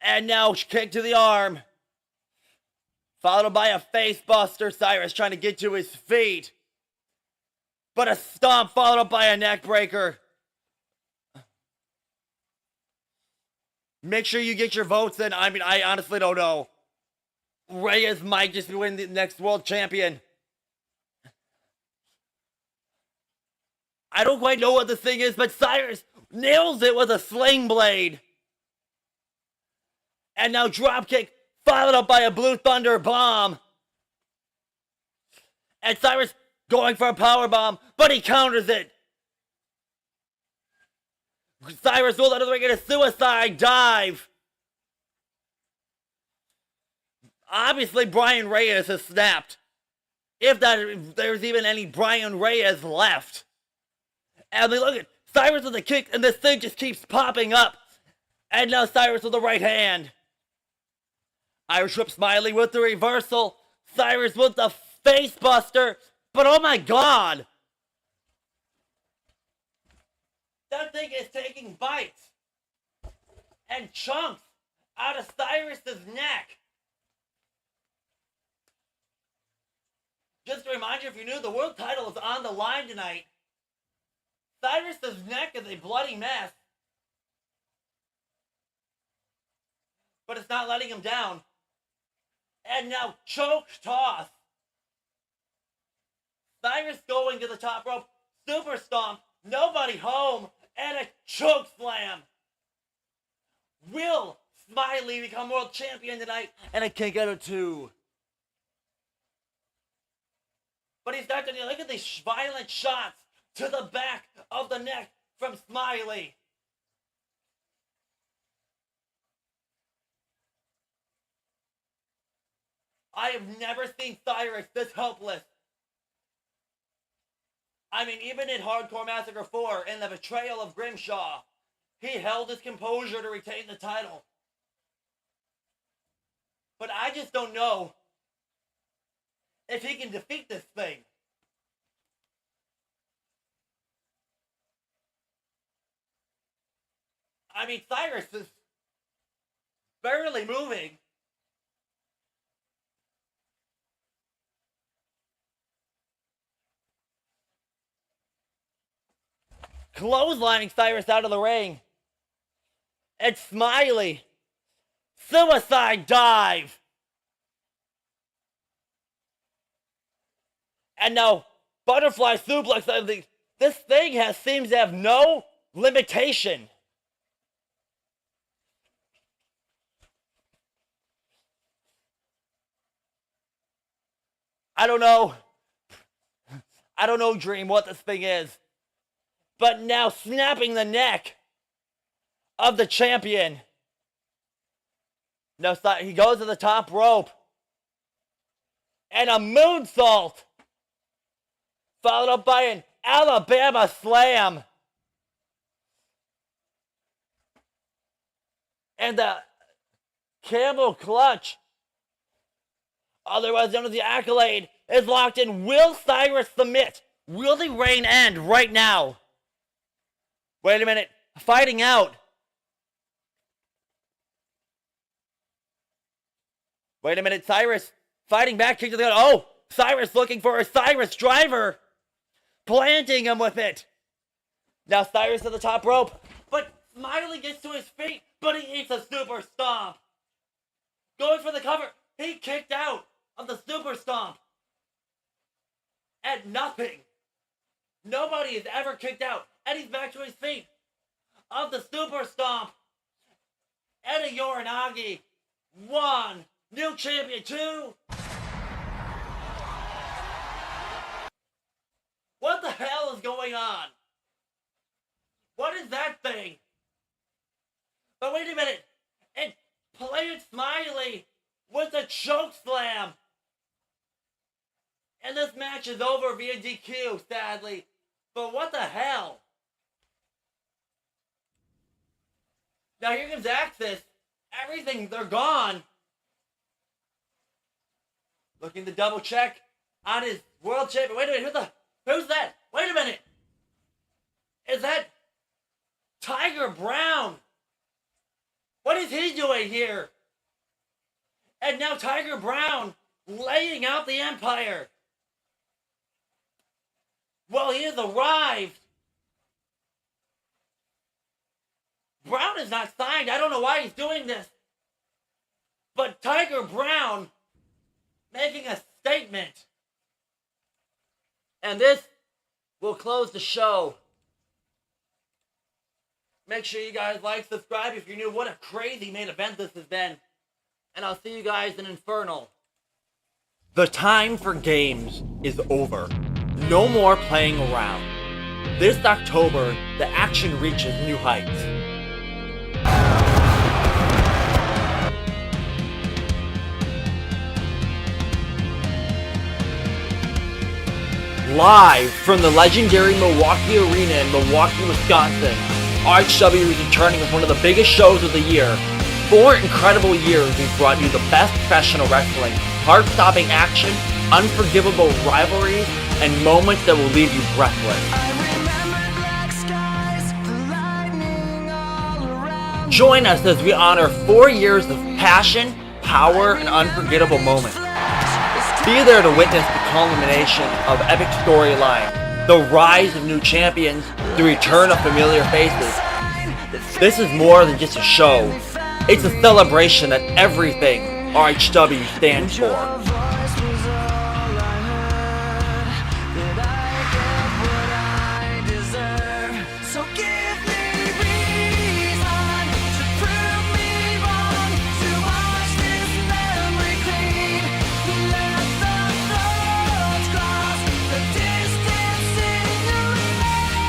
And now kick to the arm. Followed by a face buster. Cyrus trying to get to his feet. But a stomp followed up by a neck breaker. Make sure you get your votes in. I mean, I honestly don't know. Reyes might just win the next world champion. I don't quite know what the thing is, but Cyrus nails it with a sling blade. And now dropkick, followed up by a Blue Thunder bomb. And Cyrus going for a power bomb, but he counters it. Cyrus rolls out of the ring in a suicide dive. Obviously, Brian Reyes has snapped. If there's even any Brian Reyes left. And look at Cyrus with a kick, and this thing just keeps popping up. And now Cyrus with the right hand. Irish Whip Smiley with the reversal. Cyrus with the face buster. But oh my god! That thing is taking bites and chunks out of Cyrus's neck. Just to remind you, if you're new, the world title is on the line tonight. Cyrus's neck is a bloody mess. But it's not letting him down. And now choke toss. Cyrus going to the top rope. Super stomp. Nobody home. And a choke slam. Will Smiley become world champion tonight? And a kick out of 2. But he's not going to look at these violent shots to the back of the neck from Smiley. I have never seen Cyrus this helpless. I mean, even in Hardcore Massacre 4 and the betrayal of Grimshaw, he held his composure to retain the title. But I just don't know if he can defeat this thing. I mean, Cyrus is barely moving. Clotheslining Cyrus out of the ring. And Smiley. Suicide dive. And now, butterfly suplex. This thing seems to have no limitation. I don't know, Dream, what this thing is. But now snapping the neck of the champion. No, he goes to the top rope. And a moonsault. Followed up by an Alabama slam. And the camel clutch, otherwise known as the Accolade, is locked in. Will Cyrus submit? Will the reign end right now? Wait a minute. Fighting out. Wait a minute. Cyrus fighting back. Kick to the gut. Oh, Cyrus looking for a Cyrus driver. Planting him with it. Now Cyrus to the top rope. But Smiley gets to his feet. But he eats a super stomp. Going for the cover. He kicked out of the super stomp. At nothing. Nobody has ever kicked out. And he's back to his feet. Of the super stomp. Eddie Uranagi. 1. New champion. 2. What the hell is going on? What is that thing? But wait a minute. It played Smiley with a choke slam. And this match is over via DQ, sadly. But what the hell? Now here comes Axis. Everything, they're gone. Looking to double check on his world champion. Wait a minute, who's that? Wait a minute. Is that Tiger Brown? What is he doing here? And now Tiger Brown laying out the Empire. Well, he has arrived. Brown is not signed. I don't know why he's doing this. But Tiger Brown making a statement. And this will close the show. Make sure you guys like, subscribe if you're new. What a crazy main event this has been. And I'll see you guys in Infernal. The time for games is over. No more playing around. This October, the action reaches new heights. Live from the legendary Milwaukee Arena in Milwaukee, Wisconsin, RHW is returning with one of the biggest shows of the year. 4 incredible years we've brought you the best professional wrestling, heart-stopping action, unforgivable rivalries, and moments that will leave you breathless. Join us as we honor 4 years of passion, power, and unforgettable moments. Be there to witness the culmination of epic storyline, the rise of new champions, the return of familiar faces. This is more than just a show. It's a celebration that everything RHW stands for.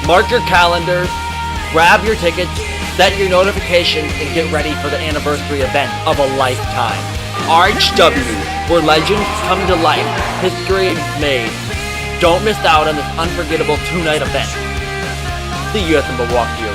Mark your calendars, grab your tickets, set your notifications, and get ready for the anniversary event of a lifetime. RHW, where legends come to life, history is made. Don't miss out on this unforgettable 2-night event. See you at the Milwaukee